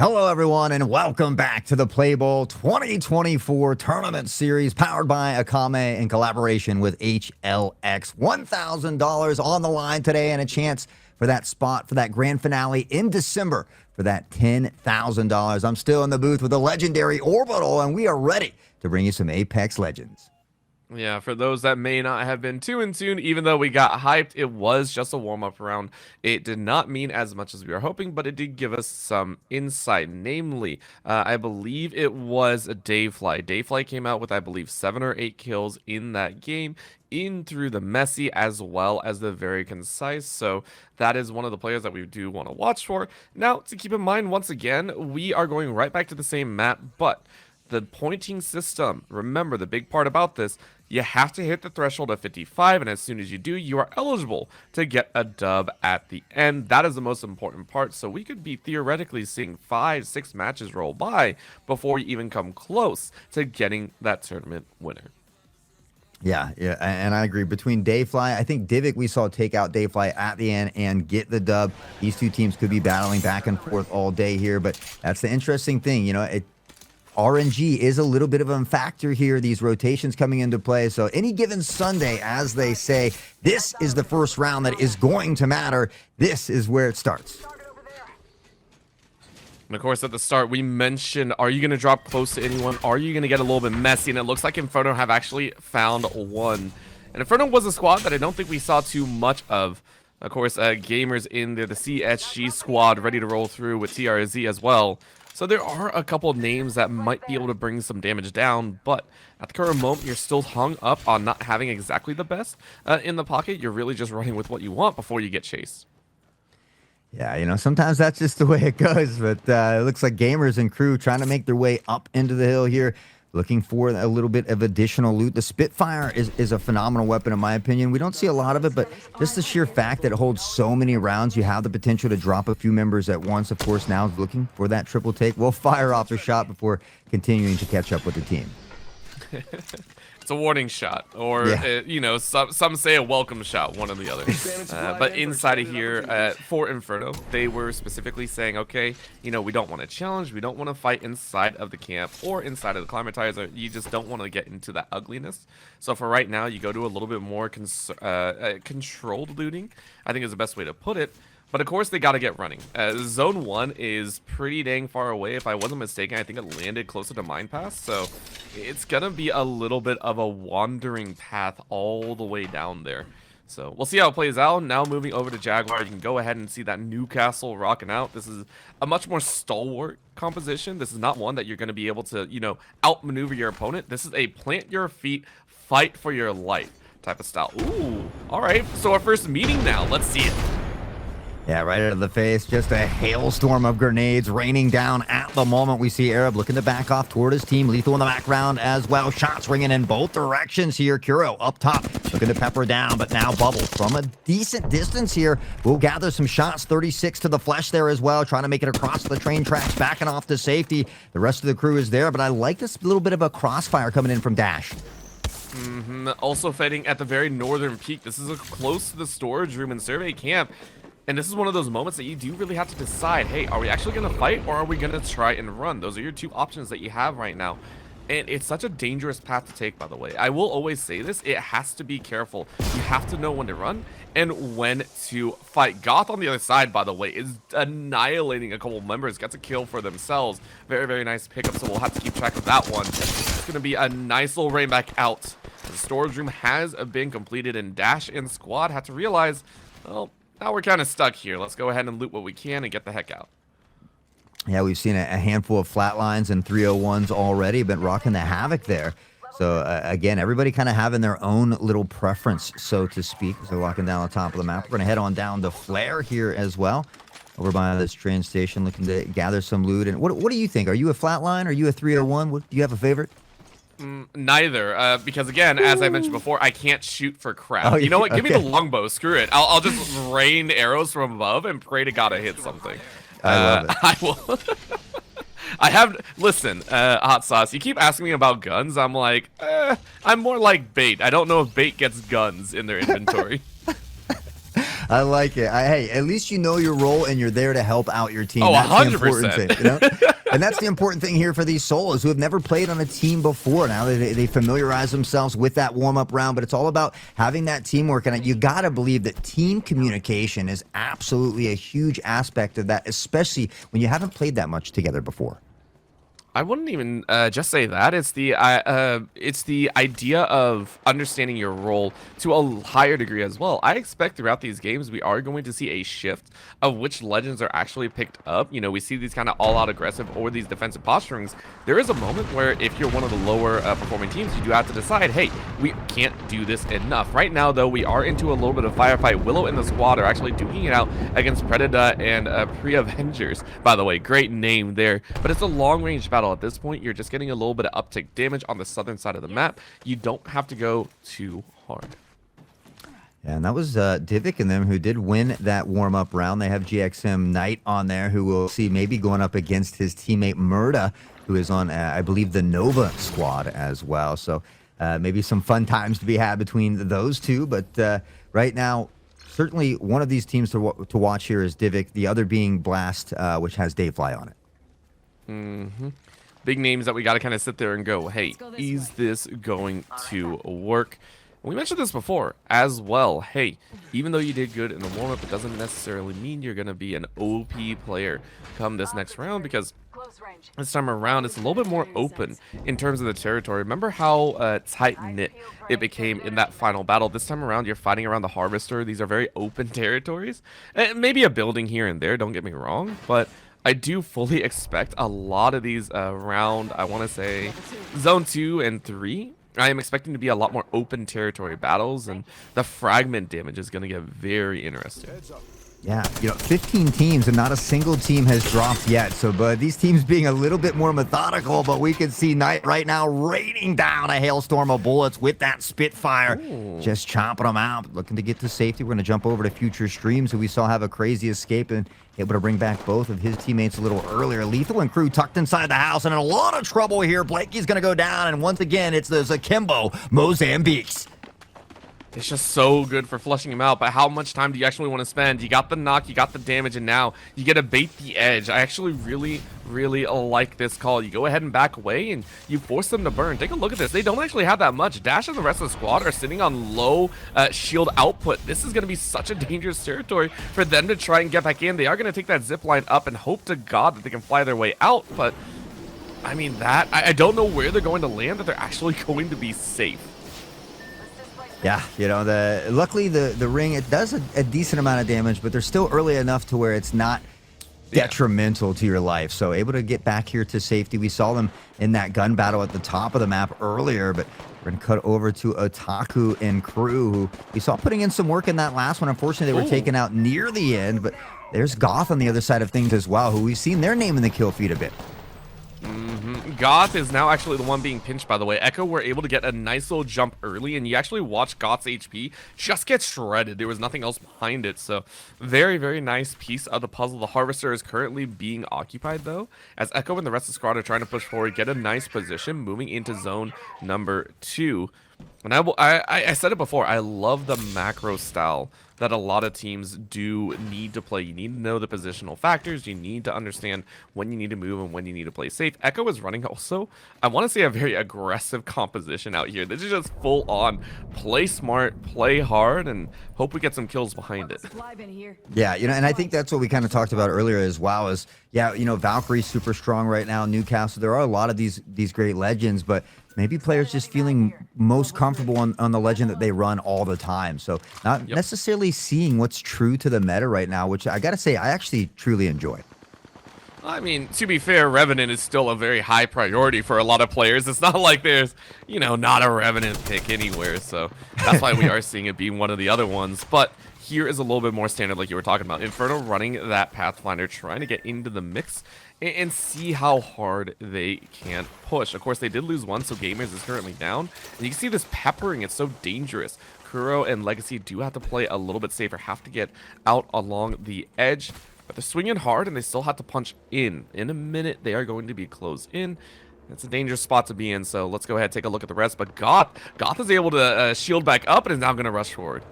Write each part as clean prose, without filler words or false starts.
Hello, everyone, and welcome back to the PlayBowl 2024 Tournament Series powered by Akame in collaboration with HLX. $1,000 on the line today and a chance for that spot for that grand finale in December for that $10,000. I'm still in the booth with the legendary Orbital, and we are ready to bring you some Apex Legends. Yeah, for those that may not have been too in tune, even though we got hyped, it was just a warm-up round. It did not mean as much as we were hoping, but it did give us some insight. Namely, I believe it was a Dayfly. Dayfly came out with, I believe, 7 or 8 kills in that game, in through the messy as well as the very concise. So that is one of the players that we do want to watch for. Now, to keep in mind, once again, we are going right back to the same map, but the pointing system, remember the big part about this, you have to hit the threshold of 55, and as soon as you do, you are eligible to get a dub at the end. That is the most important part, so we could be theoretically seeing 5-6 matches roll by before you even come close to getting that tournament winner. Yeah, and I agree. Between Dayfly, I think Divik, we saw take out Dayfly at the end and get the dub. These two teams could be battling back and forth all day here, but that's the interesting thing, you know, RNG is a little bit of a factor here, these rotations coming into play. So any given Sunday, as they say, this is the first round that is going to matter. This is where it starts. And of course, at the start, we mentioned, are you going to drop close to anyone? Are you going to get a little bit messy? And it looks like Inferno have actually found one. And Inferno was a squad that I don't think we saw too much of. Of course, gamers in there, the CSG squad ready to roll through with TRZ as well. So there are a couple of names that might be able to bring some damage down, but at the current moment, you're still hung up on not having exactly the best in the pocket. You're really just running with what you want before you get chased. Yeah, you know, sometimes that's just the way it goes, but it looks like gamers and crew trying to make their way up into the hill here, looking for a little bit of additional loot. The Spitfire is a phenomenal weapon, in my opinion. We don't see a lot of it, but just the sheer fact that it holds so many rounds, you have the potential to drop a few members at once. Of course, now is looking for that triple take. We'll fire off their shot before continuing to catch up with the team. It's a warning shot, or you know, some say a welcome shot, one or the other. But inside of here, for Inferno, they were specifically saying, okay, you know, we don't want to challenge, we don't want to fight inside of the camp or inside of the climatizer. You just don't want to get into that ugliness. So for right now, you go to a little bit more controlled looting, I think is the best way to put it. But of course, they got to get running. Zone 1 is pretty dang far away. If I wasn't mistaken, I think it landed closer to Mine Pass. So it's going to be a little bit of a wandering path all the way down there. So we'll see how it plays out. Now moving over to Jaguar, you can go ahead and see that Newcastle rocking out. This is a much more stalwart composition. This is not one that you're going to be able to, you know, outmaneuver your opponent. This is a plant your feet, fight for your life type of style. Ooh, all right. So our first meeting now. Let's see it. Yeah, right out of the face, just a hailstorm of grenades raining down at the moment. We see Arab looking to back off toward his team. Lethal in the background as well. Shots ringing in both directions here. Kuro up top, looking to pepper down, but now Bubble from a decent distance here will gather some shots. 36 to the flesh there as well, trying to make it across the train tracks, backing off to safety. The rest of the crew is there, but I like this little bit of a crossfire coming in from Dash. Also fading at the very northern peak. This is close to the storage room and survey camp. And this is one of those moments that you do really have to decide, hey, are we actually going to fight or are we going to try and run? Those are your two options that you have right now. And it's such a dangerous path to take, by the way. I will always say this. It has to be careful. You have to know when to run and when to fight. Goth on the other side, by the way, is annihilating a couple of members. Gets a kill for themselves. Very, very nice pickup, so we'll have to keep track of that one. It's going to be a nice little rain back out. The storage room has been completed, and Dash and Squad had to realize, well, now we're kind of stuck here. Let's go ahead and loot what we can and get the heck out. Yeah, we've seen a handful of flatlines and 301s already, been rocking the havoc there. So, again, everybody kind of having their own little preference, so to speak. So, locking down the top of the map. We're going to head on down to Flare here as well. Over by this train station, looking to gather some loot. And what do you think? Are you a flatline? Are you a 301? Do you have a favorite? Neither, because again, as I mentioned before, I can't shoot for crap. You know what? Give me the longbow. Screw it. I'll just rain arrows from above and pray to God I hit something. I love it. I will. I have. Listen, Hot Sauce. You keep asking me about guns. I'm like, I'm more like Bait. I don't know if Bait gets guns in their inventory. I like it. Hey, at least you know your role and you're there to help out your team. Oh, That's 100%. the important thing, you know? And that's the important thing here for these solos who have never played on a team before. Now they familiarize themselves with that warm-up round, but it's all about having that teamwork. And you got to believe that team communication is absolutely a huge aspect of that, especially when you haven't played that much together before. I wouldn't even just say that. It's the idea of understanding your role to a higher degree as well. I expect throughout these games we are going to see a shift of which legends are actually picked up. You know, we see these kind of all-out aggressive or these defensive posturings. There is a moment where if you're one of the lower performing teams, you do have to decide, hey, we can't do this enough. Right now, though, we are into a little bit of firefight. Willow and the squad are actually duking it out against Predator and Pre-Avengers. By the way, great name there. But it's a long-range battle. At this point, you're just getting a little bit of uptick damage on the southern side of the map. You don't have to go too hard. Yeah, and that was Divik and them who did win that warm-up round. They have GXM Knight on there, who we'll see maybe going up against his teammate Murda, who is on, I believe, the Nova squad as well. So maybe some fun times to be had between those two. But right now, certainly one of these teams to watch here is Divik, the other being Blast, which has Dayfly on it. Mm-hmm. Big names that we got to kind of sit there and go, hey, is this going to work? We mentioned this before as well. Hey, even though you did good in the warm-up, it doesn't necessarily mean you're going to be an OP player come this next round, because this time around it's a little bit more open in terms of the territory. Remember how tight-knit it became in that final battle? This time around you're fighting around the Harvester. These are very open territories. Maybe a building here and there, don't get me wrong, but I do fully expect a lot of these around, I want to say, Zone 2 and 3. I am expecting to be a lot more open territory battles, and the fragment damage is going to get very interesting. Yeah, 15 teams and not a single team has dropped yet. So, but these teams being a little bit more methodical, but we can see Knight right now raining down a hailstorm of bullets with that Spitfire. Ooh. Just chomping them out, looking to get to safety. We're going to jump over to future streams, who we saw have a crazy escape and able to bring back both of his teammates a little earlier. Lethal and crew tucked inside the house and in a lot of trouble here. Blakey's going to go down, and once again, it's the Zakimbo Mozambiques. It's just so good for flushing him out, but how much time do you actually want to spend? You got the knock, you got the damage, and now you get to bait the edge. I actually really like this call. You go ahead and back away, and you force them to burn. Take a look at this. They don't actually have that much. Dash and the rest of the squad are sitting on low shield output. This is going to be such a dangerous territory for them to try and get back in. They are going to take that zip line up and hope to God that they can fly their way out, but I mean, I don't know where they're going to land, that they're actually going to be safe. Yeah, luckily the ring, it does a decent amount of damage, but they're still early enough to where it's not detrimental to your life. So able to get back here to safety. We saw them in that gun battle at the top of the map earlier, but we're going to cut over to Otaku and crew, who we saw putting in some work in that last one. Unfortunately, they were taken out near the end, but there's Goth on the other side of things as well, who we've seen their name in the kill feed a bit. Goth is now actually the one being pinched, by the way. Echo were able to get a nice little jump early, and you actually watch Goth's HP just get shredded. There was nothing else behind it, so very nice piece of the puzzle. The Harvester is currently being occupied, though, as Echo and the rest of the squad are trying to push forward, get a nice position, moving into zone number 2. And I said it before, I love the macro style that a lot of teams do need to play. You need to know the positional factors. You need to understand when you need to move and when you need to play safe. Echo is running also, I want to say, a very aggressive composition out here. This is just full on play smart, play hard, and hope we get some kills behind it. Yeah, and I think that's what we kind of talked about earlier as well, is, Valkyrie's super strong right now, Newcastle. There are a lot of these great legends, but maybe players just feeling most comfortable on the legend that they run all the time. So not necessarily seeing what's true to the meta right now, which I got to say, I actually truly enjoy. I mean, to be fair, Revenant is still a very high priority for a lot of players. It's not like there's, not a Revenant pick anywhere. So that's why we are seeing it be one of the other ones. But here is a little bit more standard, like you were talking about. Inferno running that Pathfinder, trying to get into the mix and see how hard they can push. Of course, they did lose one, so Gamers is currently down. And you can see this peppering. It's so dangerous. Kuro and Legacy do have to play a little bit safer, have to get out along the edge. But they're swinging hard, and they still have to punch in. In a minute, they are going to be closed in. It's a dangerous spot to be in, so let's go ahead and take a look at the rest. But Goth is able to shield back up and is now going to rush forward.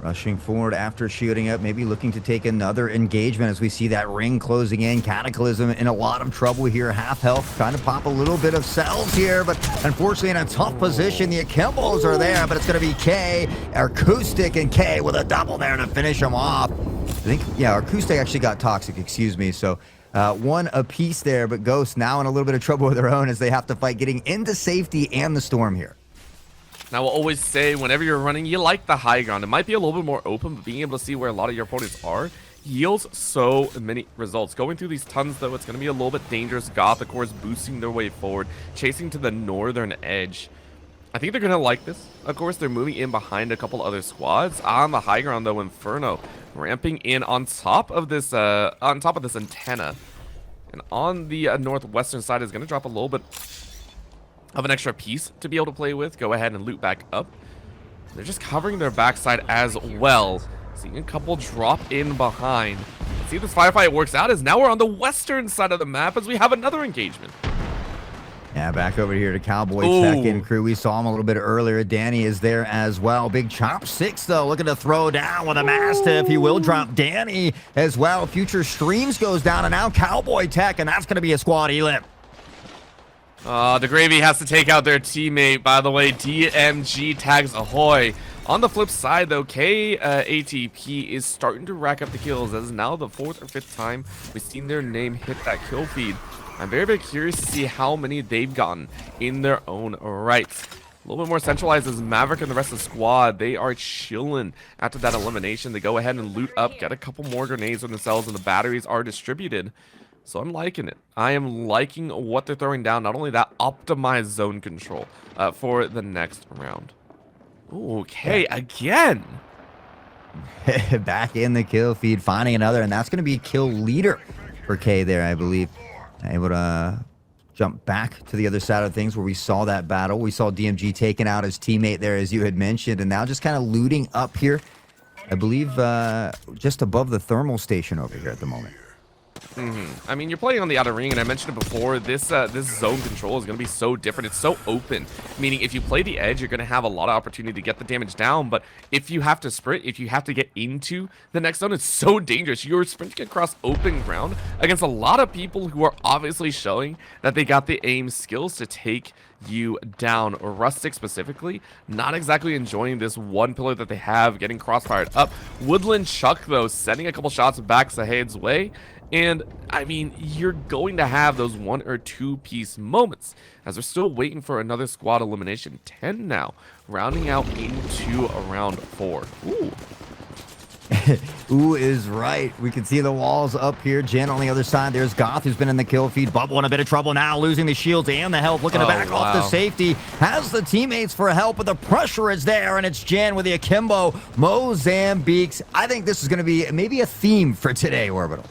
Rushing forward after shooting up, maybe looking to take another engagement as we see that ring closing in. Cataclysm in a lot of trouble here. Half health, trying to pop a little bit of cells here, but unfortunately in a tough position. The Akimbos are there, but it's going to be K, Acoustic, and K with a double there to finish him off. I think, yeah, Acoustic actually got Toxic, excuse me. So one apiece there, but Ghost now in a little bit of trouble with their own as they have to fight getting into safety and the storm here. Now, we'll always say whenever you're running, you like the high ground. It might be a little bit more open, but being able to see where a lot of your opponents are yields so many results. Going through these tons, though, it's going to be a little bit dangerous. Goth, of course, boosting their way forward, chasing to the northern edge. I think they're going to like this. Of course, they're moving in behind a couple other squads. On the high ground, though, Inferno ramping in on top of this antenna. And on the northwestern side is going to drop a little bit of an extra piece to be able to play with. Go ahead and loot back up. They're just covering their backside as well. Seeing a couple drop in behind. Let's see if this firefight works out, as now we're on the western side of the map as we have another engagement. Yeah, back over here to Cowboy Tech and crew. We saw him a little bit earlier. Danny is there as well. Big chop 6, though, looking to throw down with a Mastiff. He will drop Danny as well. Future Streams goes down, and now Cowboy Tech, and that's going to be a squad elim. The Gravy has to take out their teammate. By the way, DMG tags ahoy. On the flip side, though, KATP is starting to rack up the kills. As now the 4th or 5th time we've seen their name hit that kill feed. I'm very, very curious to see how many they've gotten in their own right. A little bit more centralized as Maverick and the rest of the squad. They are chilling after that elimination. They go ahead and loot up, get a couple more grenades on themselves, and the batteries are distributed. So I'm liking it. I am liking what they're throwing down. Not only that, optimized zone control for the next round. Okay, again. Back in the kill feed, finding another, and that's going to be kill leader for K there, I believe. Able to jump back to the other side of things where we saw that battle. We saw DMG taking out his teammate there, as you had mentioned, and now just kind of looting up here. I believe just above the thermal station over here at the moment. I mean, you're playing on the outer ring, and I mentioned it before, this zone control is going to be so different. It's so open, meaning if you play the edge, you're going to have a lot of opportunity to get the damage down, but if you have to sprint, if you have to get into the next zone, it's so dangerous. You're sprinting across open ground against a lot of people who are obviously showing that they got the aim skills to take you down. Rustic specifically, not exactly enjoying this one pillar that they have, getting crossfired up. Woodland Chuck, though, sending a couple shots back Sahed's way. And, I mean, you're going to have those 1 or 2 piece moments as we're still waiting for another squad elimination. 10 now, rounding out into round 4. Ooh. Ooh is right. We can see the walls up here. Jen on the other side. There's Goth, who's been in the kill feed. Bubble in a bit of trouble now, losing the shields and the health. Looking to back off the safety. Has the teammates for help, but the pressure is there, and it's Jen with the Akimbo. Mozambiques. I think this is going to be maybe a theme for today, Orbital.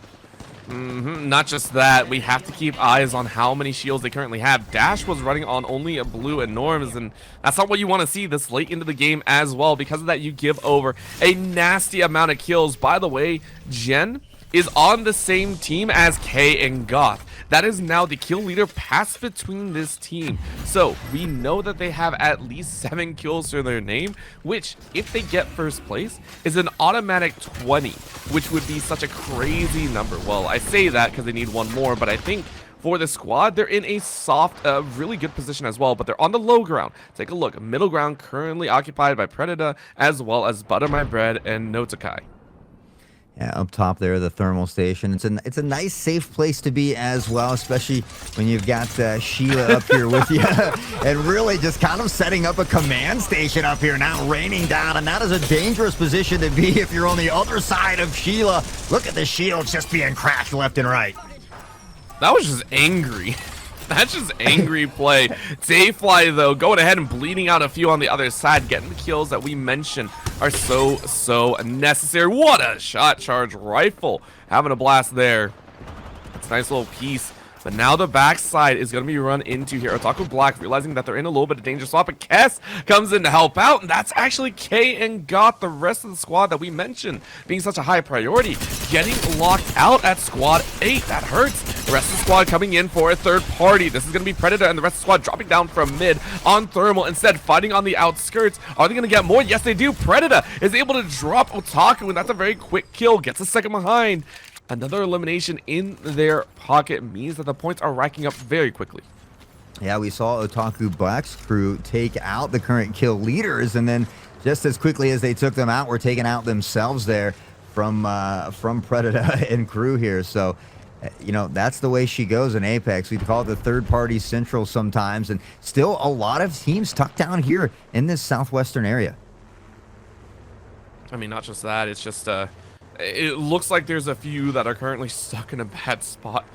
Not just that, we have to keep eyes on how many shields they currently have. Dash was running on only a blue and Norms, and that's not what you want to see this late into the game as well. Because of that, you give over a nasty amount of kills. By the way, Jen is on the same team as K and Goth. That is now the kill leader pass between this team. So we know that they have at least 7 kills to their name, which, if they get first place, is an automatic 20, which would be such a crazy number. Well, I say that because they need one more, but I think for the squad, they're in a soft, really good position as well, but they're on the low ground. Take a look. Middle ground currently occupied by Predator, as well as Butter My Bread and Notakai. Yeah, up top there, the thermal station. It's a nice, safe place to be as well, especially when you've got Sheila up here with you, and really just kind of setting up a command station up here now, raining down, and that is a dangerous position to be if you're on the other side of Sheila. Look at the shields just being cracked left and right. That was just angry. That's just angry play. Dayfly, though, going ahead and bleeding out a few on the other side, getting the kills that we mentioned are so necessary. What a shot charge rifle. Having a blast there. It's a nice little piece But now the backside is going to be run into here. Otaku Black realizing that they're in a little bit of danger spot, but Kess comes in to help out, and that's actually K and Goth, the rest of the squad that we mentioned being such a high priority, getting locked out at squad 8. That hurts. The rest of the squad coming in for a third party. This is going to be Predator and the rest of the squad dropping down from mid on Thermal, instead fighting on the outskirts. Are they going to get more? Yes, they do. Predator is able to drop Otaku, and that's a very quick kill. Gets a second behind. Another elimination in their pocket means that the points are racking up very quickly. Yeah, we saw Otaku Black's crew take out the current kill leaders, and then just as quickly as they took them out, were taken out themselves there from Predator and crew here. So, you know, that's the way she goes in Apex. We call it the third-party central sometimes, and still a lot of teams tucked down here in this southwestern area. I mean, not just that, it's just it looks like there's a few that are currently stuck in a bad spot,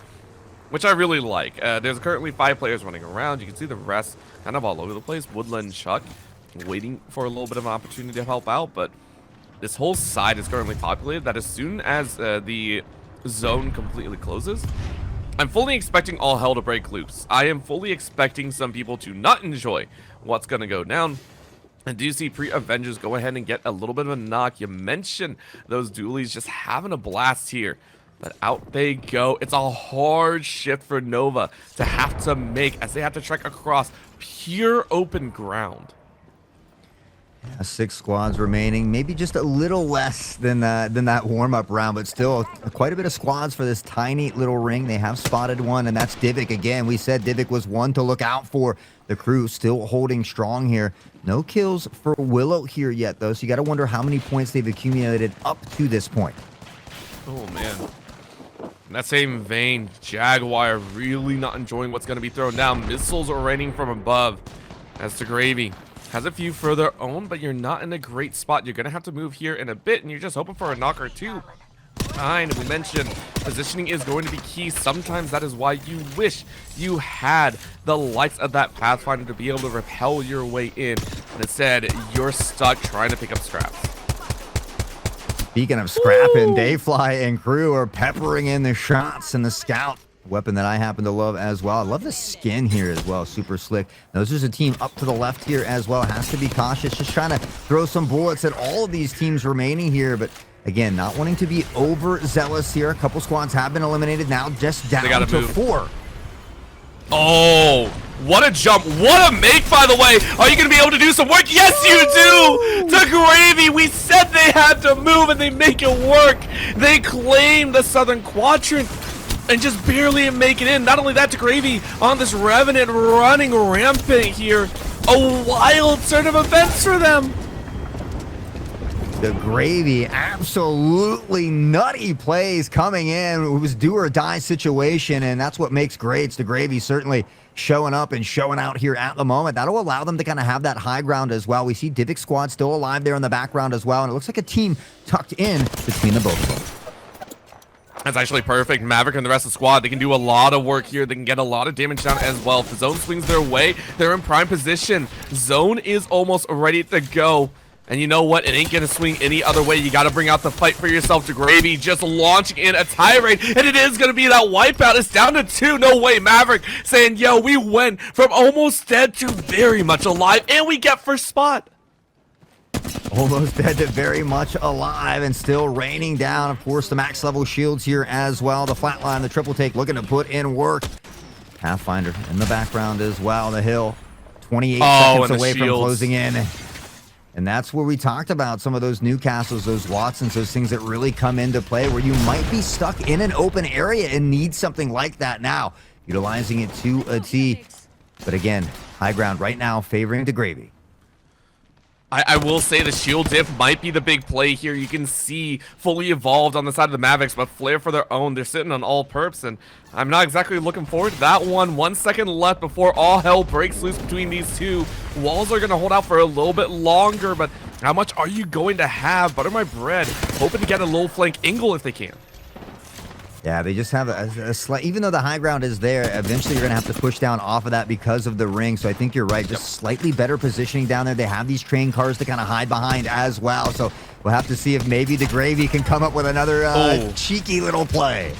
which I really like. There's currently 5 players running around. You can see the rest kind of all over the place. Woodland, Chuck, waiting for a little bit of an opportunity to help out, but this whole side is currently populated that as soon as the zone completely closes, I'm fully expecting all hell to break loose. I am fully expecting some people to not enjoy what's going to go down. And do you see Pre-Avengers go ahead and get a little bit of a knock? You mentioned those dualies just having a blast here. But out they go. It's a hard shift for Nova to have to make as they have to trek across pure open ground. Yeah, 6 squads remaining, maybe just a little less than that warm-up round, but still quite a bit of squads for this tiny little ring. They have spotted one, and that's Divik again. We said Divik was one to look out for. The crew still holding strong here. No kills for Willow here yet, though, so you got to wonder how many points they've accumulated up to this point. Oh, man. In that same vein, Jaguar really not enjoying what's going to be thrown down. Missiles are raining from above. As to Gravy. Has a few further own, but you're not in a great spot. You're going to have to move here in a bit, and you're just hoping for a knock or two. And we mentioned positioning is going to be key. Sometimes that is why you wish you had the lights of that Pathfinder to be able to repel your way in. And instead, you're stuck trying to pick up scraps. Speaking of scrapping, Dayfly and crew are peppering in the shots, and the Scout, weapon that I happen to love as well. I love the skin here as well, super slick. Now, this is a team up to the left here as well. Has to be cautious, just trying to throw some bullets at all of these teams remaining here, but again, not wanting to be overzealous here. A couple squads have been eliminated now, just down to 4. Oh, what a jump. What a make, by the way. Are you going to be able to do some work? Yes, you do. To Gravy, we said they had to move, and they make it work. They claim the Southern Quadrant and just barely make it in. Not only that, to Gravy on this Revenant running rampant here. A wild turn of events for them. The Gravy, absolutely nutty plays coming in. It was do or die situation, and that's what makes grades. The Gravy certainly showing up and showing out here at the moment. That'll allow them to kind of have that high ground as well. We see Divik's squad still alive there in the background as well, and it looks like a team tucked in between the both of them. That's actually perfect. Maverick and the rest of the squad, they can do a lot of work here. They can get a lot of damage down as well. If the zone swings their way, they're in prime position. Zone is almost ready to go. And you know what? It ain't gonna swing any other way. You gotta bring out the fight for yourself. To Gravy just launching in a tirade, and it is gonna be that wipeout. It's down to 2. No way. Maverick saying, yo, we went from almost dead to very much alive, and we get first spot. Almost dead to very much alive, and still raining down, of course, the max level shields here as well. The flatline, the triple take, looking to put in work. Pathfinder in the background as well. The hill, 28 seconds away from closing in. And that's where we talked about some of those Newcastles, those Watsons, those things that really come into play where you might be stuck in an open area and need something like that now. Utilizing it to a T. But again, high ground right now favoring the Gravy. I will say the shield diff might be the big play here. You can see fully evolved on the side of the Mavics, but Flare for their own. They're sitting on all perps, and I'm not exactly looking forward to that one. 1 second left before all hell breaks loose between these two. Walls are going to hold out for a little bit longer, but how much are you going to have? Butter my bread, hoping to get a low flank angle if they can. Yeah, they just have a slight, even though the high ground is there, eventually you're going to have to push down off of that because of the ring. So I think you're right, just slightly better positioning down there. They have these train cars to kind of hide behind as well. So we'll have to see if maybe the Gravy can come up with another cheeky little play.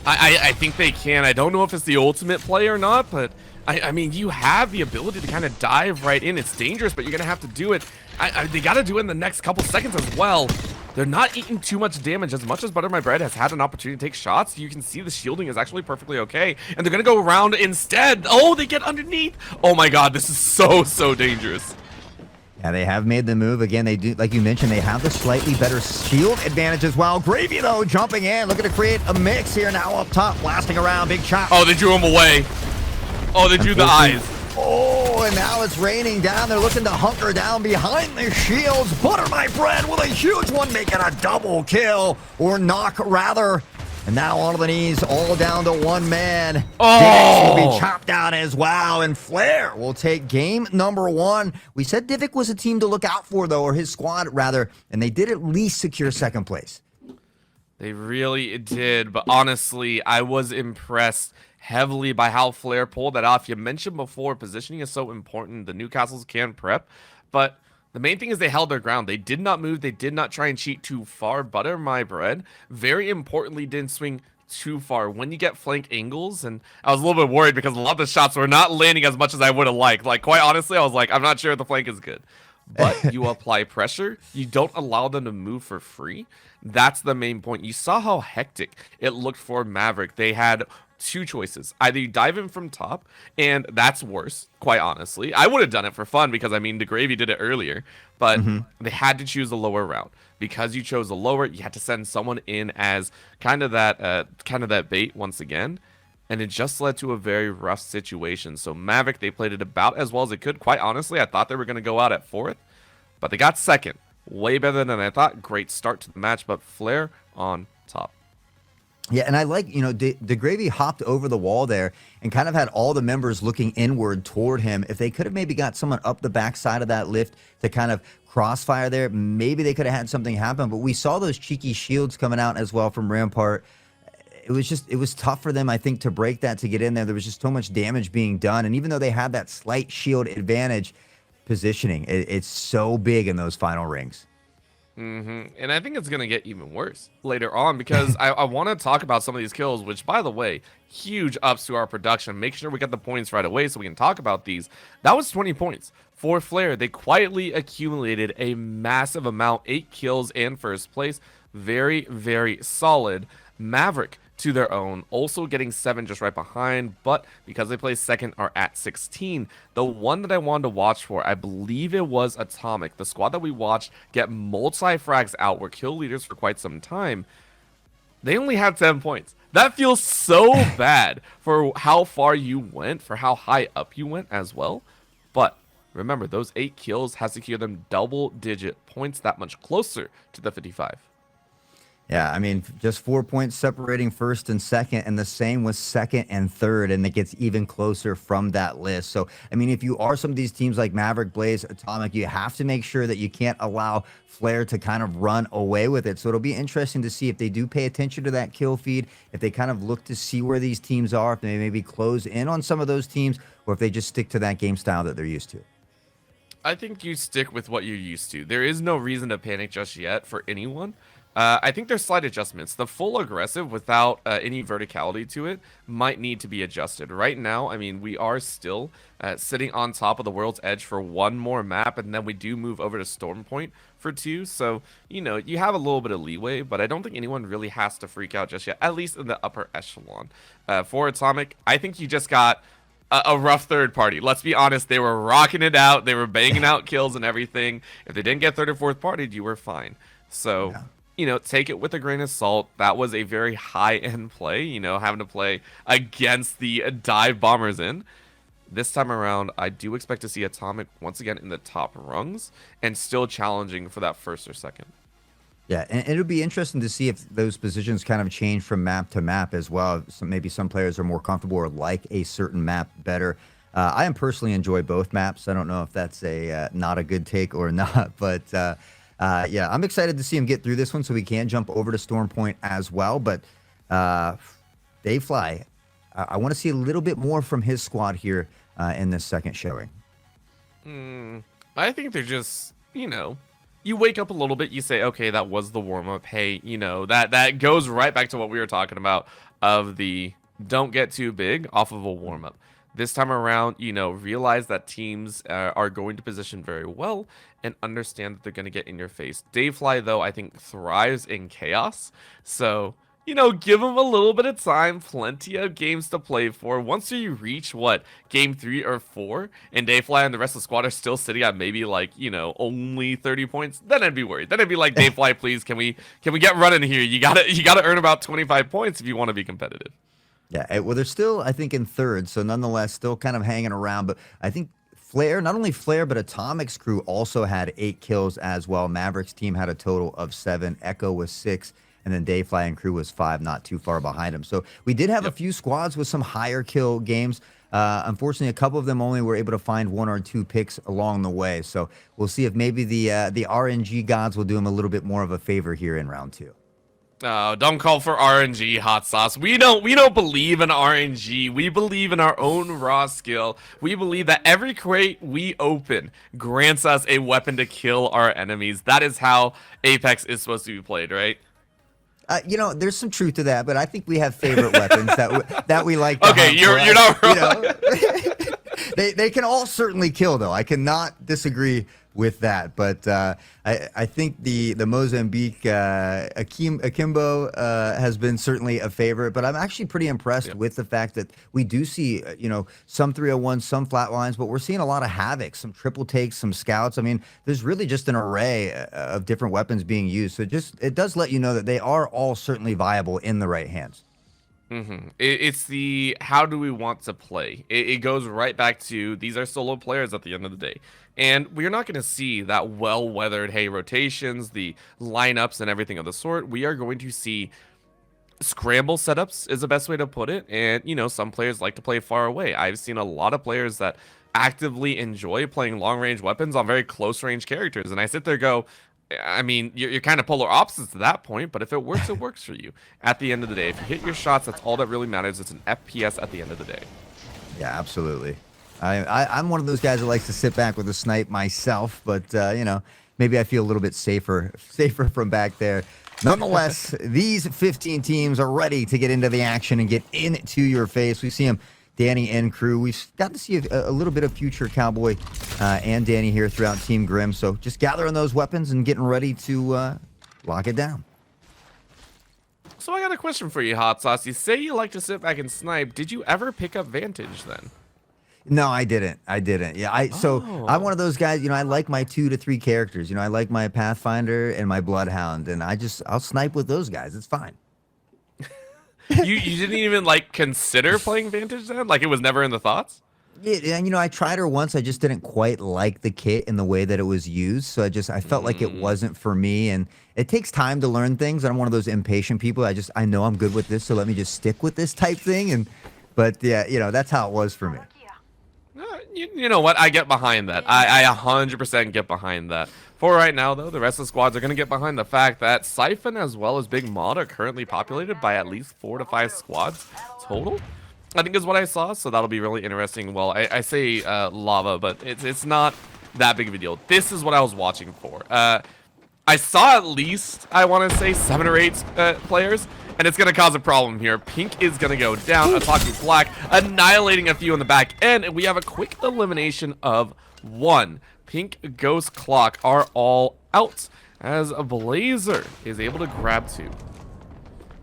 I think they can. I don't know if it's the ultimate play or not, but I mean, you have the ability to kind of dive right in. It's dangerous, but you're going to have to do it. They got to do it in the next couple seconds as well. They're not eating too much damage. As much as Butter My Bread has had an opportunity to take shots, you can see the shielding is actually perfectly okay. And they're going to go around instead. Oh, they get underneath. Oh my god, this is so dangerous. Yeah, they have made the move. Again, they do, like you mentioned, they have the slightly better shield advantage as well. Gravy, though, jumping in, looking to create a mix here now up top, blasting around, big chop. Oh, they drew him away. Oh, they drew the eyes. Oh, and now it's raining down. They're looking to hunker down behind the shields. Butter My Bread with a huge one, making a double kill, or knock, rather. And now onto the knees, all down to one man. Oh! Divik will be chopped down as well, and Flair will take game number 1. We said Divik was a team to look out for, though, or his squad, rather, and they did at least secure second place. They really did, but honestly, I was impressed heavily by how Flair pulled that off. You mentioned before, positioning is so important. The Newcastles can prep, but the main thing is they held their ground. They did not move. They did not try and cheat too far. Butter My Bread, very importantly, didn't swing too far. When you get flank angles, and I was a little bit worried because a lot of the shots were not landing as much as I would have liked. Like, quite honestly, I was like, I'm not sure if the flank is good. But you apply pressure. You don't allow them to move for free. That's the main point. You saw how hectic it looked for Maverick. They had 2 choices. Either you dive in from top, and that's worse, quite honestly. I would have done it for fun because, I mean, the Gravy did it earlier, but they had to choose a lower route. Because you chose a lower, you had to send someone in as kind of that bait once again, and it just led to a very rough situation. So Maverick, they played it about as well as they could. Quite honestly, I thought they were going to go out at 4th, but they got 2nd. Way better than I thought. Great start to the match, but Flair on top. Yeah, and I like, the Gravy hopped over the wall there and kind of had all the members looking inward toward him. If they could have maybe got someone up the backside of that lift to kind of crossfire there, maybe they could have had something happen. But we saw those cheeky shields coming out as well from Rampart. It was tough for them, I think, to break that, to get in there. There was just so much damage being done. And even though they had that slight shield advantage, positioning, it's so big in those final rings. And I think it's going to get even worse later on because I want to talk about some of these kills, which, by the way, huge ups to our production. Make sure we get the points right away so we can talk about these. That was 20 points for Flair. They quietly accumulated a massive amount, 8 kills and first place. Very, very solid. Maverick, to their own, also getting 7 just right behind, but because they play second are at 16. The one that I wanted to watch for, I believe it was Atomic, the squad that we watched get multi-frags out, were kill leaders for quite some time. They only had 10 points. That feels so bad for how far you went, for how high up you went as well. But remember, those 8 kills has secured them double-digit points, that much closer to the 55. Yeah, I mean, just 4 points separating first and second, and the same with second and third, and it gets even closer from that list. So, I mean, if you are some of these teams like Maverick, Blaze, Atomic, you have to make sure that you can't allow Flair to kind of run away with it. So it'll be interesting to see if they do pay attention to that kill feed, if they kind of look to see where these teams are, if they maybe close in on some of those teams, or if they just stick to that game style that they're used to. I think you stick with what you're used to. There is no reason to panic just yet for anyone. I think there's slight adjustments. The full aggressive without any verticality to it might need to be adjusted. Right now, I mean, we are still sitting on top of the world's edge for 1 more map, and then we do move over to Storm Point for 2. So, you have a little bit of leeway, but I don't think anyone really has to freak out just yet, at least in the upper echelon. For Atomic, I think you just got a rough third party. Let's be honest, they were rocking it out. They were banging out kills and everything. If they didn't get third or fourth partied, you were fine. So... yeah. Take it with a grain of salt. That was a very high-end play, having to play against the dive bombers in. This time around, I do expect to see Atomic once again in the top rungs and still challenging for that first or second. Yeah, and it'll be interesting to see if those positions kind of change from map to map as well. So maybe some players are more comfortable or like a certain map better. I personally enjoy both maps. I don't know if that's not a good take or not, but... yeah, I'm excited to see him get through this one so we can jump over to Storm Point as well. But Dave Fly, I want to see a little bit more from his squad here in this second showing. I think they're just, you wake up a little bit, you say, okay, that was the warm-up. Hey, you know, that goes right back to what we were talking about of the don't get too big off of a warm-up. This time around, you know, realize that teams are going to position very well and understand that they're going to get in your face. Dayfly, though, I think thrives in chaos. So, you know, give him a little bit of time, plenty of games to play for. Once you reach, what, game 3 or 4, and Dayfly and the rest of the squad are still sitting at maybe, like, you know, only 30 points, then I'd be worried. Then I'd be like, Dayfly, please, can we get running here? You gotta earn about 25 points if you want to be competitive. Yeah, well, they're still, I think, in third, so nonetheless, still kind of hanging around. But I think Flare, not only Flare, but Atomic's crew also had 8 kills as well. Maverick's team had a total of 7. Echo was 6. And then Dayfly and crew was 5, not too far behind him. So we did have a few squads with some higher kill games. Unfortunately, a couple of them only were able to find 1 or 2 picks along the way. So we'll see if maybe the RNG gods will do them a little bit more of a favor here in round 2. Oh, don't call for RNG, hot sauce. We don't believe in RNG. We believe in our own raw skill. We believe that every crate we open grants us a weapon to kill our enemies. That is how Apex is supposed to be played, right? You know, there's some truth to that, but I think we have favorite weapons that we like to Okay, hunt you're not wrong. You know? they can all certainly kill, though. I cannot disagree with that. But I think the Mozambique Akimbo has been certainly a favorite. But I'm actually pretty impressed with the fact that we do see, you know, some 301s, some flatlines, but we're seeing a lot of havoc, some triple takes, some scouts. I mean, there's really just an array of different weapons being used. So it does let you know that they are all certainly viable in the right hands. It's the how do we want to play. It goes right back to these are solo players at the end of the day. And we're not going to see that well-weathered, hey, rotations, the lineups and everything of the sort. We are going to see scramble setups is the best way to put it. And, you know, some players like to play far away. I've seen a lot of players that actively enjoy playing long-range weapons on very close-range characters. And I sit there and go, I mean, you're kind of polar opposites to that point, but if it works for you. At the end of the day, if you hit your shots, that's all that really matters. It's an FPS at the end of the day. Yeah, absolutely. I'm one of those guys that likes to sit back with a snipe myself, but, you know, maybe I feel a little bit safer from back there. Nonetheless, these 15 teams are ready to get into the action and get into your face. We see them, Danny and crew. We've got to see a little bit of future Cowboy and Danny here throughout Team Grim. So just gathering those weapons and getting ready to lock it down. So I got a question for you, Hot Sauce. You say you like to sit back and snipe. Did you ever pick up Vantage then? No, I didn't. Yeah, so I'm one of those guys, you know, I like my 2 to 3 characters. You know, I like my Pathfinder and my Bloodhound, and I'll snipe with those guys. It's fine. You didn't even like consider playing Vantage then? Like it was never in the thoughts? Yeah, and you know, I tried her once. I just didn't quite like the kit and the way that it was used. So I felt like it wasn't for me. And it takes time to learn things. I'm one of those impatient people. I know I'm good with this, so let me just stick with this type thing. But yeah, you know, that's how it was for me. You know what? I get behind that. I 100% get behind that. For right now, though, the rest of the squads are going to get behind the fact that Siphon as well as Big Mod are currently populated by at least 4 to 5 squads total, I think is what I saw. So that'll be really interesting. Well, I say lava, but it's not that big of a deal. This is what I was watching for. I saw at least, I want to say, 7 or 8 players. And it's going to cause a problem here. Pink is going to go down. Otaku Black annihilating a few on the back end. And we have a quick elimination of 1. Pink, Ghost, Clock are all out. As a Blazer is able to grab 2.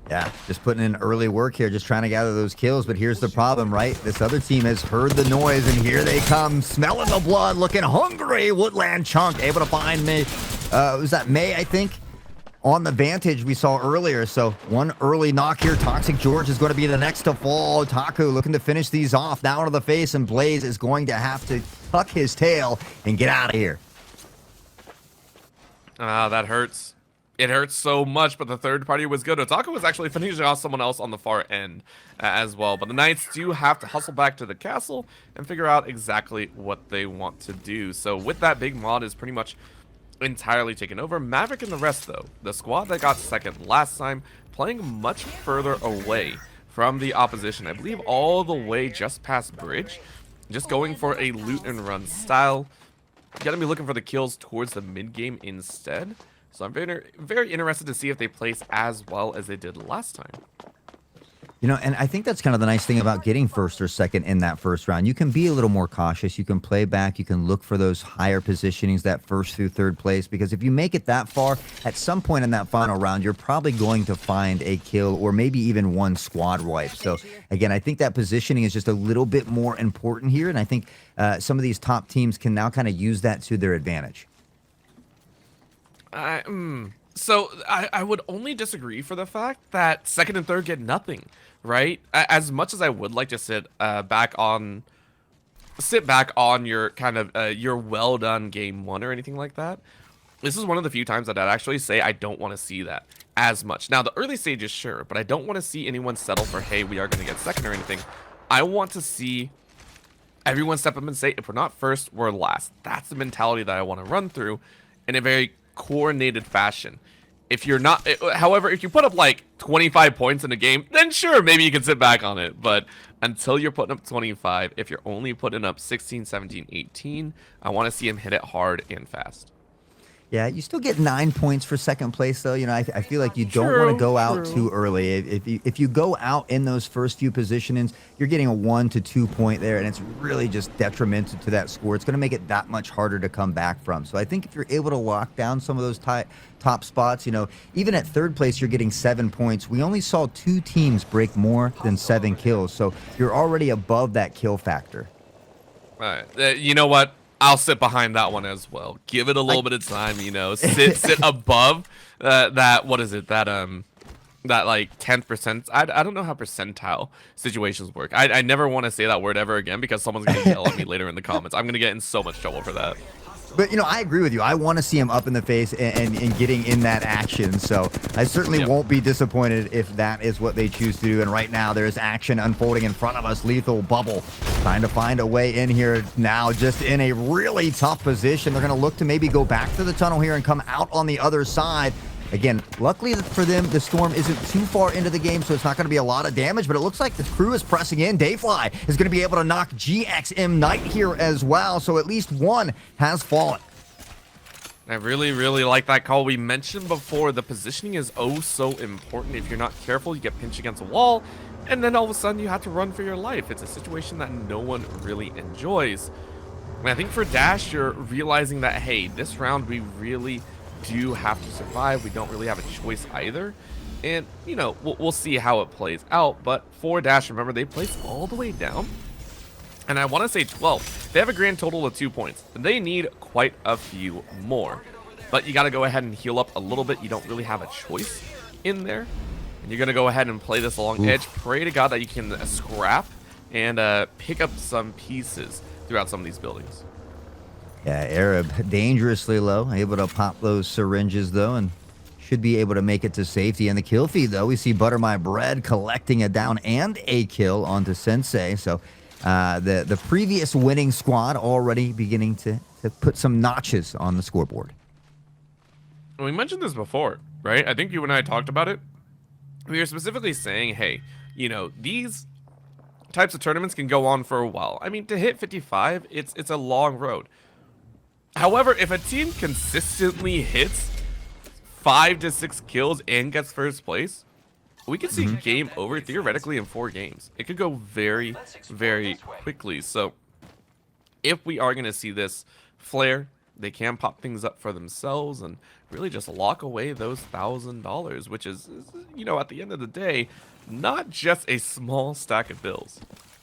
Yeah, just putting in early work here, just trying to gather those kills. But here's the problem, right? This other team has heard the noise, and here they come. Smelling the blood, looking hungry. Woodland Chunk able to find me. Was that May, I think? On the Vantage we saw earlier. So one early knock here. Toxic George is going to be the next to fall. Taku looking to finish these off. Down to the face, and Blaze is going to have to tuck his tail and get out of here. That hurts. It hurts so much, but the third party was good. Otaku was actually finishing off someone else on the far end as well. But the Knights do have to hustle back to the castle and figure out exactly what they want to do. So with that, Big Mod is pretty much entirely taken over. Maverick and the rest, though, the squad that got second last time, playing much further away from the opposition. I believe all the way just past bridge, just going for a loot and run style. You got to be looking for the kills towards the mid game instead. So I'm very interested to see if they place as well as they did last time. You know, and I think that's kind of the nice thing about getting first or second in that first round. You can be a little more cautious. You can play back. You can look for those higher positionings, that first through third place, because if you make it that far, at some point in that final round, you're probably going to find a kill or maybe even one squad wipe. So, again, I think that positioning is just a little bit more important here, and I think some of these top teams can now kind of use that to their advantage. So I would only disagree for the fact that second and third get nothing, right? As much as I would like to sit back on your kind of your well done game one or anything like that, this is one of the few times that I'd actually say I don't want to see that as much. Now the early stages, sure, but I don't want to see anyone settle for, hey, we are going to get second or anything. I want to see everyone step up and say, if we're not first, we're last. That's the mentality that I want to run through in a very coordinated fashion. If you're not, however, if you put up like 25 points in a game, then sure, maybe you can sit back on it. But until you're putting up 25, if you're only putting up 16, 17, 18, I want to see him hit it hard and fast. Yeah, you still get 9 points for second place, though. You know, I feel like you don't want to go out too early. If you go out in those first few positionings, you're getting a 1 to 2 point there, and it's really just detrimental to that score. It's going to make it that much harder to come back from. So I think if you're able to lock down some of those top spots, you know, even at third place, you're getting 7 points. We only saw 2 teams break more than 7 kills, so you're already above that kill factor. All right, you know what? I'll sit behind that one as well. Give it a little bit of time, you know. Sit above that. What is it? That like 10%. I don't know how percentile situations work. I never want to say that word ever again because someone's gonna yell at me later in the comments. I'm gonna get in so much trouble for that. But, you know, I agree with you. I want to see him up in the face and getting in that action. So I certainly won't be disappointed if that is what they choose to do. And right now there's action unfolding in front of us. Lethal Bubble trying to find a way in here now, just in a really tough position. They're going to look to maybe go back to the tunnel here and come out on the other side. Again, luckily for them, the storm isn't too far into the game, so it's not going to be a lot of damage, but it looks like the crew is pressing in. Dayfly is going to be able to knock GXM Knight here as well, so at least one has fallen. I really, really like that call. We mentioned before, the positioning is oh so important. If you're not careful, you get pinched against a wall, and then all of a sudden you have to run for your life. It's a situation that no one really enjoys. And I think for Dash, you're realizing that, hey, this round we really do have to survive. We don't really have a choice either, and you know, we'll see how it plays out. But for Dash, remember, they placed all the way down, and I want to say 12. They have a grand total of 2 points. They need quite a few more, but you got to go ahead and heal up a little bit. You don't really have a choice in there, and you're gonna go ahead and play this along edge. Pray to God that you can scrap and pick up some pieces throughout some of these buildings. Yeah, Arab dangerously low, able to pop those syringes though, and should be able to make it to safety. In the kill feed though, we see Butter My Bread collecting a down and a kill onto Sensei. So the previous winning squad already beginning to put some notches on the scoreboard. We mentioned this before, right? I think you and I talked about it. We were specifically saying, hey, you know, these types of tournaments can go on for a while. I mean, to hit 55, it's a long road. However, if a team consistently hits 5 to 6 kills and gets first place, we could see game over theoretically in 4 games. It could go very, very quickly. So if we are going to see this flare, they can pop things up for themselves and really just lock away those $1,000, which is, you know, at the end of the day, not just a small stack of bills.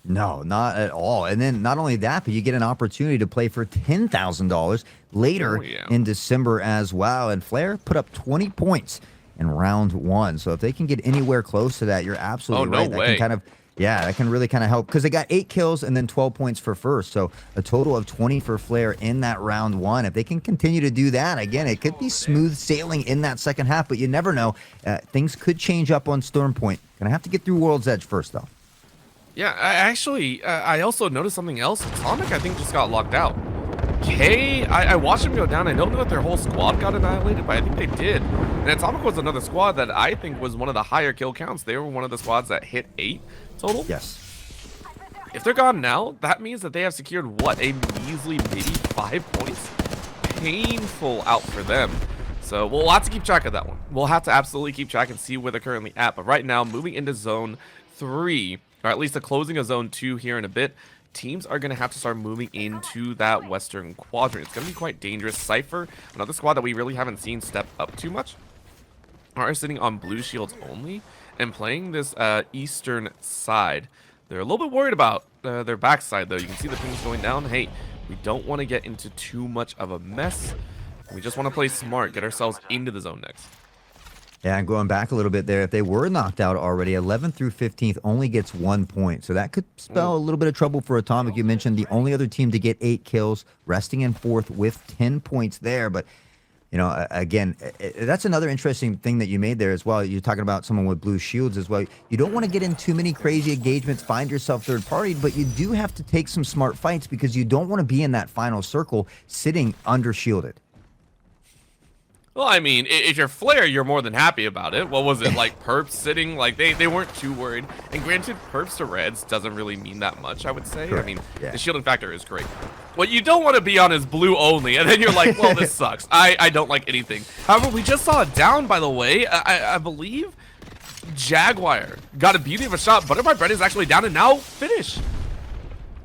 No, not at all. And then not only that, but you get an opportunity to play for $10,000 later in December as well. And Flair put up 20 points in round 1. So if they can get anywhere close to that, you're absolutely right. No way. That can kind of, yeah, that can really kind of help because they got 8 kills and then 12 points for first. So a total of 20 for Flair in that round 1. If they can continue to do that, again, it could be smooth sailing in that second half, but you never know. Things could change up on Storm Point. Gonna have to get through World's Edge first, though. Yeah, I also noticed something else. Atomic, I think, just got locked out. K, I watched him go down. I don't know if their whole squad got annihilated, but I think they did. And Atomic was another squad that I think was one of the higher kill counts. They were one of the squads that hit 8 total. Yes. If they're gone now, that means that they have secured, what, a measly maybe 5 points painful out for them. So we'll have to keep track of that one. We'll have to absolutely keep track and see where they're currently at. But right now, moving into Zone 3, or at least the closing of Zone 2 here in a bit, teams are going to have to start moving into that western quadrant. It's going to be quite dangerous. Cypher, another squad that we really haven't seen step up too much, are sitting on blue shields only and playing this eastern side. They're a little bit worried about their backside, though. You can see the pings going down. Hey, we don't want to get into too much of a mess. We just want to play smart, get ourselves into the zone next. Yeah, and going back a little bit there, if they were knocked out already, 11th through 15th only gets 1 point. So that could spell a little bit of trouble for Atomic. You mentioned the only other team to get 8 kills, resting in 4th with 10 points there. But, you know, again, that's another interesting thing that you made there as well. You're talking about someone with blue shields as well. You don't want to get in too many crazy engagements, find yourself third party, but you do have to take some smart fights because you don't want to be in that final circle sitting under shielded. Well, I mean, if you're Flare, you're more than happy about it. What was it, like Perps sitting? Like, they weren't too worried. And granted, Perps to Reds doesn't really mean that much, I would say. Correct. I mean, the shielding factor is great. What you don't want to be on is blue only, and then you're like, well, this sucks. I don't like anything. However, we just saw it down, by the way. I believe Jaguar got a beauty of a shot. Butterfly Bread is actually down and now finish.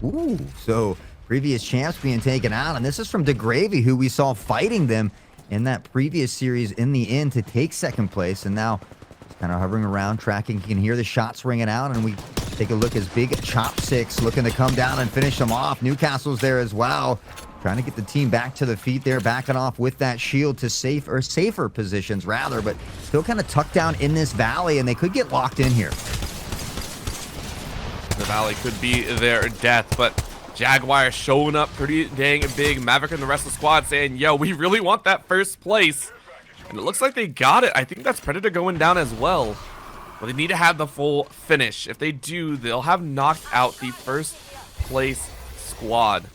Ooh, so previous champs being taken out. And this is from DeGravy, who we saw fighting them in that previous series in the end to take 2nd place, and now just kind of hovering around, tracking. You can hear the shots ringing out, and we take a look as Big Chopsticks looking to come down and finish them off. Newcastle's there as well, trying to get the team back to the feet there, backing off with that shield to safer positions rather, but still kind of tucked down in this valley, and they could get locked in here. The valley could be their death, but Jaguar showing up pretty dang big. Maverick and the rest of the squad saying, yo, we really want that 1st place. And it looks like they got it. I think that's Predator going down as well. But they need to have the full finish. If they do, they'll have knocked out the 1st place squad.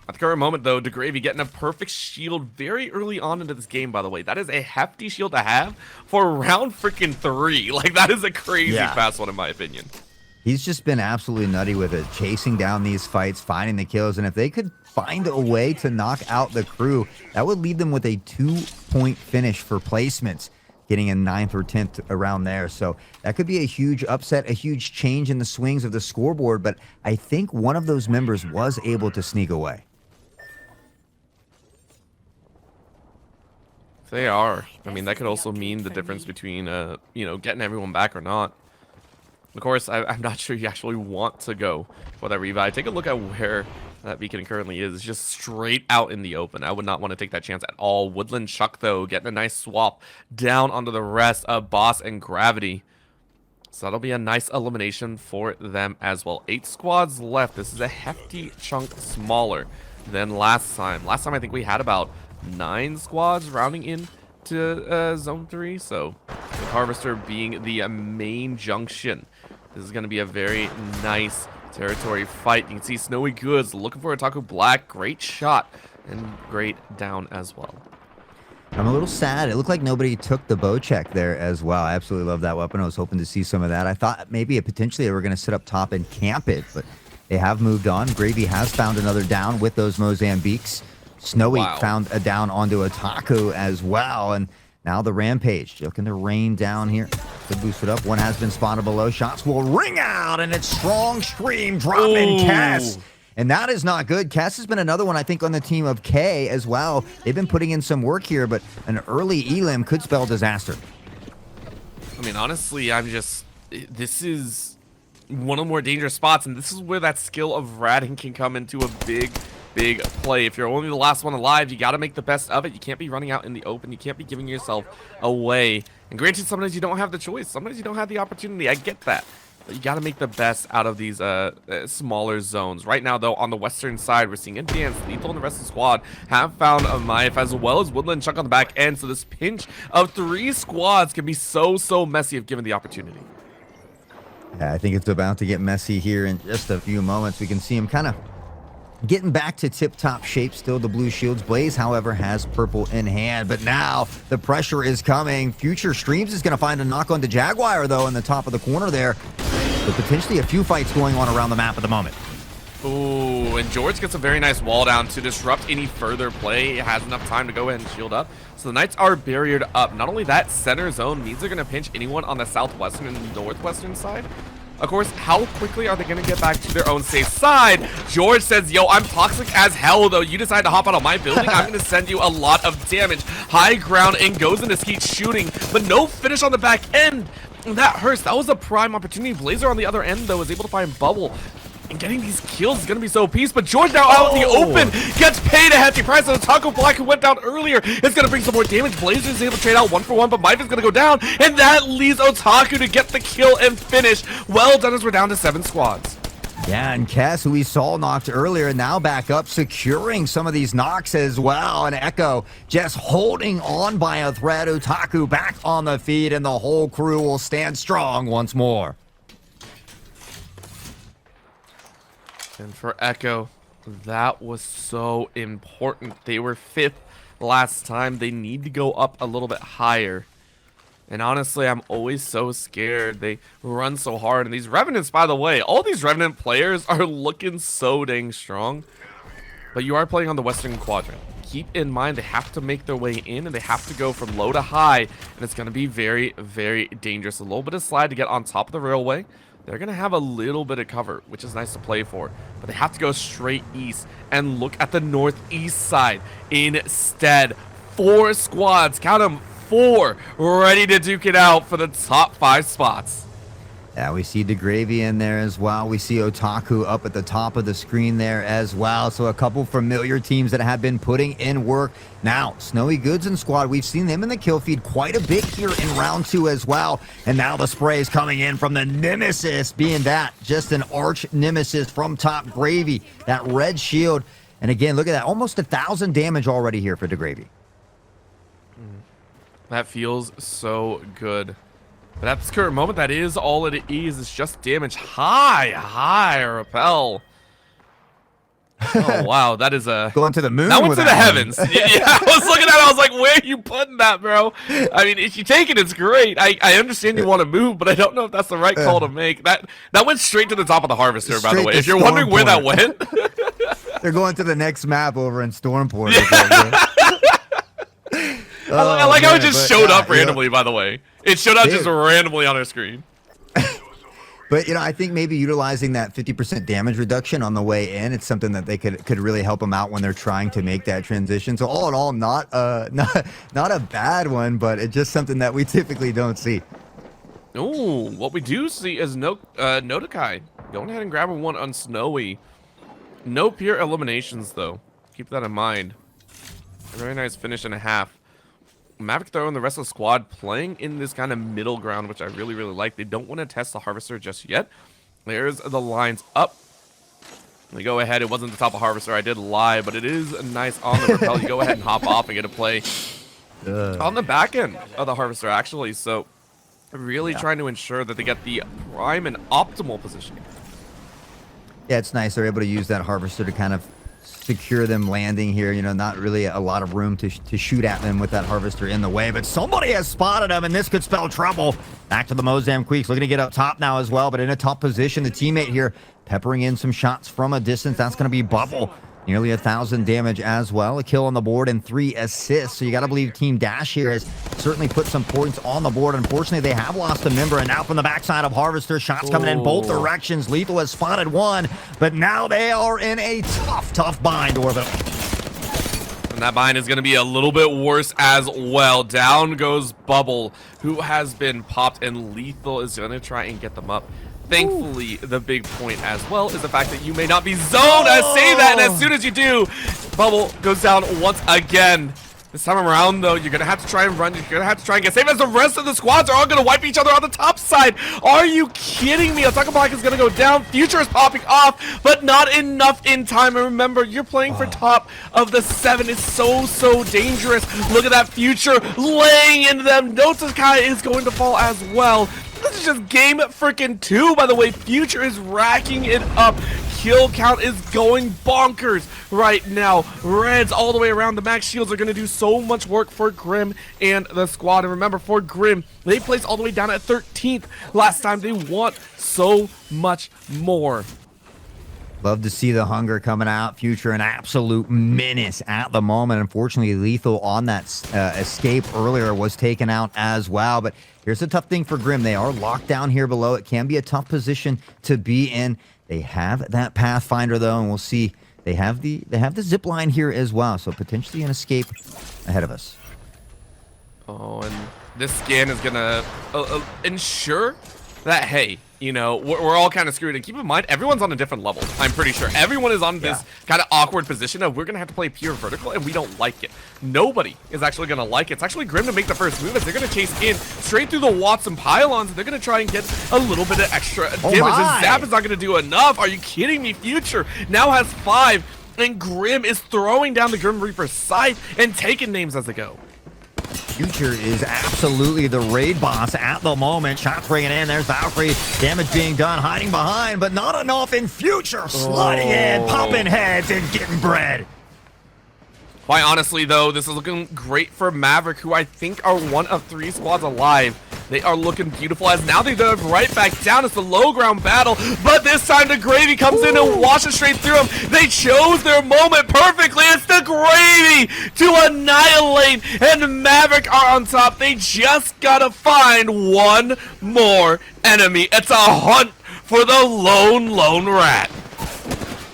At the current moment, though, DeGravy getting a perfect shield very early on into this game, by the way. That is a hefty shield to have for round freaking 3. Like, that is a crazy fast one, in my opinion. He's just been absolutely nutty with it, chasing down these fights, finding the kills, and if they could find a way to knock out the crew, that would leave them with a 2-point finish for placements, getting in 9th or 10th around there. So that could be a huge upset, a huge change in the swings of the scoreboard, but I think one of those members was able to sneak away. They are. I mean, that could also mean the difference between, you know, getting everyone back or not. Of course, I'm not sure you actually want to go for that revive. Take a look at where that beacon currently is. It's just straight out in the open. I would not want to take that chance at all. Woodland Chuck, though, getting a nice swap down onto the rest of Boss and Gravity. So that'll be a nice elimination for them as well. 8 squads left. This is a hefty chunk smaller than last time. Last time, I think we had about 9 squads rounding in to Zone 3. So with Harvester being the main junction, this is going to be a very nice territory fight. You can see Snowy Goods looking for Otaku Black. Great shot and great down as well. I'm a little sad. It looked like nobody took the bow check there as well. I absolutely love that weapon. I was hoping to see some of that. I thought maybe potentially they were going to sit up top and camp it, but they have moved on. Gravy has found another down with those Mozambiques. Snowy found a down onto Otaku as well, and now the Rampage looking to rain down here. Could boost it up. One has been spotted below. Shots will ring out, and it's strong stream dropping Kess. And that is not good. Kess has been another one, I think, on the team of K as well. They've been putting in some work here, but an early elim could spell disaster. I mean, honestly, this is one of the more dangerous spots, and this is where that skill of ratting can come into a big play. If you're only the last one alive, you got to make the best of it. You can't be running out in the open. You can't be giving yourself away. And granted, sometimes you don't have the choice. Sometimes you don't have the opportunity. I get that. But you got to make the best out of these smaller zones. Right now, though, on the western side, we're seeing Indians, Lethal, and the rest of the squad have found a Maif as well as Woodland Chuck on the back end. So this pinch of 3 squads can be so messy if given the opportunity. Yeah, I think it's about to get messy here in just a few moments. We can see him kind of getting back to tip-top shape still, the blue shields. Blaze, however, has purple in hand, but now the pressure is coming. Future Streams is going to find a knock on the Jaguar, though, in the top of the corner there. But potentially a few fights going on around the map at the moment. Ooh, and George gets a very nice wall down to disrupt any further play. It has enough time to go ahead and shield up. So the Knights are barriered up. Not only that, center zone means they're going to pinch anyone on the southwestern and northwestern side. Of course, how quickly are they going to get back to their own safe side? George says, yo, I'm toxic as hell, though. You decide to hop out of my building, I'm going to send you a lot of damage. High ground and goes into Skeet shooting, but no finish on the back end. And that hurts. That was a prime opportunity. Blazer on the other end, though, was able to find Bubble. And getting these kills is going to be so peace, but George now out in the open gets paid a hefty price. And the Taco Black, who went down earlier, is going to bring some more damage. Blazer is able to trade out 1-for-1, but Mike is going to go down, and that leaves Otaku to get the kill and finish. Well done, as we're down to 7 squads. Yeah, and Kess, who we saw knocked earlier, now back up, securing some of these knocks as well. And Echo just holding on by a thread. Otaku back on the feed, and the whole crew will stand strong once more. And for Echo, that was so important. They were 5th last time. They need to go up a little bit higher. And honestly, I'm always so scared. They run so hard. And these Revenants, by the way, all these Revenant players are looking so dang strong. But you are playing on the Western Quadrant. Keep in mind, they have to make their way in, and they have to go from low to high. And it's going to be very, very dangerous. A little bit of slide to get on top of the railway. They're going to have a little bit of cover, which is nice to play for. But they have to go straight east and look at the northeast side instead. 4 squads, count them, 4, ready to duke it out for the top 5 spots. Yeah, we see DeGravy in there as well. We see Otaku up at the top of the screen there as well. So a couple familiar teams that have been putting in work. Now, Snowy Goods and squad, we've seen them in the kill feed quite a bit here in round 2 as well. And now the spray is coming in from the Nemesis, being that just an arch Nemesis from top Gravy. That red shield. And again, look at that. Almost 1,000 damage already here for DeGravy. That feels so good. But at this current moment, that is all it is. It's just damage. High repel. Oh, wow. That is a... Going to the moon. That went to the heavens. Yeah, I was looking at it. I was like, where are you putting that, bro? I mean, if you take it, it's great. I understand you want to move, but I don't know if that's the right call to make. That went straight to the top of the harvester, by the way. If you're wondering where that went. They're going to the next map over in Stormport. I like how it just showed up randomly, by the way. It showed up just randomly on our screen. But, I think maybe utilizing that 50% damage reduction on the way in, it's something that they could really help them out when they're trying to make that transition. So all in all, not a bad one, but it's just something that we typically don't see. Ooh, what we do see is Nodokai going ahead and grabbing one on Snowy. No pure eliminations, though. Keep that in mind. A very nice finish and a half. Maverick Throw and the rest of the squad playing in this kind of middle ground, which I really, really like. They don't want to test the Harvester just yet. There's the lines up. They go ahead. It wasn't the top of Harvester. I did lie, but it is nice on the rappel. You go ahead and hop off and get a play on the back end of the Harvester, actually. So really trying to ensure that they get the prime and optimal positioning. Yeah, it's nice. They're able to use that Harvester to kind of secure them landing here. Not really a lot of room to shoot at them with that Harvester in the way, but somebody has spotted them, and this could spell trouble. Back to the Mozam Queeks, looking to get up top now as well, but in a top position. The teammate here peppering in some shots from a distance. That's going to be Bubble. Nearly 1,000 damage as well. A kill on the board and 3 assists. So you got to believe Team Dash here has certainly put some points on the board. Unfortunately, they have lost a member. And now from the backside of Harvester, shots coming in both directions. Lethal has spotted one, but now they are in a tough bind, Orbital. And that bind is going to be a little bit worse as well. Down goes Bubble, who has been popped, and Lethal is going to try and get them up. Thankfully, the big point as well is the fact that you may not be zoned. I say that, and as soon as you do, Bubble goes down once again. This time around, though, you're going to have to try and run. You're going to have to try and get safe, as the rest of the squads are all going to wipe each other on the top side. Are you kidding me? Attack Black is going to go down. Future is popping off, but not enough in time. And remember, you're playing for top of the 7. It's so dangerous. Look at that Future laying into them. Notokai is going to fall as well. This is just game freaking 2, by the way. Future is racking it up. Kill count is going bonkers right now. Reds all the way around. The max shields are going to do so much work for Grim and the squad. And remember, for Grim, they placed all the way down at 13th last time. They want so much more. Love to see the hunger coming out. Future an absolute menace at the moment. Unfortunately, Lethal on that escape earlier was taken out as well. But here's a tough thing for Grim. They are locked down here below. It can be a tough position to be in. They have that Pathfinder, though, and we'll see. They have the zip line here as well, so potentially an escape ahead of us. Oh, and this scan is going to ensure that, hey, you know, we're all kind of screwed. And keep in mind, everyone's on a different level. I'm pretty sure everyone is on this kind of awkward position of we're going to have to play pure vertical, and we don't like it. Nobody is actually going to like it. It's actually Grim to make the first move as they're going to chase in straight through the Watts and pylons. And they're going to try and get a little bit of extra damage. And Zap is not going to do enough. Are you kidding me? Future now has 5, and Grim is throwing down the Grim Reaper scythe and taking names as they go. Future is absolutely the raid boss at the moment. Shots bringing in. There's Valkyrie. Damage being done. Hiding behind, but not enough in Future. Sliding in, popping heads, and getting bread. Quite honestly, though, this is looking great for Maverick, who I think are one of 3 squads alive. They are looking beautiful as now they dive right back down. It's the low ground battle, but this time the Gravy comes in and washes straight through them. They chose their moment perfectly. It's the Gravy to annihilate, and Maverick are on top. They just gotta find one more enemy. It's a hunt for the lone rat.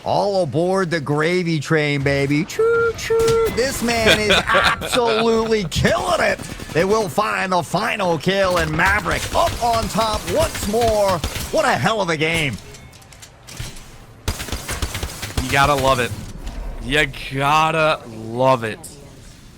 All aboard the gravy train, baby. Choo choo. This man is absolutely killing it. They will find the final kill, and Maverick up on top once more. What a hell of a game. You gotta love it. You gotta love it.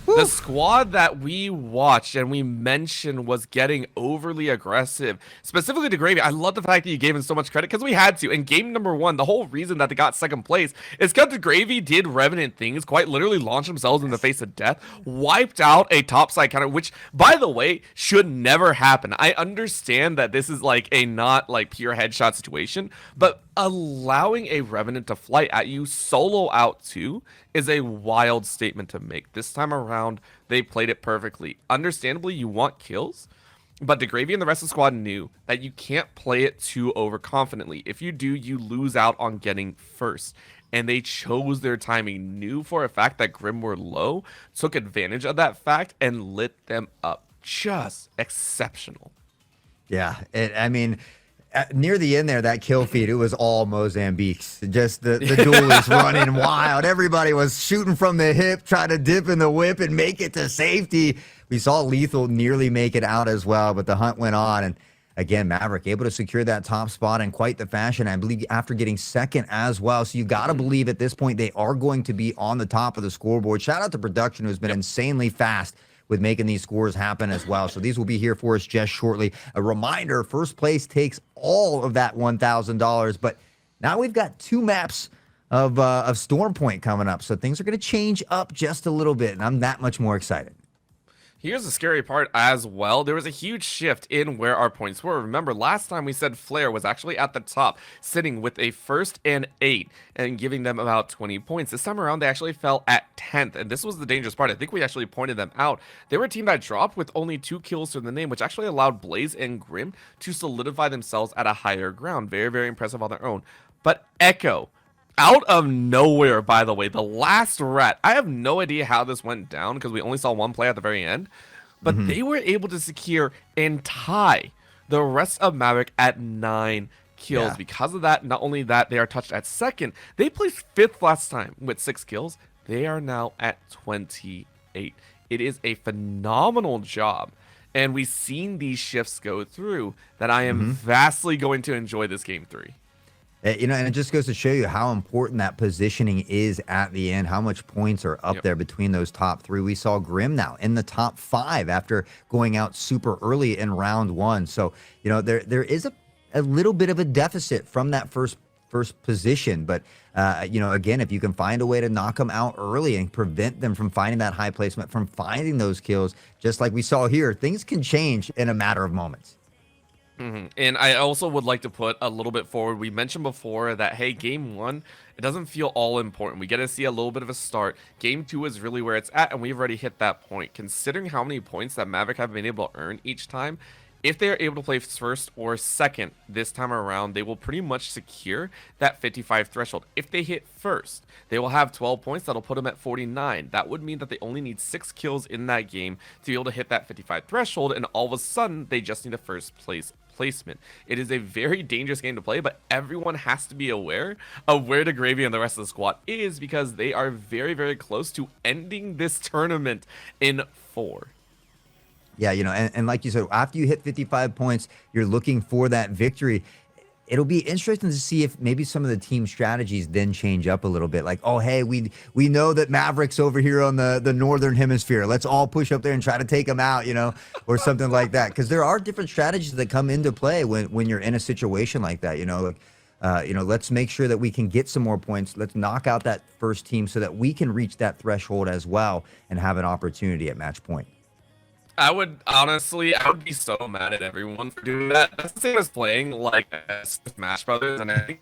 The squad that we watched and we mentioned was getting overly aggressive, specifically the Gravy. I love the fact that you gave him so much credit because we had to. In game number 1, the whole reason that they got second place is because the Gravy did Revenant things, quite literally launched themselves in the face of death, wiped out a topside counter, which, by the way, should never happen. I understand that this is like a not like pure headshot situation, but allowing a Revenant to fly at you solo out too is a wild statement to make. This time around, they played it perfectly. Understandably, you want kills, but the Gravy and the rest of the squad knew that you can't play it too overconfidently. If you do, you lose out on getting first. And they chose their timing, knew for a fact that Grim were low, took advantage of that fact, and lit them up. Just exceptional. Yeah, I mean, near the end there, that kill feed, it was all Mozambiques. Just the duelists running wild. Everybody was shooting from the hip, trying to dip in the whip and make it to safety. We saw Lethal nearly make it out as well, but the hunt went on. And again, Maverick able to secure that top spot in quite the fashion, I believe, after getting second as well. So you got to believe at this point they are going to be on the top of the scoreboard. Shout out to production, who's been insanely fast with making these scores happen as well. So these will be here for us just shortly. A reminder, first place takes all of that $1,000, but now we've got 2 maps of Storm Point coming up. So things are going to change up just a little bit, and I'm that much more excited. Here's the scary part as well. There was a huge shift in where our points were. Remember, last time we said Flare was actually at the top, sitting with a 1st and 8 and giving them about 20 points. This time around, they actually fell at 10th, and this was the dangerous part. I think we actually pointed them out. They were a team that dropped with only 2 kills to the name, which actually allowed Blaze and Grim to solidify themselves at a higher ground. Very, very impressive on their own. But Echo, out of nowhere, by the way, the last rat. I have no idea how this went down because we only saw one play at the very end. But they were able to secure and tie the rest of Maverick at 9 kills. Yeah. Because of that, not only that, they are touched at second. They placed 5th last time with 6 kills. They are now at 28. It is a phenomenal job. And we've seen these shifts go through that I am vastly going to enjoy this game 3. You know, and it just goes to show you how important that positioning is at the end, how much points are up there between those top 3. We saw Grim now in the top 5 after going out super early in round 1. So, you know, there is a little bit of a deficit from that first position. But, you know, again, if you can find a way to knock them out early and prevent them from finding that high placement, from finding those kills, just like we saw here, things can change in a matter of moments. And I also would like to put a little bit forward. We mentioned before that, hey, game 1, it doesn't feel all important. We get to see a little bit of a start. Game 2 is really where it's at, and we've already hit that point. Considering how many points that Maverick have been able to earn each time, If they are able to play first or second this time around, they will pretty much secure that 55 threshold. If they hit first, they will have 12 points. That'll put them at 49. That would mean that they only need 6 kills in that game to be able to hit that 55 threshold, and all of a sudden, they just need a first place placement. It is a very dangerous game to play, but everyone has to be aware of where the Gravy and the rest of the squad is, because they are very, very close to ending this tournament in 4. Yeah, you know, and like you said, after you hit 55 points, you're looking for that victory. It'll be interesting to see if maybe some of the team strategies then change up a little bit. Like, oh, hey, we know that Maverick's over here on the northern hemisphere. Let's all push up there and try to take him out, you know, or something like that. Because there are different strategies that come into play when you're in a situation like that, you know. Let's make sure that we can get some more points. Let's knock out that first team so that we can reach that threshold as well and have an opportunity at match point. I would be so mad at everyone for doing that. That's the same as playing like Smash Brothers, and I think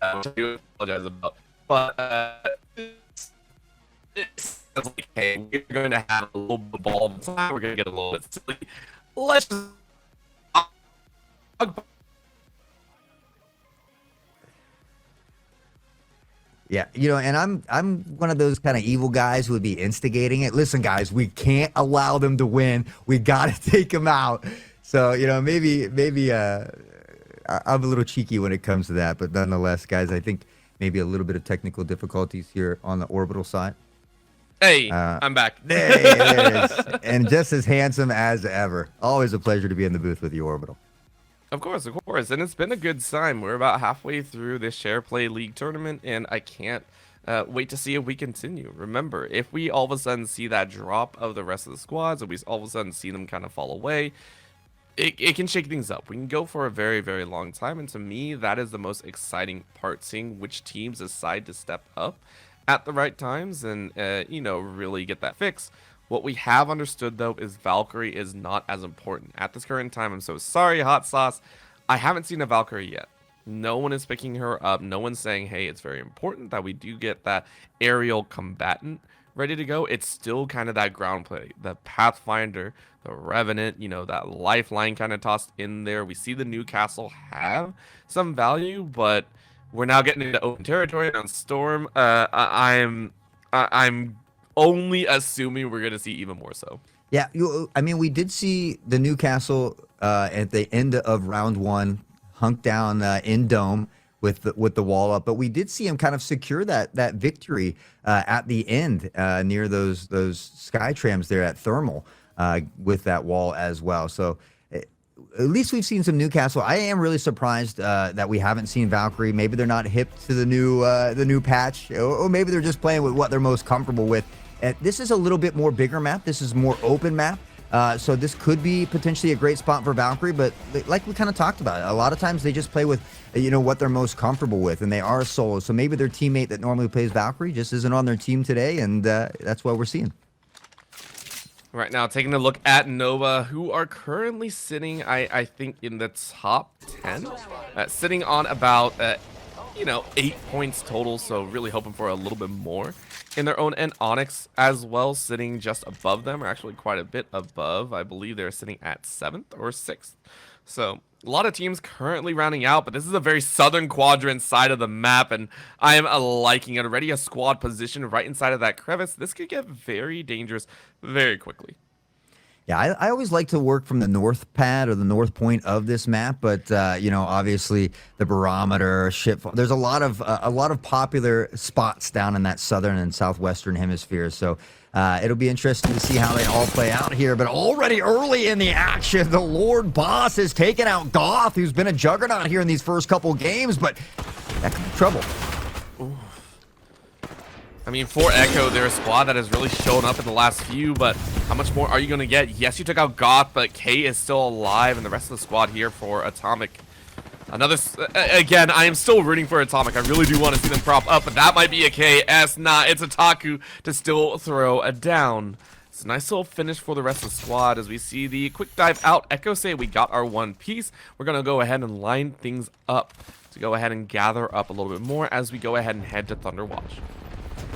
I do apologize about. But it's like, hey, we're going to have a little bit of ball of time. We're going to get a little bit silly. Let's just. Yeah, you know, and I'm one of those kind of evil guys who would be instigating it. Listen, guys, we can't allow them to win. We got to take them out. So, you know, maybe I'm a little cheeky when it comes to that, but nonetheless, guys, I think maybe a little bit of technical difficulties here on the orbital side. Hey, I'm back. There it is. And just as handsome as ever. Always a pleasure to be in the booth with you, Orbital. Of course, and it's been a good time. We're about halfway through this SharePlay League tournament, and I can't wait to see if we continue. Remember, if we all of a sudden see that drop of the rest of the squads, if we all of a sudden see them kind of fall away, it can shake things up. We can go for a very, very long time, and to me, that is the most exciting part, seeing which teams decide to step up at the right times and, really get that fix. What we have understood, though, is Valkyrie is not as important. At this current time, I'm so sorry, Hot Sauce, I haven't seen a Valkyrie yet. No one is picking her up. No one's saying, hey, it's very important that we do get that aerial combatant ready to go. It's still kind of that ground play. The Pathfinder, the Revenant, that Lifeline kind of tossed in there. We see the Newcastle have some value, but we're now getting into open territory on Storm. I'm only assuming we're going to see even more so. Yeah, we did see the Newcastle at the end of round 1 hunk down in Dome with the wall up, but we did see him kind of secure that victory at the end near those sky trams there at Thermal with that wall as well. So at least we've seen some Newcastle. I am really surprised that we haven't seen Valkyrie. Maybe they're not hip to the new patch, or maybe they're just playing with what they're most comfortable with. This is a little bit more bigger map. This is more open map. So this could be potentially a great spot for Valkyrie, but like we kind of talked about, a lot of times they just play with, what they're most comfortable with, and they are solo. So maybe their teammate that normally plays Valkyrie just isn't on their team today, and that's what we're seeing. Right now, taking a look at Nova, who are currently sitting, I think, in the top 10, sitting on about 8 points total, so really hoping for a little bit more in their own. And Onyx as well, sitting just above them, or actually quite a bit above. I believe they're sitting at 7th or 6th. So a lot of teams currently rounding out, but this is a very southern quadrant side of the map, and I am liking it. Already a squad position right inside of that crevice. This could get very dangerous very quickly. Yeah, I always like to work from the north pad or the north point of this map, but obviously the barometer, there's a lot of popular spots down in that southern and southwestern hemisphere. So it'll be interesting to see how they all play out here. But already early in the action, the Lord Boss has taken out Goth, who's been a juggernaut here in these first couple games, but that could be trouble. Ooh. I mean, for Echo, they're a squad that has really shown up in the last few, but how much more are you going to get? Yes, you took out Goth, but K is still alive, and the rest of the squad here for Atomic. Again, I am still rooting for Atomic. I really do want to see them prop up, but that might be a KS. Nah, it's a Taku to still throw a down. It's a nice little finish for the rest of the squad as we see the quick dive out. Echo say we got our one piece. We're going to go ahead and line things up to go ahead and gather up a little bit more as we go ahead and head to Thunderwatch.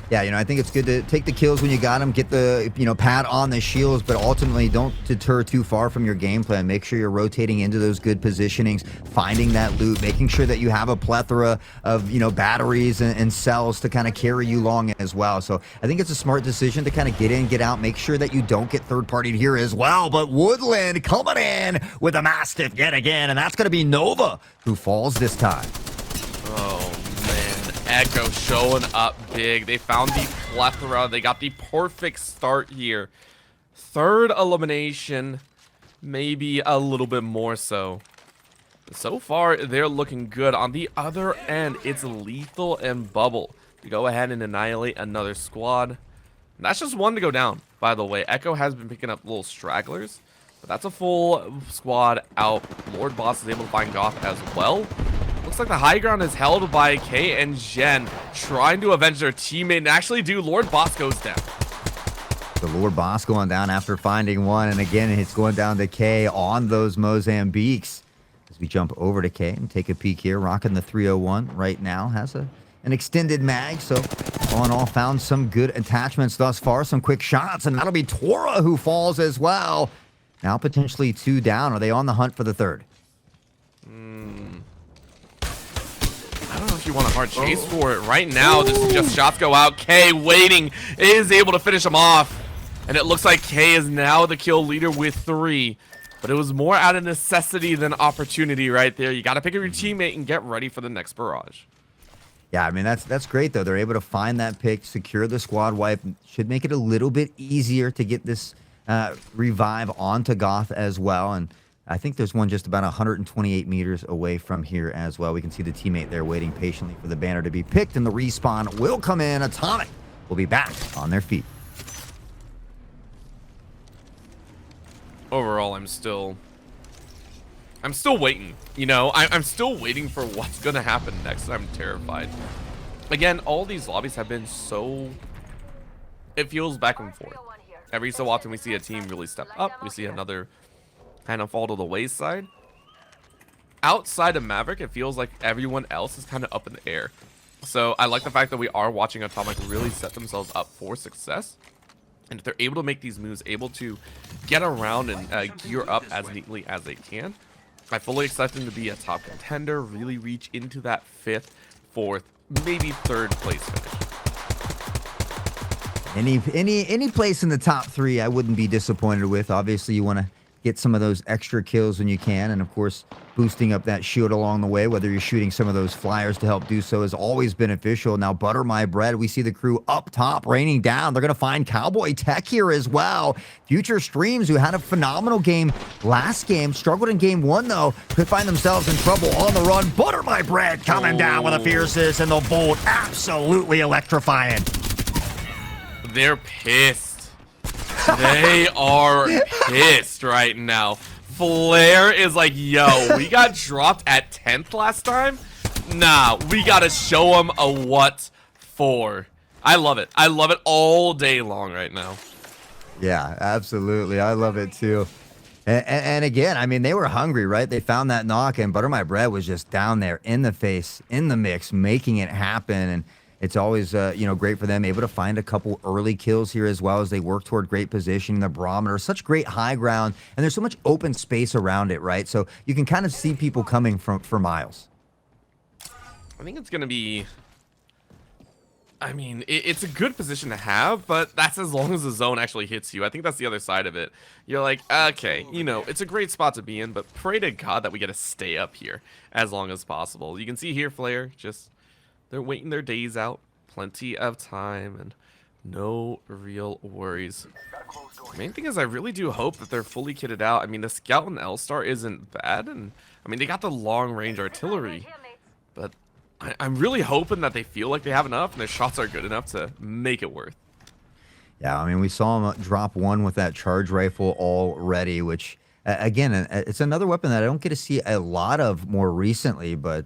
Yeah, I think it's good to take the kills when you got them, get the, pad on the shields, but ultimately don't deter too far from your game plan. Make sure you're rotating into those good positionings, finding that loot, making sure that you have a plethora of, batteries and cells to kind of carry you long as well. So I think it's a smart decision to kind of get in, get out, make sure that you don't get third-partied here as well. But Woodland coming in with a Mastiff yet again, and that's going to be Nova who falls this time. Oh, man. Echo showing up big. They found the plethora. They got the perfect start here. Third elimination, maybe a little bit more so. So far, they're looking good. On the other end, it's Lethal and Bubble to go ahead and annihilate another squad. And that's just one to go down, by the way. Echo has been picking up little stragglers, but that's a full squad out. Lord Boss is able to find Goth as well. Looks like the high ground is held by Kay and Jen, trying to avenge their teammate and actually do. Lord Boss goes down. The Lord Boss going down after finding one, and again, it's going down to Kay on those Mozambiques. As we jump over to Kay and take a peek here, rocking the 301 right now, has an extended mag, so all in all, found some good attachments thus far, some quick shots, and that'll be Tora who falls as well. Now potentially 2 down. Are they on the hunt for the third? I don't know if you want a hard chase for it right now. This is just shots go out. Kay waiting is able to finish him off. And it looks like Kay is now the kill leader with 3. But it was more out of necessity than opportunity right there. You got to pick up your teammate and get ready for the next barrage. Yeah, I mean, that's great, though. They're able to find that pick, secure the squad wipe. Should make it a little bit easier to get this revive onto Goth as well. And I think there's one just about 128 meters away from here as well. We can see the teammate there waiting patiently for the banner to be picked, and the respawn will come in. Atomic will be back on their feet. Overall, I'm still waiting. I'm still waiting for what's gonna happen next, and I'm terrified. Again, all these lobbies have been so, it feels back and forth. Every so often we see a team really step up, we see another kind of fall to the wayside. Outside of Maverick, it feels like everyone else is kind of up in the air. So I like the fact that we are watching Atomic really set themselves up for success. And if they're able to make these moves, able to get around and gear up as neatly as they can, I fully expect them to be a top contender, really reach into that 5th, 4th, maybe 3rd place finish. Any place in the top 3 I wouldn't be disappointed with. Obviously, you want to get some of those extra kills when you can, and of course boosting up that shield along the way, whether you're shooting some of those flyers to help do so, is always beneficial. Now butter my bread, we see the crew up top raining down. They're going to find Cowboy Tech here as well. Future Streams, who had a phenomenal game last game, struggled in game 1 though, could find themselves in trouble on the run. Butter my bread coming down with a fiercest, and the bolt absolutely electrifying. They're pissed. They are pissed right now. Flair is like, yo, we got dropped at 10th last time? Nah, we gotta show them a what for. I love it. I love it all day long right now. Yeah, absolutely. I love it too. And again, I mean, they were hungry, right? They found that knock, and Butter My Bread was just down there in the face, in the mix, making it happen. And it's always, great for them, able to find a couple early kills here as well as they work toward great positioning. The barometer, such great high ground, and there's so much open space around it, right? So you can kind of see people coming for miles. I think it's going to be, I mean, it's a good position to have, but that's as long as the zone actually hits you. I think that's the other side of it. You're like, okay, it's a great spot to be in, but pray to God that we get to stay up here as long as possible. You can see here, Flair, just, they're waiting their days out, plenty of time, and no real worries. The main thing is I really do hope that they're fully kitted out. I mean, the Scout and L-Star isn't bad, and I mean, they got the long-range artillery, but I'm really hoping that they feel like they have enough and their shots are good enough to make it worth. Yeah, I mean, we saw him drop one with that charge rifle already, which, again, it's another weapon that I don't get to see a lot of more recently, but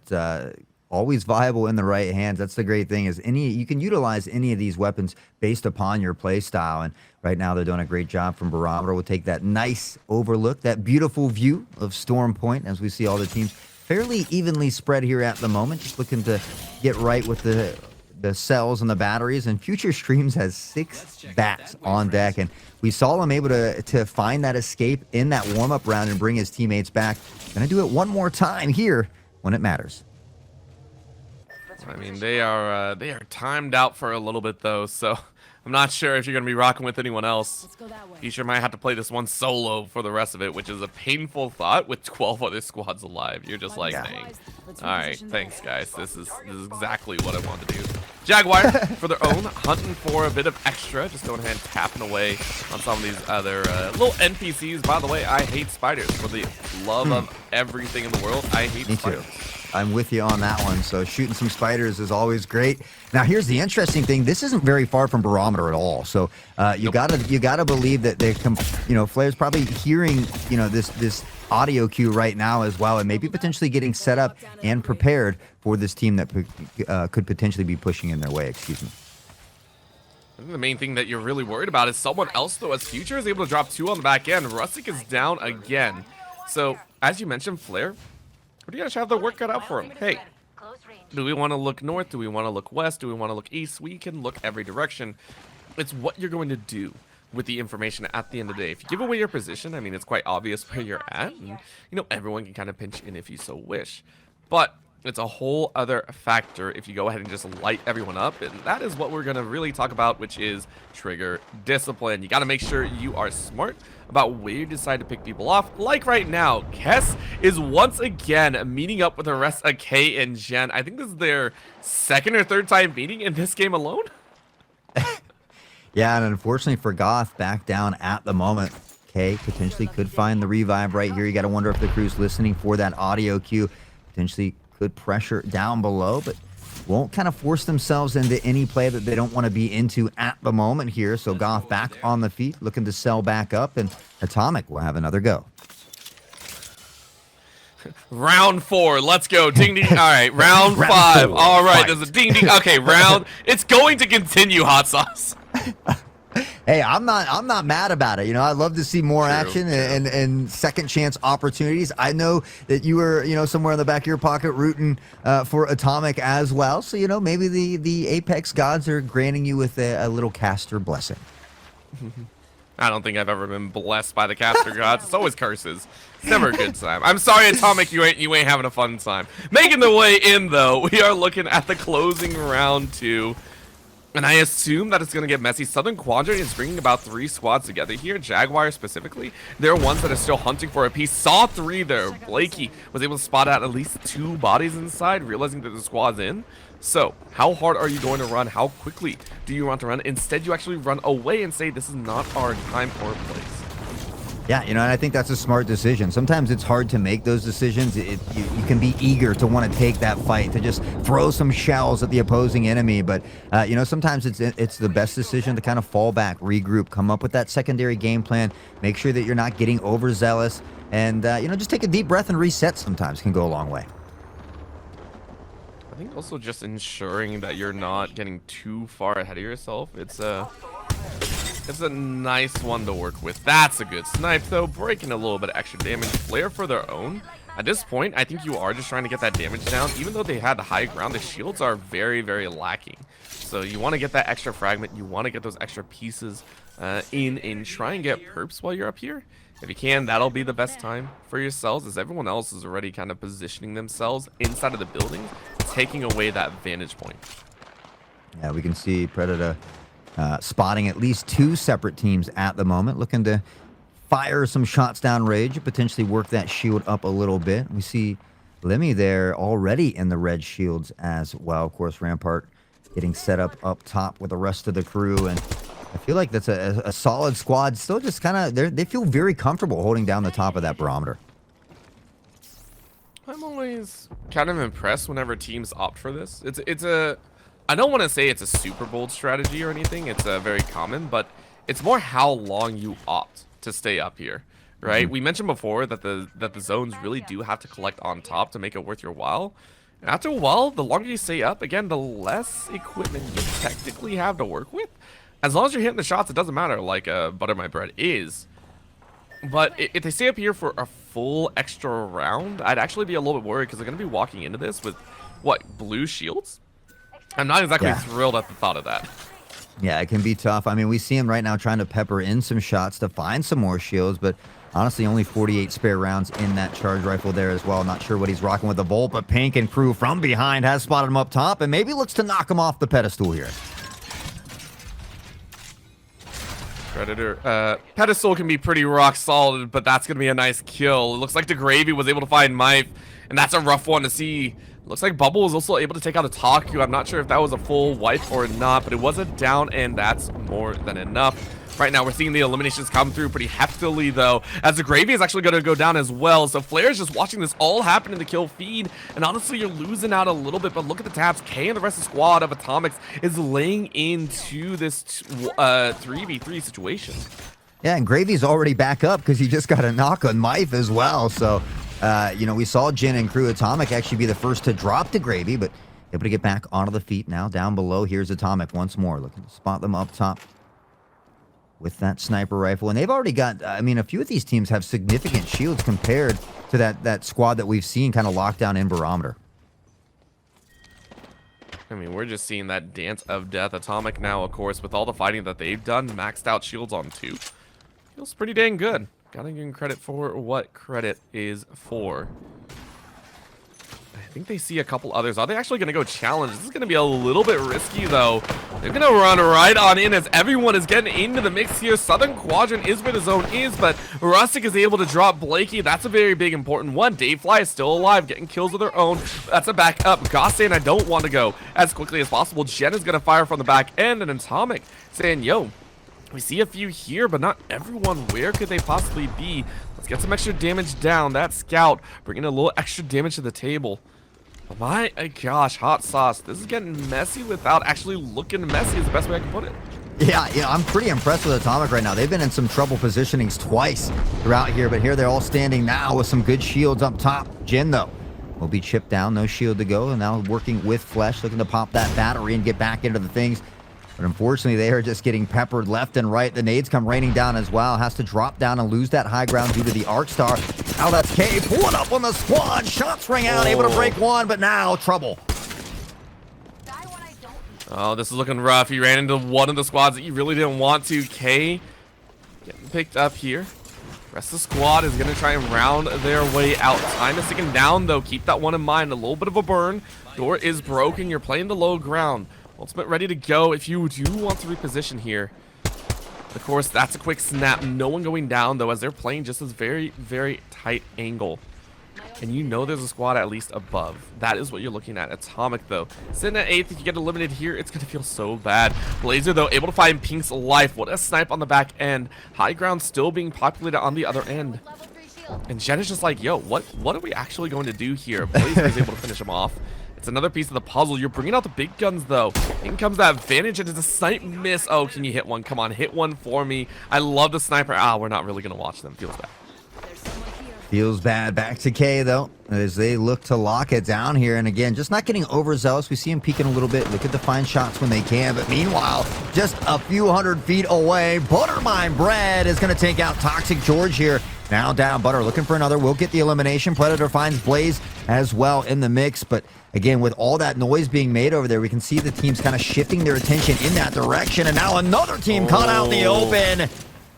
always viable in the right hands. That's the great thing, is you can utilize any of these weapons based upon your play style. And right now they're doing a great job from Barometer. We'll take that nice overlook, that beautiful view of Storm Point as we see all the teams fairly evenly spread here at the moment, just looking to get right with the the cells and the batteries, and Future Streams has 6 bats on deck, and we saw him able to find that escape in that warm-up round and bring his teammates back. Gonna do it one more time here when it matters. I mean, they are timed out for a little bit though, so I'm not sure if you're going to be rocking with anyone else. You sure might have to play this one solo for the rest of it, which is a painful thought with 12 other squads alive. You're just like, dang. All right, thanks, guys. This is exactly what I want to do. Jaguar, for their own, hunting for a bit of extra. Just going ahead and tapping away on some of these other little NPCs. By the way, I hate spiders. For the love of everything in the world, I hate spiders. Me too. I'm with you on that one. So shooting some spiders is always great. Now here's the interesting thing. This isn't very far from Barometer at all. So you gotta believe that they Flair's probably hearing this audio cue right now as well, and maybe potentially getting set up and prepared for this team that could potentially be pushing in their way. Excuse me. I think the main thing that you're really worried about is someone else, though, as Future is able to drop 2 on the back end. Rustic is down again. So as you mentioned, Flair, what do you guys have the work cut out for him? Hey, do we want to look north? Do we want to look west? Do we want to look east? We can look every direction. It's what you're going to do with the information at the end of the day. If you give away your position, I mean, it's quite obvious where you're at. And, everyone can kind of pinch in if you so wish. But it's a whole other factor if you go ahead and just light everyone up. And that is what we're going to really talk about, which is trigger discipline. You got to make sure you are smart about where you decide to pick people off. Like right now, Kess is once again meeting up with the rest of K and Jen. I think this is their 2nd or 3rd time meeting in this game alone. Yeah, and unfortunately for Goth, back down at the moment. K potentially could find the revive right here. You got to wonder if the crew's listening for that audio cue. Potentially could pressure down below, but won't kind of force themselves into any play that they don't want to be into at the moment here. So Goth back on the feet, looking to sell back up, and Atomic will have another go. Round 4, let's go. Ding ding. All right, round 5. 4, all right, fight. there's a ding ding. Okay, it's going to continue, Hot Sauce. Hey, I'm not mad about it. I'd love to see more action and second chance opportunities. I know that you were, somewhere in the back of your pocket rooting for Atomic as well. So, maybe the Apex gods are granting you with a little caster blessing. I don't think I've ever been blessed by the caster gods. It's always curses. It's never a good time. I'm sorry, Atomic, you ain't having a fun time. Making the way in, though, we are looking at the closing round 2. And I assume that it's going to get messy. Southern Quadrant is bringing about 3 squads together here. Jaguar specifically, they're ones that are still hunting for a piece. Saw 3 there. Blakey was able to spot out at least 2 bodies inside, realizing that the squad's in. So, how hard are you going to run? How quickly do you want to run? Instead, you actually run away and say, this is not our time or place. Yeah, and I think that's a smart decision. Sometimes it's hard to make those decisions. You can be eager to want to take that fight, to just throw some shells at the opposing enemy. But, sometimes it's the best decision to kind of fall back, regroup, come up with that secondary game plan, make sure that you're not getting overzealous, and, just take a deep breath and reset sometimes can go a long way. I think also just ensuring that you're not getting too far ahead of yourself. It's a nice one to work with. That's a good snipe, though. Breaking a little bit of extra damage. Flare for their own. At this point, I think you are just trying to get that damage down. Even though they had the high ground, the shields are very, very lacking. So you want to get that extra fragment. You want to get those extra pieces in and try and get perps while you're up here. If you can, that'll be the best time for yourselves, as everyone else is already kind of positioning themselves inside of the building, taking away that vantage point. Yeah, we can see Predator spotting at least 2 separate teams at the moment, looking to fire some shots down range, potentially work that shield up a little bit. We see Lemmy there already in the red shields as well. Of course, Rampart getting set up top with the rest of the crew, and I feel like that's a solid squad. Still just kind of, they feel very comfortable holding down the top of that barometer. I'm always kind of impressed whenever teams opt for this. I don't want to say it's a super bold strategy or anything. It's very common, but it's more how long you opt to stay up here, right? We mentioned before that the zones really do have to collect on top to make it worth your while. And after a while, the longer you stay up, again, the less equipment you technically have to work with. As long as you're hitting the shots, it doesn't matter, like Butter My Bread is. But if they stay up here for a full extra round, I'd actually be a little bit worried, because they're going to be walking into this with, what, blue shields? I'm not exactly thrilled at the thought of that. Yeah, it can be tough. I mean, we see him right now trying to pepper in some shots to find some more shields, but honestly, only 48 spare rounds in that charge rifle there as well. Not sure what he's rocking with the Volt, but Pink and crew from behind has spotted him up top and maybe looks to knock him off the pedestal here. Predator. Pedestal can be pretty rock solid, but that's going to be a nice kill. It looks like the Gravy was able to find Mife, and that's a rough one to see. Looks like Bubble was also able to take out a Taku. I'm not sure if that was a full wipe or not, but it was a down, and that's more than enough. Right now, we're seeing the eliminations come through pretty heftily, though, as the Gravy is actually going to go down as well. So Flair's just watching this all happen in the kill feed, and honestly, you're losing out a little bit, but look at the tabs. K and the rest of the squad of Atomics is laying into this 3v3 situation. Yeah, and Gravy's already back up because he just got a knock on Mife as well. So, you know, we saw Jin and crew Atomic actually be the first to drop the Gravy, but able to get back onto the feet now. Down below, here's Atomic once more, looking to spot them up top with that sniper rifle. And they've already got, I mean, a few of these teams have significant shields compared to that squad that we've seen kind of locked down in Barometer. I mean, we're just seeing that dance of death. Atomic now, of course, with all the fighting that they've done, maxed out shields on 2. Feels pretty dang good. Gotta give him credit for what credit is for. I think they see a couple others. Are they actually going to go challenge? This is going to be a little bit risky, though. They're going to run right on in as everyone is getting into the mix here. Southern Quadrant is where the zone is, but Rustic is able to drop Blakey. That's a very big important one. Davefly is still alive, getting kills of their own. That's a backup. Goss saying, I don't want to go as quickly as possible. Jen is going to fire from the back end, and Atomic saying, yo, we see a few here, but not everyone. Where could they possibly be? Let's get some extra damage down. That Scout bringing a little extra damage to the table. Oh my gosh, hot sauce. This is getting messy without actually looking messy is the best way I can put it. Yeah, I'm pretty impressed with Atomic right now. They've been in some trouble positionings twice throughout here, but here they're all standing now with some good shields up top. Jin, though, will be chipped down. No shield to go. And now working with Flesh, looking to pop that battery and get back into the things. But unfortunately, they are just getting peppered left and right. The nades come raining down as well. Has to drop down and lose that high ground due to the Arc Star. Now that's K pulling up on the squad. Shots ring out, able to break one, but now trouble. Oh, this is looking rough. He ran into one of the squads that you really didn't want to. K getting picked up here. Rest of the squad is going to try and round their way out. Time is ticking down, though. Keep that one in mind. A little bit of a burn. Door is broken. You're playing the low ground. Ultimate ready to go if you do want to reposition here. Of course, that's a quick snap. No one going down, though, as they're playing just this very, very tight angle. And you know there's a squad at least above. That is what you're looking at. Atomic, though. Sitting at 8th, if you get eliminated here, it's going to feel so bad. Blazer, though, able to find Pink's life. What a snipe on the back end. High ground still being populated on the other end. And Jen is just like, yo, what are we actually going to do here? Blazer is able to finish him off. It's another piece of the puzzle. You're bringing out the big guns, though. In comes that Vantage, and it's a snipe miss. Oh, can you hit one? Come on, hit one for me. I love the sniper. Ah, we're not really going to watch them. Feels bad. Feels bad. Back to K, though, as they look to lock it down here. And again, just not getting overzealous. We see him peeking a little bit. Look at the fine shots when they can. But meanwhile, just a few hundred feet away, Buttermine Bread is going to take out Toxic George here. Now down, Butter looking for another. We'll get the elimination. Predator finds Blaze as well in the mix. But again, with all that noise being made over there, we can see the teams kind of shifting their attention in that direction. And now another team caught out in the open.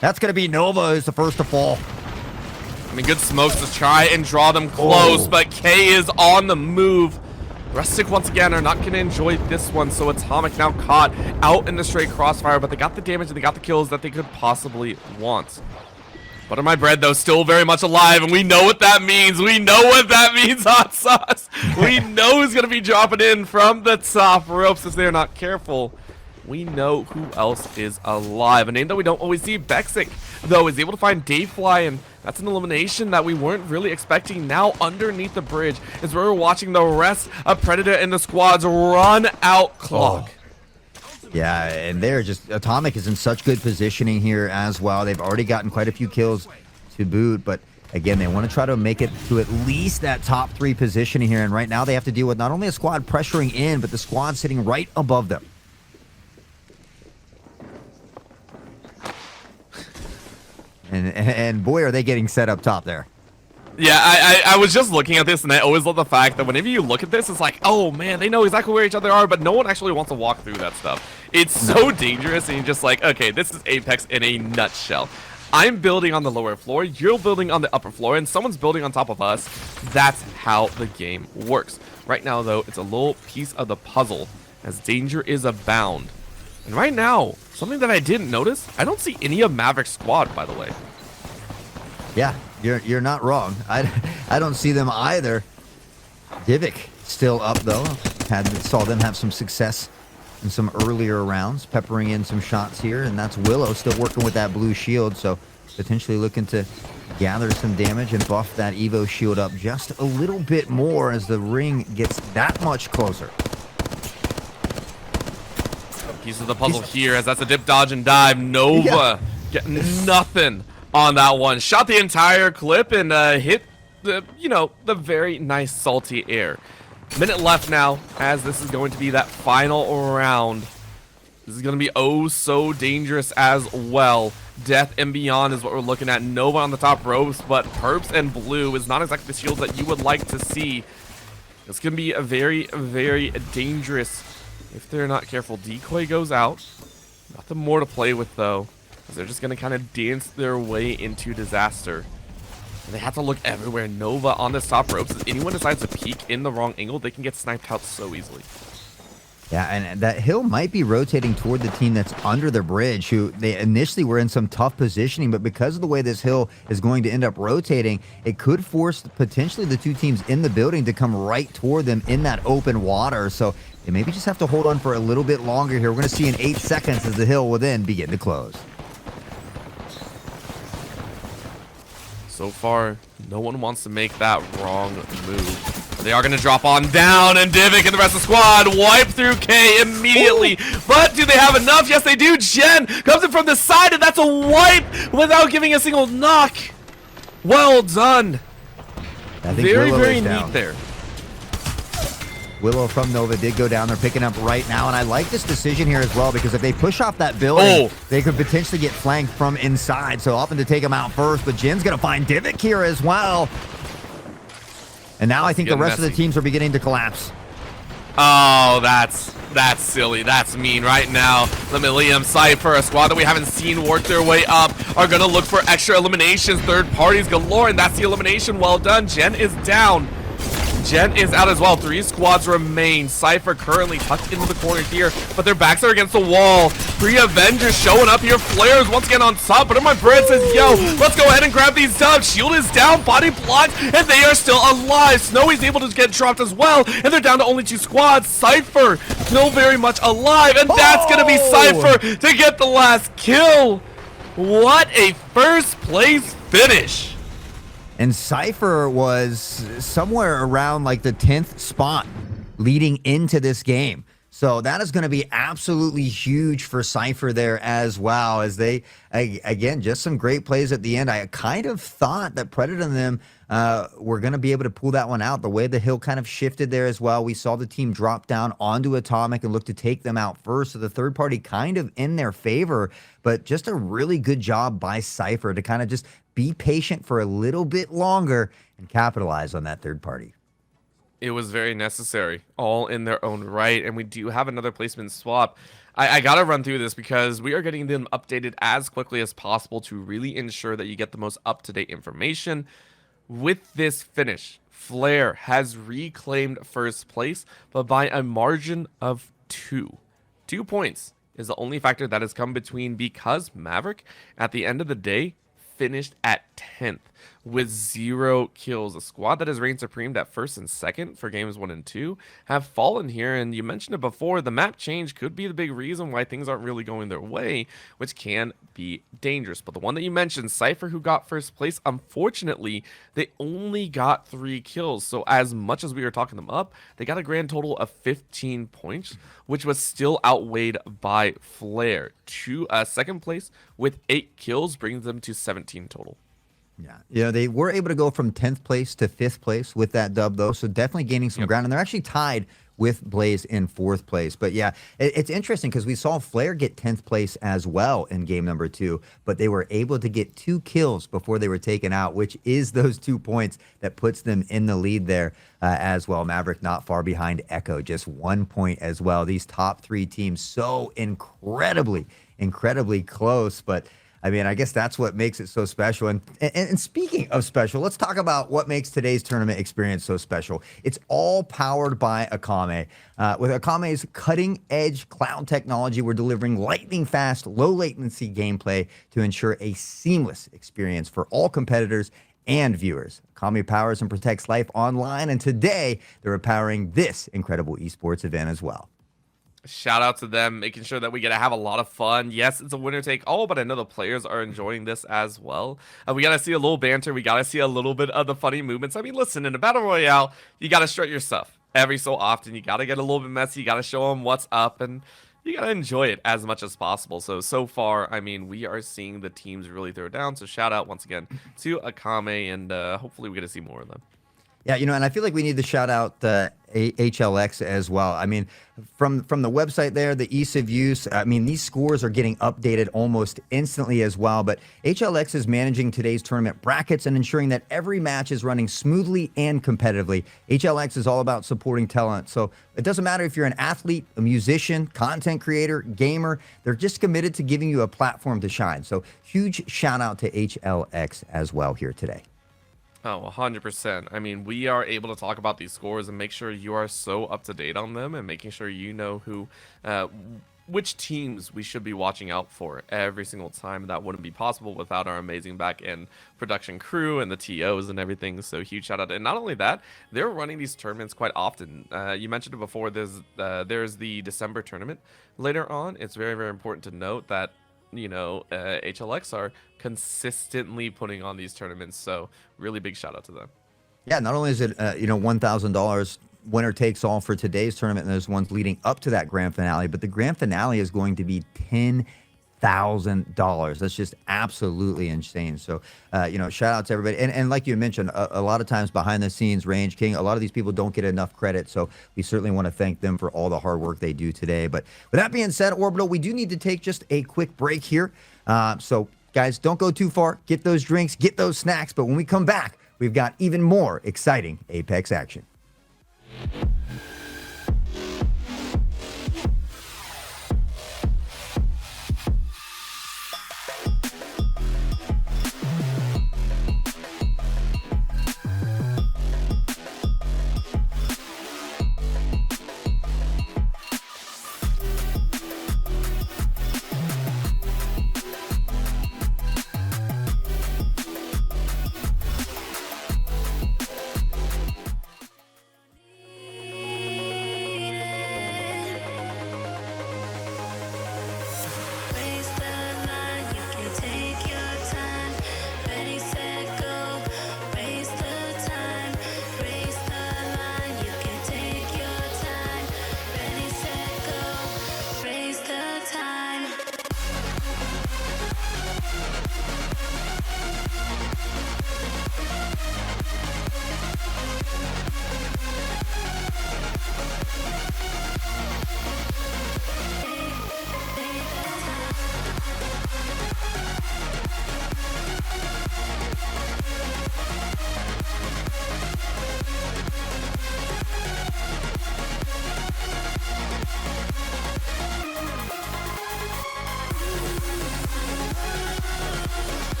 That's going to be Nova who's the first to fall. I mean, good smokes to try and draw them close, but K is on the move. Rustic, once again, are not going to enjoy this one, so Atomic now caught out in the straight crossfire, but they got the damage and they got the kills that they could possibly want. Butter My Bread, though, still very much alive, and we know what that means. We know what that means, Hot Sauce. We know who's going to be dropping in from the top ropes if they're not careful. We know who else is alive. A name that we don't always see, Bexic, though, is able to find Davefly, and that's an elimination that we weren't really expecting. Now underneath the bridge is where we're watching the rest of Predator and the squads run out clock. Yeah, and they're just, Atomic is in such good positioning here as well. They've already gotten quite a few kills to boot, but again, they want to try to make it to at least that top 3 positioning here. And right now they have to deal with not only a squad pressuring in, but the squad sitting right above them. And boy, are they getting set up top there. Yeah, I was just looking at this, and I always love the fact that whenever you look at this, it's like, oh man, they know exactly where each other are, but no one actually wants to walk through that stuff. It's so dangerous, and you're just like, okay, this is Apex in a nutshell. I'm building on the lower floor, you're building on the upper floor, and someone's building on top of us. That's how the game works. Right now, though, it's a little piece of the puzzle, as danger is abound. And right now, something that I didn't notice, I don't see any of Maverick's squad, by the way. Yeah, you're not wrong. I don't see them either. Divic still up though. Saw them have some success in some earlier rounds, peppering in some shots here, and that's Willow still working with that blue shield, so potentially looking to gather some damage and buff that Evo shield up just a little bit more as the ring gets that much closer. Piece of the puzzle here, as that's a dip, dodge, and dive. Nova getting nothing on that one. Shot the entire clip and hit the, the very nice salty air. Minute left now, as this is going to be that final round. This is going to be oh so dangerous as well. Death and beyond is what we're looking at. Nova on the top ropes, but Perps and Blue is not exactly the shields that you would like to see. It's going to be a very, very dangerous if they're not careful. Decoy goes out. Nothing more to play with, though, because they're just going to kind of dance their way into disaster. And they have to look everywhere. Nova on the top ropes. If anyone decides to peek in the wrong angle, they can get sniped out so easily. Yeah, and that hill might be rotating toward the team that's under the bridge, who they initially were in some tough positioning, but because of the way this hill is going to end up rotating, it could force potentially the two teams in the building to come right toward them in that open water. So they maybe just have to hold on for a little bit longer here. We're going to see in 8 seconds as the hill will then begin to close. So far, no one wants to make that wrong move. They are going to drop on down, and Divic and the rest of the squad wipe through K immediately. Ooh. But do they have enough? Yes, they do. Jen comes in from the side, and that's a wipe without giving a single knock. Well done. I think very, Willow very neat there. Willow from Nova did go down. They're picking up right now, and I like this decision here as well, because if they push off that building, they could potentially get flanked from inside. So often to take them out first, but Jin's going to find Divic here as well. And now I think the rest of the teams are beginning to collapse. Oh, that's silly. That's mean. Right now, the Millennium Cypher, a squad that we haven't seen work their way up, are going to look for extra eliminations. Third parties galore, and that's the elimination. Well done. Jen is down. Jen is out as well. 3 squads remain. Cypher currently tucked into the corner here, but their backs are against the wall. 3 Avengers showing up here. Flares once again on top, but my bread says, yo, let's go ahead and grab these dubs. Shield is down, body blocked, and they are still alive. Snowy's able to get dropped as well, and they're down to only 2 squads. Cypher still very much alive, and that's going to be Cypher to get the last kill. What a first place finish. And Cypher was somewhere around like the 10th spot leading into this game. So that is going to be absolutely huge for Cypher there as well, as they, again, just some great plays at the end. I kind of thought that Predator and them were going to be able to pull that one out. The way the hill kind of shifted there as well. We saw the team drop down onto Atomic and look to take them out first. So the third party kind of in their favor, but just a really good job by Cypher to kind of just be patient for a little bit longer and capitalize on that third party. It was very necessary, all in their own right, and we do have another placement swap. I gotta run through this because we are getting them updated as quickly as possible to really ensure that you get the most up-to-date information. With this finish, Flare has reclaimed first place, but by a margin of 2. 2 points is the only factor that has come between, because Maverick, at the end of the day, finished at 10th with 0 kills. A squad that has reigned supreme at 1st and 2nd for games 1 and 2 have fallen here, and you mentioned it before, the map change could be the big reason why things aren't really going their way, which can be dangerous. But the one that you mentioned, Cypher, who got first place, unfortunately, they only got 3 kills. So as much as we were talking them up, they got a grand total of 15 points, which was still outweighed by Flare. To second place with 8 kills brings them to 17 total. Yeah, they were able to go from 10th place to 5th place with that dub, though, so definitely gaining some ground, and they're actually tied with Blaze in 4th place. But yeah, it's interesting because we saw Flair get 10th place as well in game number 2, but they were able to get 2 kills before they were taken out, which is those 2 points that puts them in the lead there as well. Maverick not far behind Echo, just 1 point as well. These top 3 teams so incredibly close, but I mean, I guess that's what makes it so special. And speaking of special, let's talk about what makes today's tournament experience so special. It's all powered by Akame. With Akame's cutting-edge cloud technology, we're delivering lightning-fast, low-latency gameplay to ensure a seamless experience for all competitors and viewers. Akame powers and protects life online, and today they're empowering this incredible esports event as well. Shout out to them, making sure that we get to have a lot of fun. Yes, it's a winner take all, but I know the players are enjoying this as well. We got to see a little banter. We got to see a little bit of the funny movements. I mean, listen, in a battle royale, you got to strut your stuff every so often. You got to get a little bit messy. You got to show them what's up, and you got to enjoy it as much as possible. So far, I mean, we are seeing the teams really throw down. So shout out once again to Akame, and hopefully we get to see more of them. Yeah, and I feel like we need to shout out HLX as well. I mean, from the website there, the ease of use, I mean, these scores are getting updated almost instantly as well. But HLX is managing today's tournament brackets and ensuring that every match is running smoothly and competitively. HLX is all about supporting talent. So it doesn't matter if you're an athlete, a musician, content creator, gamer, they're just committed to giving you a platform to shine. So huge shout out to HLX as well here today. Oh, 100%. I mean, we are able to talk about these scores and make sure you are so up to date on them and making sure you know which teams we should be watching out for every single time. That wouldn't be possible without our amazing back-end production crew and the TOs and everything. So huge shout out. And not only that, they're running these tournaments quite often. You mentioned it before. There's the December tournament later on. It's very, very important to note that HLX are consistently putting on these tournaments, so really big shout out to them. Yeah, not only is it $1,000 winner takes all for today's tournament, and there's ones leading up to that grand finale, but the grand finale is going to be $10,000. That's just absolutely insane. So, shout out to everybody. And like you mentioned, a lot of times behind the scenes, Range King, a lot of these people don't get enough credit. So we certainly want to thank them for all the hard work they do today. But with that being said, Orbital, we do need to take just a quick break here. So guys, don't go too far. Get those drinks, get those snacks. But when we come back, we've got even more exciting Apex action.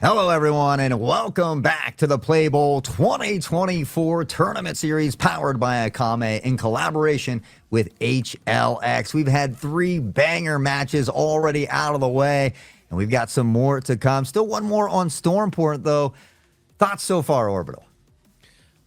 Hello, everyone, and welcome back to the PlayBowl 2024 Tournament Series powered by Akame in collaboration with HLX. We've had 3 banger matches already out of the way, and we've got some more to come. Still one more on Stormport, though. Thoughts so far, Orbital?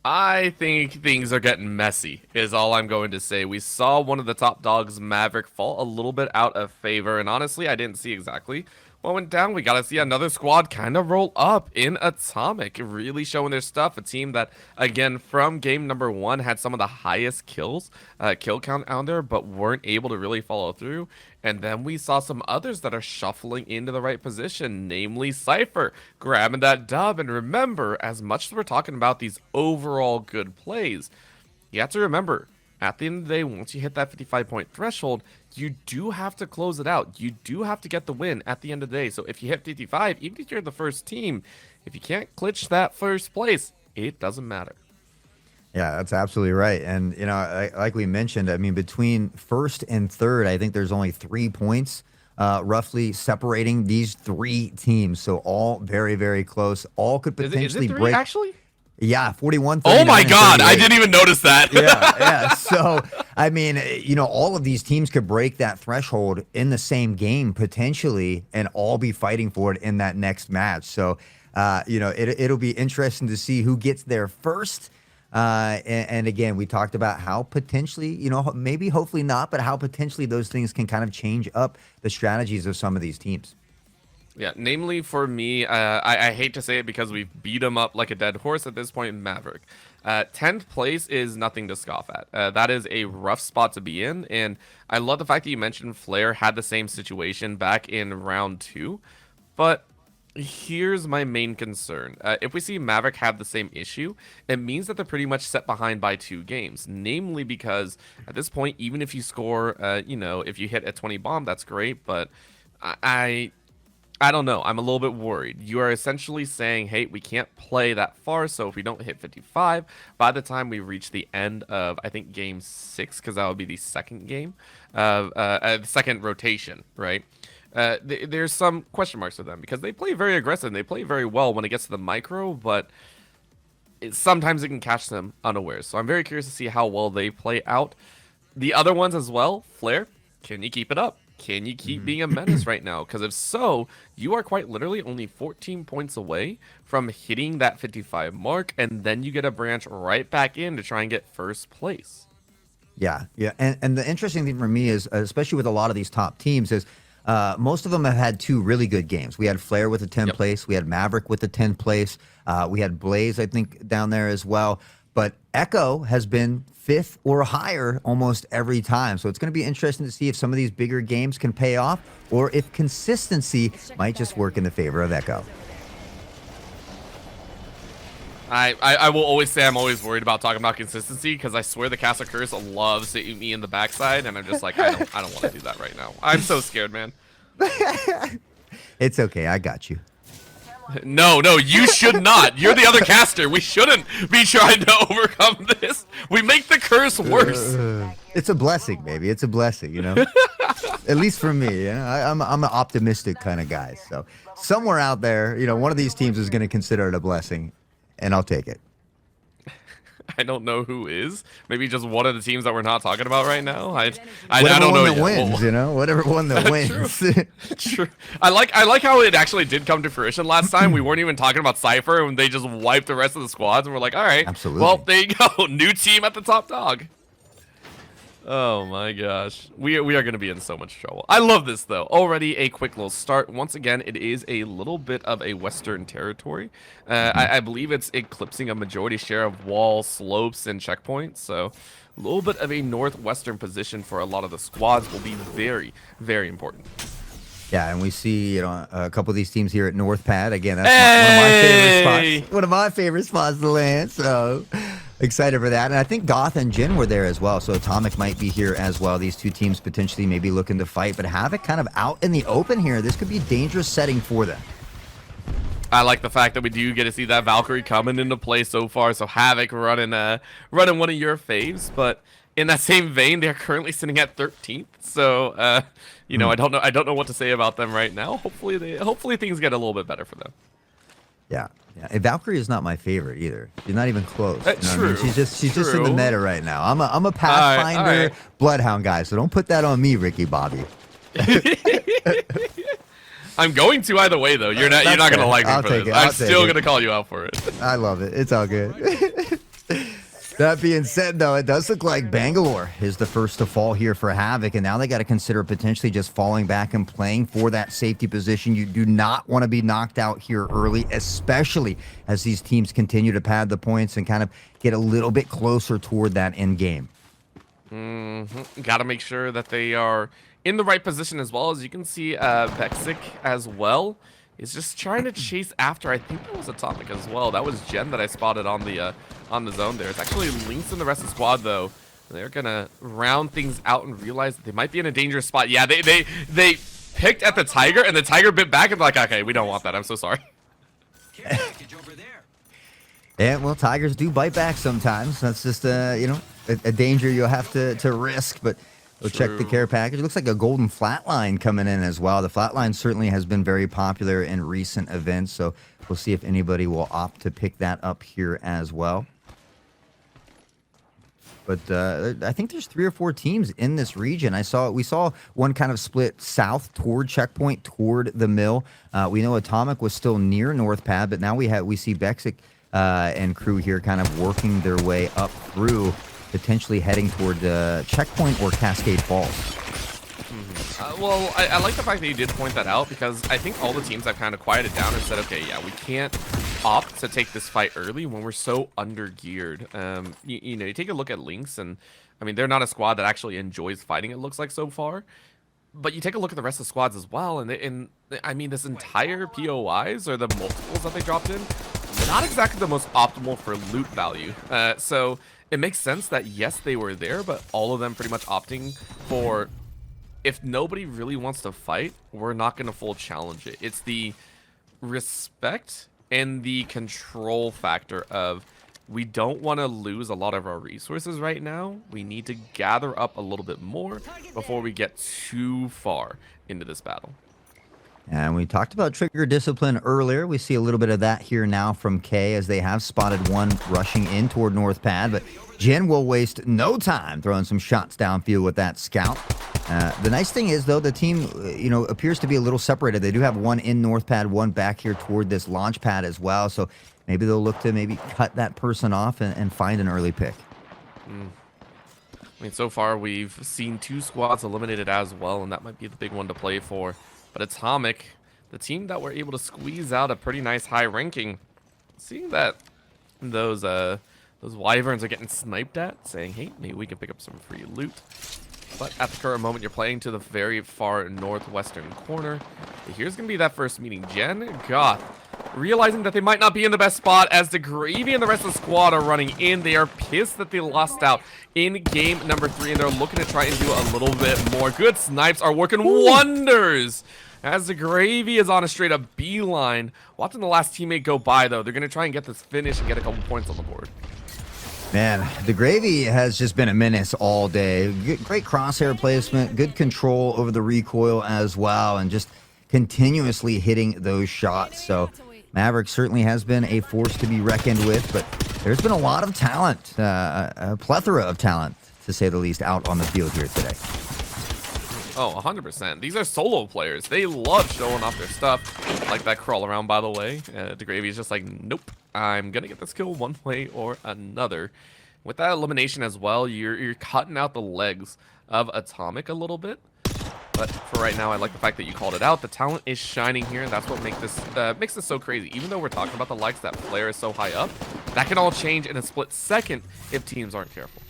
I think things are getting messy, is all I'm going to say. We saw one of the top dogs, Maverick, fall a little bit out of favor, and honestly, I didn't see exactly what went down. We got to see another squad kind of roll up in Atomic, really showing their stuff. A team that, again, from game number 1 had some of the highest kill count out there, but weren't able to really follow through. And then we saw some others that are shuffling into the right position, namely Cypher, grabbing that dub. And remember, as much as we're talking about these overall good plays, you have to remember, at the end of the day, once you hit that 55-point threshold, you do have to close it out. You do have to get the win at the end of the day. So if you hit 55, even if you're the first team, if you can't clinch that first place, it doesn't matter. Yeah, that's absolutely right. And, you know, like we mentioned, I mean, between first and third, I think there's only 3 points roughly separating these 3 teams. So all very, very close. All could potentially is it 3, break. Actually? Yeah, 41. Oh my God, I didn't even notice that. Yeah. So, I mean, you know, all of these teams could break that threshold in the same game potentially and all be fighting for it in that next match. So, you know, it'll be interesting to see who gets there first. And again, we talked about how potentially, you know, maybe hopefully not, but how potentially those things can kind of change up the strategies of some of these teams. Yeah, namely for me, I hate to say it because we've beat him up like a dead horse at this point in Maverick. 10th place is nothing to scoff at. That is a rough spot to be in, and I love the fact that you mentioned Flair had the same situation back in round 2, but here's my main concern. If we see Maverick have the same issue, it means that they're pretty much set behind by 2 games, namely because at this point, even if you score, you know, if you hit a 20 bomb, that's great, but I don't know. I'm a little bit worried. You are essentially saying, hey, we can't play that far, so if we don't hit 55, by the time we reach the end of, I think, game 6, because that would be the second game, the second rotation, right? There's some question marks with them, because they play very aggressive, and they play very well when it gets to the micro, but sometimes it can catch them unawares. So I'm very curious to see how well they play out. The other ones as well, Flair, can you keep it up? Can you keep being a menace right now? Because if so, you are quite literally only 14 points away from hitting that 55 mark, and then you get a branch right back in to try and get first place. Yeah. And the interesting thing for me is, especially with a lot of these top teams, is most of them have had 2 really good games. We had Flair with a 10th place. We had Maverick with the 10th place. We had Blaze, I think, down there as well. But Echo has been 5th or higher almost every time. So it's going to be interesting to see if some of these bigger games can pay off or if consistency might just work in the favor of Echo. I will always say I'm always worried about talking about consistency because I swear the Castle Curse loves to eat me in the backside, and I'm just like, I don't want to do that right now. I'm so scared, man. It's okay. I got you. No, you should not. You're the other caster. We shouldn't be trying to overcome this. We make the curse worse. It's a blessing, baby. It's a blessing, you know? At least for me. You know? I'm an optimistic kind of guy. So somewhere out there, you know, one of these teams is going to consider it a blessing, and I'll take it. I don't know who is. Maybe just one of the teams that we're not talking about right now. I Whatever don't know one that yet. wins, you know? Whatever one that wins. True. I like how it actually did come to fruition last time. We weren't even talking about Cypher, and they just wiped the rest of the squads, and we're like, all right. Absolutely. Well, there you go. New team at the top dog. Oh my gosh. We are going to be in so much trouble. I love this, though. Already a quick little start. Once again, it is a little bit of a Western territory. I believe it's eclipsing a majority share of wall slopes and checkpoints. So a little bit of a northwestern position for a lot of the squads will be very, very important. Yeah, and we see, you know, a couple of these teams here at North Pad. Again, that's one of my favorite spots. One of my favorite spots to land. So excited for that. And I think Goth and Jin were there as well. So Atomic might be here as well. These 2 teams potentially maybe looking to fight, but Havoc kind of out in the open here. This could be a dangerous setting for them. I like the fact that we do get to see that Valkyrie coming into play so far. So Havoc running one of your faves, but in that same vein, they're currently sitting at 13th. So you know, I don't know what to say about them right now. Hopefully things get a little bit better for them. Yeah. Yeah. And Valkyrie is not my favorite either. She's not even close. You know what I mean? True. She's just in the meta right now. I'm a Pathfinder All right. Bloodhound guy, so don't put that on me, Ricky Bobby. I'm going to either way though. You're not gonna like me for this. I'm still gonna call you out for it. I love it. It's all good. That being said, though, it does look like Bangalore is the first to fall here for Havoc, and now they got to consider potentially just falling back and playing for that safety position. You do not want to be knocked out here early, especially as these teams continue to pad the points and kind of get a little bit closer toward that end game. Got to make sure that they are in the right position as well. As you can see, Bexic as well is just trying to chase after. I think that was Atomic as well. That was Jen that I spotted on the zone there. It's actually Lynx and the rest of the squad though. They're gonna round things out and realize that they might be in a dangerous spot. Yeah, they picked at the Tiger, and the Tiger bit back and like, okay, we don't want that. I'm so sorry. Yeah, well, Tigers do bite back sometimes. That's just you know, a danger you'll have to risk, but we'll check the care package. It looks like a golden flatline coming in as well. The flatline certainly has been very popular in recent events, so we'll see if anybody will opt to pick that up here as well. But I think there's 3 or 4 teams in this region. We saw one kind of split south toward Checkpoint, toward the mill. We know Atomic was still near North Pad, but now we see Bexic and crew here kind of working their way up through, potentially heading toward Checkpoint or Cascade Falls. Well, I like the fact that you did point that out, because I think all the teams have kind of quieted down and said, okay, yeah, we can't opt to take this fight early when we're so under-geared. You know, you take a look at Lynx, and, I mean, they're not a squad that actually enjoys fighting, it looks like so far. But you take a look at the rest of the squads as well, and I mean, this entire POIs, or the multiples that they dropped in, not exactly the most optimal for loot value. So it makes sense that, yes, they were there, but all of them pretty much opting for, if nobody really wants to fight, we're not going to full challenge it. It's the respect and the control factor of, we don't want to lose a lot of our resources right now. We need to gather up a little bit more before we get too far into this battle. And we talked about trigger discipline earlier. We see a little bit of that here now from K, as they have spotted one rushing in toward North Pad, but Jen will waste no time throwing some shots downfield with that scout. The nice thing is, though, the team, you know, appears to be a little separated. They do have one in North Pad, one back here toward this launch pad as well. So maybe they'll look to maybe cut that person off and find an early pick. I mean, so far we've seen 2 squads eliminated as well, and that might be the big one to play for. But Atomic, the team that were able to squeeze out a pretty nice high ranking, seeing that those wyverns are getting sniped at, saying, hey, maybe we can pick up some free loot. But at the current moment, you're playing to the very far northwestern corner. Here's going to be that first meeting. Jen, Goth, realizing that they might not be in the best spot, as the Gravy and the rest of the squad are running in. They are pissed that they lost out in game number 3, and they're looking to try and do a little bit more. Good snipes are working wonders, as the Gravy is on a straight up beeline. Watching the last teammate go by, though, they're going to try and get this finish and get a couple points on the board. Man, the Gravy has just been a menace all day. Great crosshair placement, good control over the recoil as well, and just continuously hitting those shots. So Maverick certainly has been a force to be reckoned with, but there's been a lot of talent, a plethora of talent, to say the least, out on the field here today. Oh, 100%. These are solo players. They love showing off their stuff. Like that crawl around, by the way. The Gravy is just like, nope, I'm going to get this kill one way or another. With that elimination as well, you're cutting out the legs of Atomic a little bit. But for right now, I like the fact that you called it out. The talent is shining here, and that's what makes this so crazy. Even though we're talking about the likes that Flare is so high up, that can all change in a split second if teams aren't careful.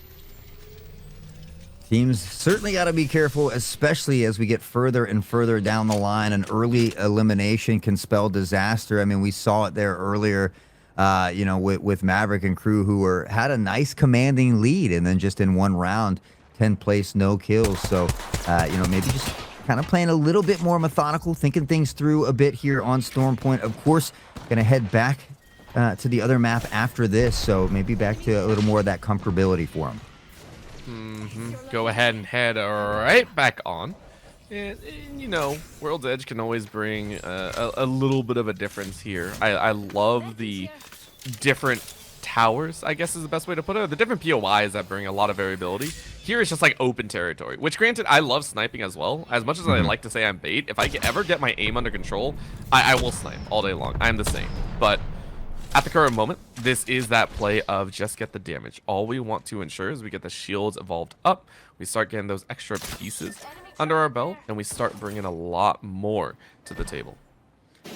Teams certainly got to be careful, especially as we get further and further down the line. An early elimination can spell disaster. I mean, we saw it there earlier, you know, with Maverick and crew, who had a nice commanding lead, and then just in one round, 10th place, no kills. So, you know, maybe just kind of playing a little bit more methodical, thinking things through a bit here on Storm Point. Of course, going to head back to the other map after this, so maybe back to a little more of that comfortability for them. Go ahead and head right back on And, you know, World's Edge can always bring a little bit of a difference here. I love the different towers, I guess is the best way to put it. The different POIs that bring a lot of variability. Here it's just like open territory, which granted, I love sniping as well. As much as I like to say I'm bait, if I ever get my aim under control, I will snipe all day long. I'm the same. But at the current moment, this is that play of just get the damage. All we want to ensure is we get the shields evolved up. We start getting those extra pieces under our belt, and we start bringing a lot more to the table.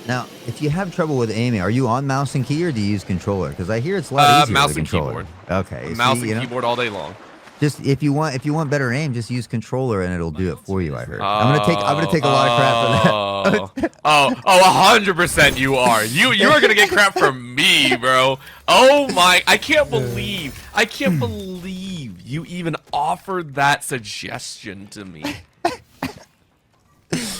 Now, if you have trouble with aiming, are you on mouse and key or do you use controller? Because I hear it's a lot easier mouse with and controller. keyboard. Okay. Mouse and keyboard all day long. Just if you want better aim, just use controller and it'll do it for you. I heard. I'm gonna take a lot of crap for that. 100% you are. You are gonna get crap from me, bro. Oh my! I can't believe you even offered that suggestion to me.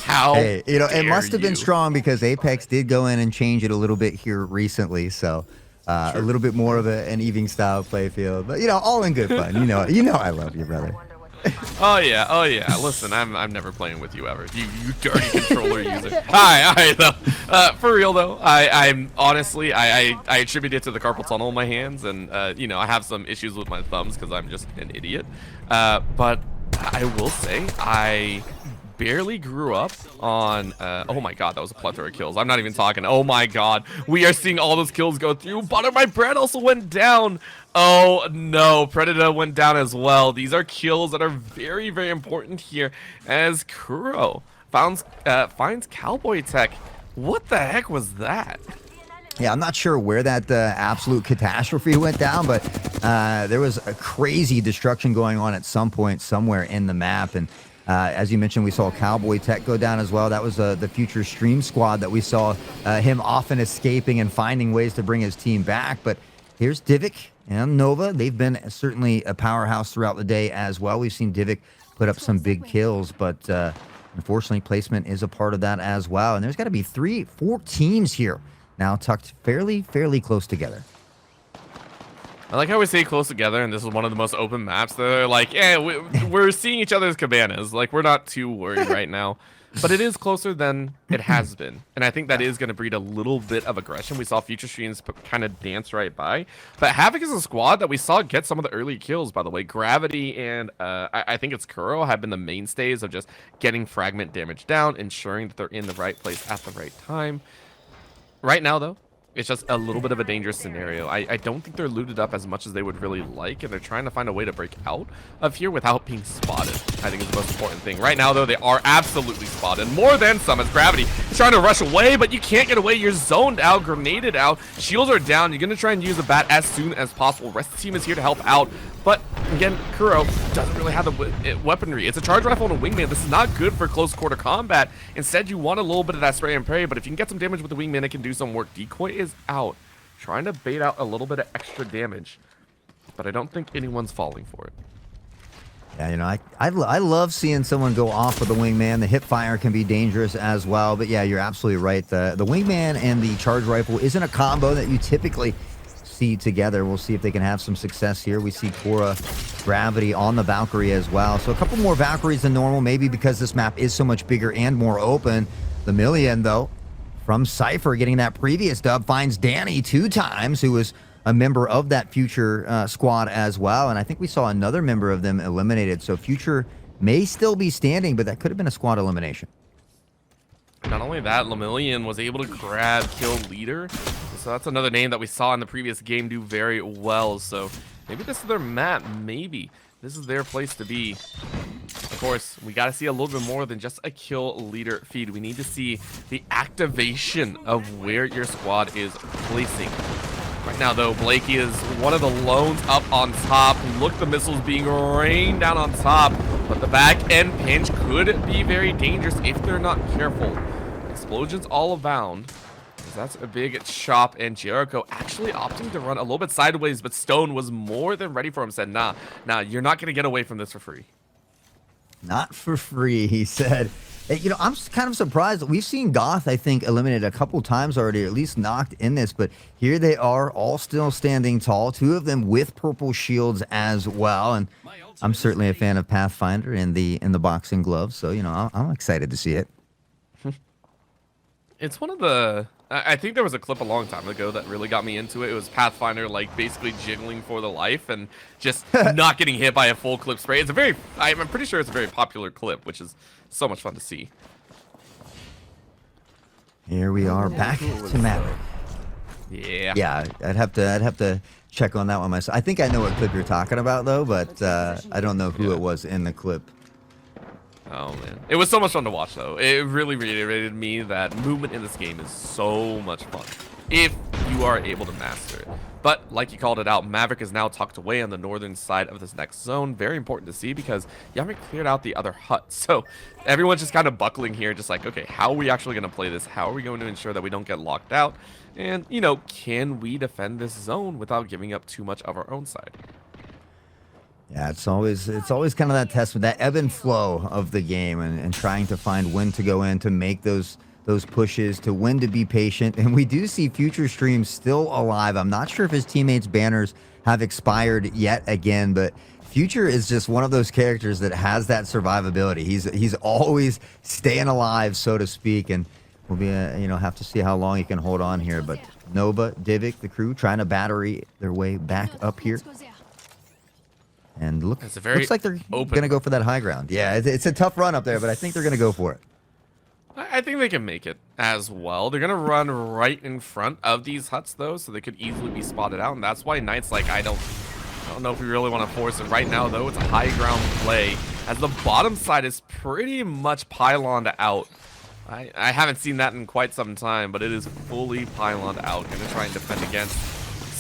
How? Hey, it must have been you. strong because Apex did go in and change it a little bit here recently, so a little bit more of an evening style play field. But all in good fun. You know I love you, brother. Oh yeah. Listen, I'm never playing with you ever. You dirty controller user. Hi, though. For real though, I'm honestly I attribute it to the carpal tunnel in my hands, and I have some issues with my thumbs because I'm just an idiot. But I will say I barely grew up on oh my god, that was a plethora of kills. I'm not even talking. Oh my god, we are seeing all those kills go through. Butter my bread also went down. Oh no, Predator went down as well. These are kills that are very, very important here as Kuro finds Cowboy Tech. What the heck was that? Yeah, I'm not sure where that absolute catastrophe went down, but there was a crazy destruction going on at some point somewhere in the map. And as you mentioned, we saw Cowboy Tech go down as well. That was the future stream squad that we saw him often escaping and finding ways to bring his team back. But here's Divik and Nova. They've been certainly a powerhouse throughout the day as well. We've seen Divik put up some big kills, but unfortunately placement is a part of that as well. And there's got to be 4 teams here now tucked fairly close together. I like how we say close together, and this is one of the most open maps. They're like, yeah, we're seeing each other's cabanas. Like, we're not too worried right now. But it is closer than it has been. And I think that is going to breed a little bit of aggression. We saw Future Streams kind of dance right by. But Havoc is a squad that we saw get some of the early kills, by the way. Gravity and I think it's Kuro have been the mainstays of just getting fragment damage down, ensuring that they're in the right place at the right time. Right now, though, it's just a little bit of a dangerous scenario. I don't think they're looted up as much as they would really like, and they're trying to find a way to break out of here without being spotted. I think is the most important thing. Right now, though, they are absolutely spotted. More than some, as Gravity is trying to rush away, but you can't get away. You're zoned out, grenaded out. Shields are down. You're going to try and use the bat as soon as possible. Rest of the team is here to help out. But, again, Kuro doesn't really have the weaponry. It's a charge rifle and a wingman. This is not good for close quarter combat. Instead, you want a little bit of that spray and pray, but if you can get some damage with the wingman, it can do some work. Decoy is out, trying to bait out a little bit of extra damage, but I don't think anyone's falling for it. Yeah, I love seeing someone go off with the wingman. The hip fire can be dangerous as well, but yeah, you're absolutely right. The wingman and the charge rifle isn't a combo that you typically see together. We'll see if they can have some success here. We see Cora Gravity on the Valkyrie as well. So a couple more Valkyries than normal, maybe because this map is so much bigger and more open. The Million, though, from Cypher getting that previous dub, finds Danny 2 times, who was a member of that Future squad as well. And I think we saw another member of them eliminated. So Future may still be standing, but that could have been a squad elimination. Not only that, Lemillion was able to grab kill leader. So that's another name that we saw in the previous game do very well. So maybe this is their map. Maybe this is their place to be. Of course, we got to see a little bit more than just a kill leader feed. We need to see the activation of where your squad is placing. Right now, though, Blakey is one of the lones up on top. Look, the missiles being rained down on top. But the back end pinch could be very dangerous if they're not careful. Explosions all around. That's a big chop, and Jericho actually opting to run a little bit sideways, but Stone was more than ready for him. Said, nah, you're not going to get away from this for free. Not for free, he said. You know, I'm kind of surprised. We've seen Goth, I think, eliminated a couple times already, or at least knocked in this, but here they are, all still standing tall, 2 of them with purple shields as well, and I'm certainly a fan of Pathfinder in the boxing gloves, so, you know, I'm excited to see it. It's one of the... I think there was a clip a long time ago that really got me into it. It was Pathfinder, like, basically jiggling for the life and just not getting hit by a full clip spray. It's a very... I'm pretty sure it's a very popular clip, which is so much fun to see. Here we are, back to Maverick. Yeah. Yeah, I'd have to check on that one myself. I think I know what clip you're talking about, though, but I don't know who it was in the clip. Oh, man. It was so much fun to watch, though. It really reiterated me that movement in this game is so much fun if you are able to master it. But, like you called it out, Maverick is now tucked away on the northern side of this next zone. Very important to see because you haven't cleared out the other huts. So, everyone's just kind of buckling here, just like, okay, how are we actually going to play this? How are we going to ensure that we don't get locked out? And, you know, can we defend this zone without giving up too much of our own side? Yeah, it's always kind of that test with that ebb and flow of the game and trying to find when to go in to make those pushes, to when to be patient. And we do see Future Stream still alive. I'm not sure if his teammates' banners have expired yet again, but Future is just one of those characters that has that survivability. He's always staying alive, so to speak, and we'll be you know, have to see how long he can hold on here. But Nova, Divik, the crew trying to battery their way back up here. And looks like they're going to go for that high ground. Yeah, it's a tough run up there, but I think they're going to go for it. I think they can make it as well. They're going to run right in front of these huts, though, so they could easily be spotted out. And that's why Knight's like, I don't know if we really want to force it right now, though. It's a high ground play, as the bottom side is pretty much pyloned out. I haven't seen that in quite some time, but it is fully pyloned out. Going to try and defend against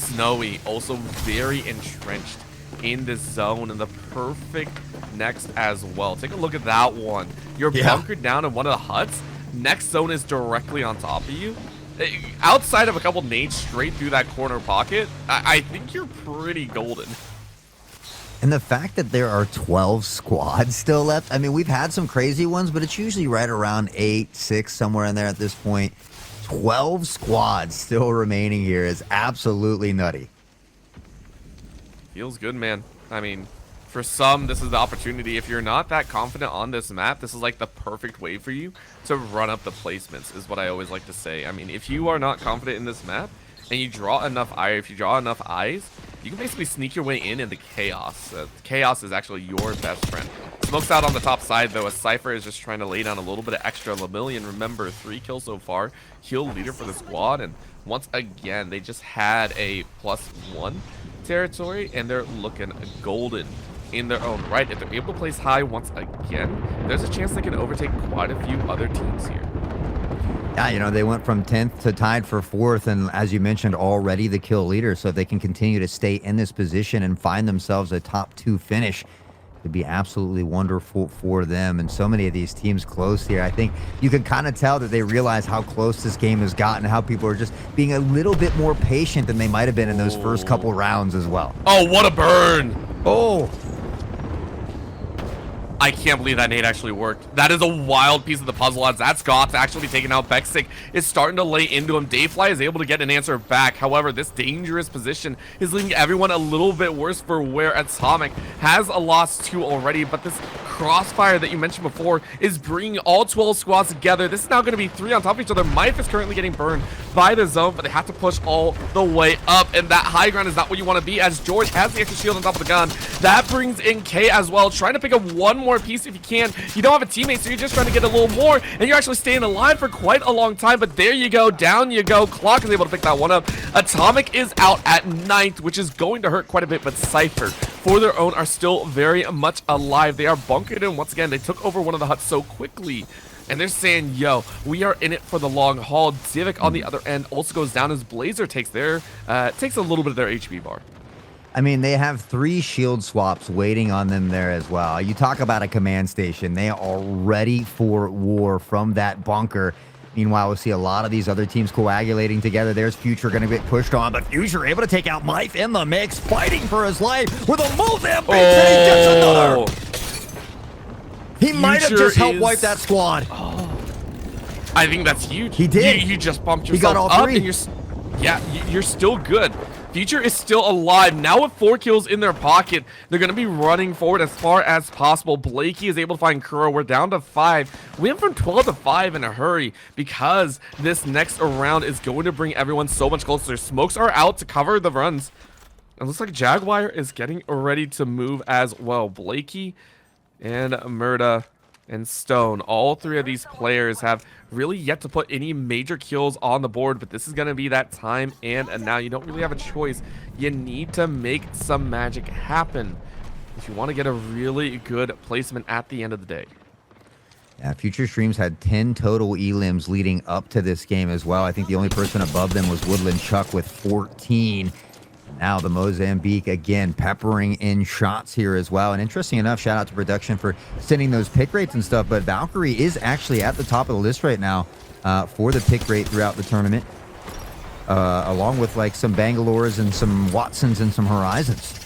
Snowy, also very entrenched in this zone, and the perfect next as well. Take a look at that one. You're bunkered down in one of the huts. Next zone is directly on top of you. Outside of a couple nades straight through that corner pocket, I think you're pretty golden. And the fact that there are 12 squads still left, I mean, we've had some crazy ones, but it's usually right around 8, 6, somewhere in there at this point. 12 squads still remaining here is absolutely nutty. Feels good, man. I mean, for some, this is the opportunity. If you're not that confident on this map, this is like the perfect way for you to run up the placements, is what I always like to say. I mean, if you are not confident in this map and you draw enough eyes, you can basically sneak your way in the chaos. Chaos is actually your best friend. Smokes out on the top side, though, as Cypher is just trying to lay down a little bit of extra. Lemillion, remember, 3 kills so far. Kill leader for the squad, and once again, they just had a +1 territory, and they're looking golden in their own right. If they're able to place high once again, there's a chance they can overtake quite a few other teams here. Yeah, you know, they went from 10th to tied for 4th, and as you mentioned, already the kill leader. So if they can continue to stay in this position and find themselves a top 2 finish, it'd be absolutely wonderful for them. And so many of these teams close here, I think you can kind of tell that they realize how close this game has gotten, how people are just being a little bit more patient than they might have been in those first couple rounds as well. Oh, what a burn! Oh! I can't believe that nade actually worked. That is a wild piece of the puzzle, as that's Goth actually taking out Bexic. Is starting to lay into him. Dayfly is able to get an answer back. However, this dangerous position is leaving everyone a little bit worse for wear. Atomic has a loss too already, but this crossfire that you mentioned before is bringing all 12 squads together. This is now going to be 3 on top of each other. Mife is currently getting burned by the zone, but they have to push all the way up, and that high ground is not what you want to be, as George has the extra shield on top of the gun. That brings in K as well, trying to pick up one more piece if you can. You don't have a teammate, so you're just trying to get a little more, and you're actually staying alive for quite a long time, but there you go, down you go. Clock is able to pick that one up. Atomic is out at 9th, which is going to hurt quite a bit, but Cypher, for their own, are still very much alive. They are bunkered in once again. They took over one of the huts so quickly, and they're saying, yo, we are in it for the long haul. Divik on the other end also goes down as Blazer takes a little bit of their HP bar. I mean, they have 3 shield swaps waiting on them there as well. You talk about a command station. They are ready for war from that bunker. Meanwhile, we'll see a lot of these other teams coagulating together. There's Future going to get pushed on, but Future able to take out Mife in the mix, fighting for his life with a Mozambique. He gets another. He might have just helped wipe that squad. I think that's huge. He did. You just bumped yourself He got all up, three. And you're still good. Future is still alive. Now with 4 kills in their pocket, they're going to be running forward as far as possible. Blakey is able to find Kuro. We're down to 5. We went from 12 to 5 in a hurry because this next round is going to bring everyone so much closer. Smokes are out to cover the runs. It looks like Jaguar is getting ready to move as well. Blakey and Murda and Stone, all 3 of these players have really yet to put any major kills on the board, but this is going to be that time, and now you don't really have a choice. You need to make some magic happen if you want to get a really good placement at the end of the day. Yeah, Future Streams had 10 total elims leading up to this game as well. I think the only person above them was Woodland Chuck with 14. Now the Mozambique again peppering in shots here as well. And interesting enough, shout out to production for sending those pick rates and stuff. But Valkyrie is actually at the top of the list right now for the pick rate throughout the tournament, along with like some Bangalores and some Watsons and some Horizons.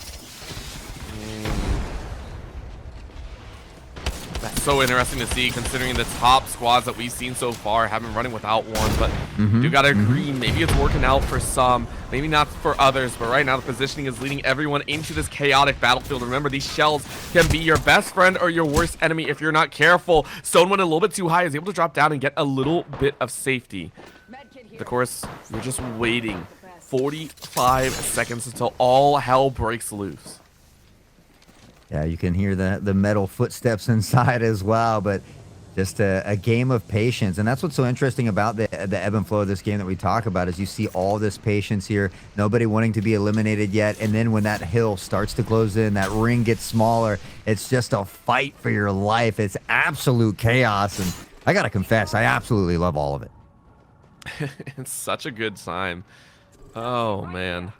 That's so interesting to see, considering the top squads that we've seen so far have been running without one. But you gotta agree, maybe it's working out for some, maybe not for others. But right now the positioning is leading everyone into this chaotic battlefield. Remember, these shells can be your best friend or your worst enemy if you're not careful. Stone went a little bit too high, is able to drop down and get a little bit of safety. Of course, we're just waiting 45 seconds until all hell breaks loose. Yeah, you can hear the metal footsteps inside as well, but just a game of patience. And that's what's so interesting about the ebb and flow of this game that we talk about, is you see all this patience here, nobody wanting to be eliminated yet, and then when that hill starts to close in, that ring gets smaller, it's just a fight for your life. It's absolute chaos, and I gotta confess, I absolutely love all of it. It's such a good time. Oh, man.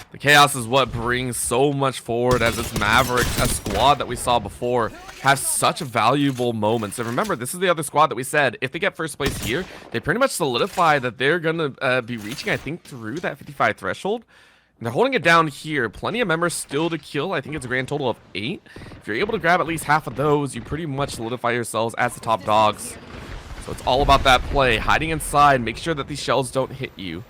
The chaos is what brings so much forward, as this Maverick, a squad that we saw before, has such valuable moments. And remember, this is the other squad that we said, if they get first place here, they pretty much solidify that they're going to be reaching, I think, through that 55 threshold. And they're holding it down here. Plenty of members still to kill. I think it's a grand total of 8. If you're able to grab at least half of those, you pretty much solidify yourselves as the top dogs. So it's all about that play. Hiding inside, make sure that these shells don't hit you.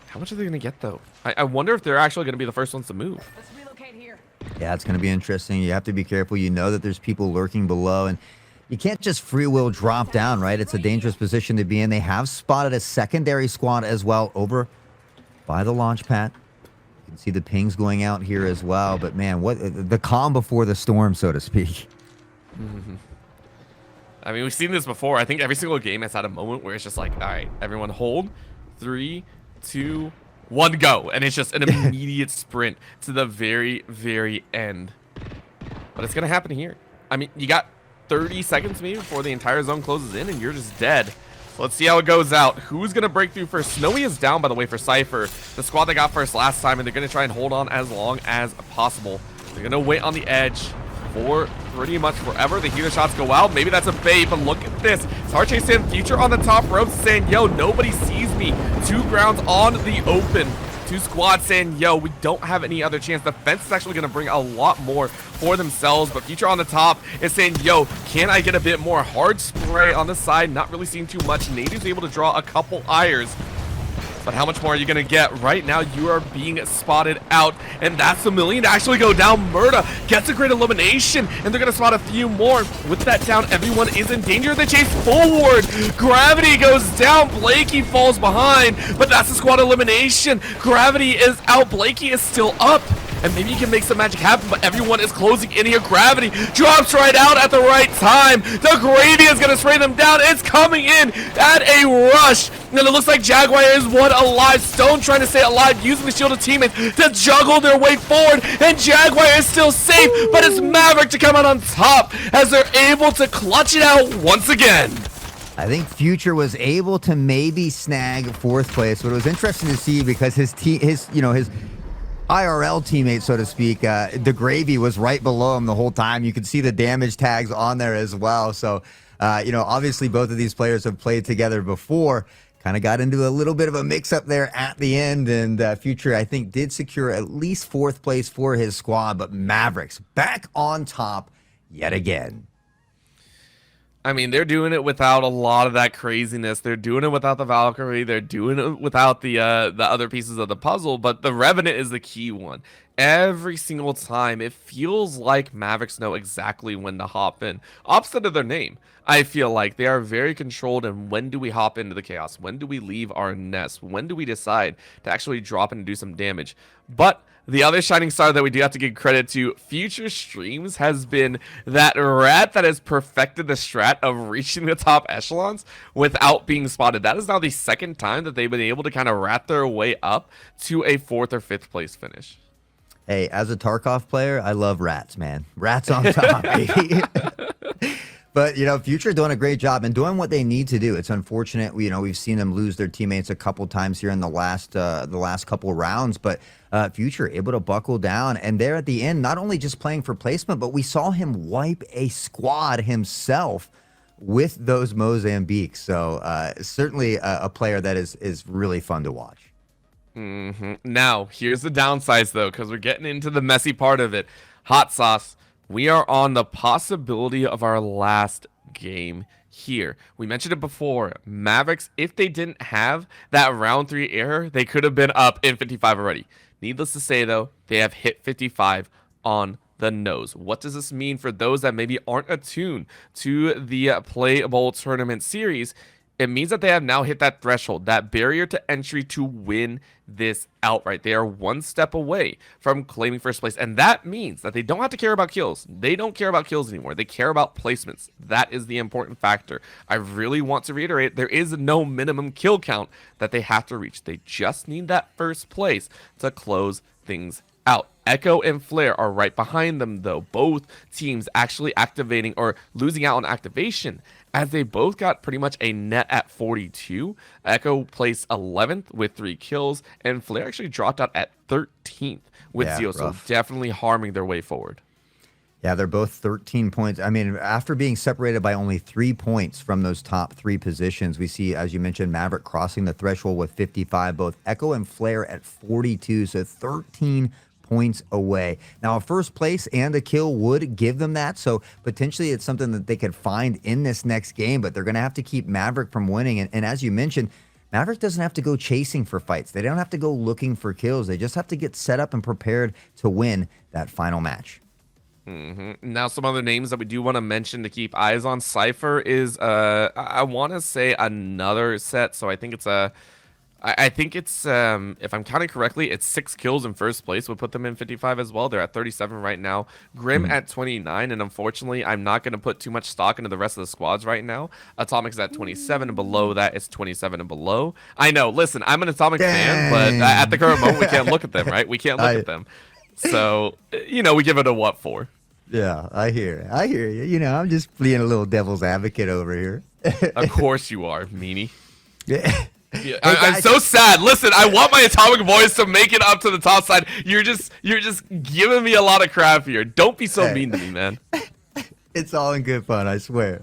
How much are they going to get, though? I wonder if they're actually going to be the first ones to move. Let's relocate here. Yeah, it's going to be interesting. You have to be careful. You know that there's people lurking below, and you can't just free will drop down, right? It's a dangerous position to be in. They have spotted a secondary squad as well over by the launch pad. You can see the pings going out here as well. But, man, what the calm before the storm, so to speak. I mean, we've seen this before. I think every single game has had a moment where it's just like, all right, everyone hold. 3, 2, 1, go. And it's just an immediate sprint to the very, very end. But it's going to happen here. I mean, you got 30 seconds maybe before the entire zone closes in, and you're just dead. So let's see how it goes out. Who's going to break through first? Snowy is down, by the way, for Cypher, the squad that got first last time, and they're going to try and hold on as long as possible. They're going to wait on the edge for pretty much forever. The healer shots go out. Maybe that's a bait, but look at this. Sarche and Future on the top rope saying, yo, nobody sees me. 2 grounds on the open. 2 squads saying, yo, we don't have any other chance. The fence is actually going to bring a lot more for themselves, but Future on the top is saying, yo, can I get a bit more? Hard spray on the side, not really seeing too much. Nady's able to draw a couple ires. But how much more are you going to get? Right now, you are being spotted out, and that's a million to actually go down. Murda gets a great elimination, and they're going to spot a few more. With that down, everyone is in danger. They chase forward. Gravity goes down. Blakey falls behind, but that's a squad elimination. Gravity is out. Blakey is still up. And maybe you can make some magic happen, but everyone is closing in here. Gravity drops right out at the right time. The gravy is going to spray them down. It's coming in at a rush. And it looks like Jaguar is one alive. Stone trying to stay alive, using the shield of teammates to juggle their way forward. And Jaguar is still safe, but it's Maverick to come out on top as they're able to clutch it out once again. I think Future was able to maybe snag 4th place, but it was interesting to see because his IRL teammate, so to speak, the Gravy was right below him the whole time. You could see the damage tags on there as well. So, obviously both of these players have played together before. Kind of got into a little bit of a mix-up there at the end, and Future, I think, did secure at least 4th place for his squad, but Mavericks back on top yet again. I mean, they're doing it without a lot of that craziness. They're doing it without the Valkyrie. They're doing it without the other pieces of the puzzle. But the Revenant is the key one. Every single time, it feels like Mavericks know exactly when to hop in. Opposite of their name, I feel like they are very controlled in when do we hop into the chaos? When do we leave our nest? When do we decide to actually drop in and do some damage? But the other shining star that we do have to give credit to future streams has been that rat that has perfected the strat of reaching the top echelons without being spotted. That is now the second time that they've been able to kind of rat their way up to a 4th or 5th place finish. Hey, as a Tarkov player, I love rats, man. Rats on top, baby. But, Future doing a great job and doing what they need to do. It's unfortunate, we've seen them lose their teammates a couple times here in the last couple rounds, but Future able to buckle down. And there at the end, not only just playing for placement, but we saw him wipe a squad himself with those Mozambiques. So certainly a player that is really fun to watch. Now, here's the downsides, though, because we're getting into the messy part of it. Hot sauce. We are on the possibility of our last game here. We mentioned it before. Mavericks, if they didn't have that round 3 error, they could have been up in 55 already. Needless to say, though, they have hit 55 on the nose. What does this mean for those that maybe aren't attuned to the PlayBowl tournament series? It means that they have now hit that threshold, that barrier to entry to win this outright. They are one step away from claiming first place, and that means that they don't have to care about kills. They don't care about kills anymore. They care about placements. That is the important factor. I really want to reiterate, there is no minimum kill count that they have to reach. They just need that first place to close things out. Echo and Flare are right behind them, though. Both teams actually activating or losing out on activation, as they both got pretty much a net at 42. Echo placed 11th with 3 kills, and Flare actually dropped out at 13th with 0, so definitely harming their way forward. Yeah, they're both 13 points. I mean, after being separated by only 3 points from those top 3 positions, we see, as you mentioned, Maverick crossing the threshold with 55, both Echo and Flare at 42, so 13 points away. Now, a first place and a kill would give them that, so potentially it's something that they could find in this next game, but they're going to have to keep Maverick from winning. And as you mentioned, Maverick doesn't have to go chasing for fights. They don't have to go looking for kills. They just have to get set up and prepared to win that final match. Now, some other names that we do want to mention to keep eyes on. Cypher is, I want to say another set, so I think it's if I'm counting correctly, it's 6 kills in first place would put them in 55 as well. They're at 37 right now. Grim at 29, and unfortunately, I'm not going to put too much stock into the rest of the squads right now. Atomic's at 27, and below that, it's 27 and below. I know, listen, I'm an Atomic fan, but at the current moment, we can't look at them, right? We can't look at them. So, we give it a what for. Yeah, I hear you. I'm just being a little devil's advocate over here. Of course you are, meanie. Yeah. Yeah, I'm so sad. Listen, I want my Atomic boys to make it up to the top side. You're just giving me a lot of crap here. Don't be so mean to me, man. It's all in good fun, I swear.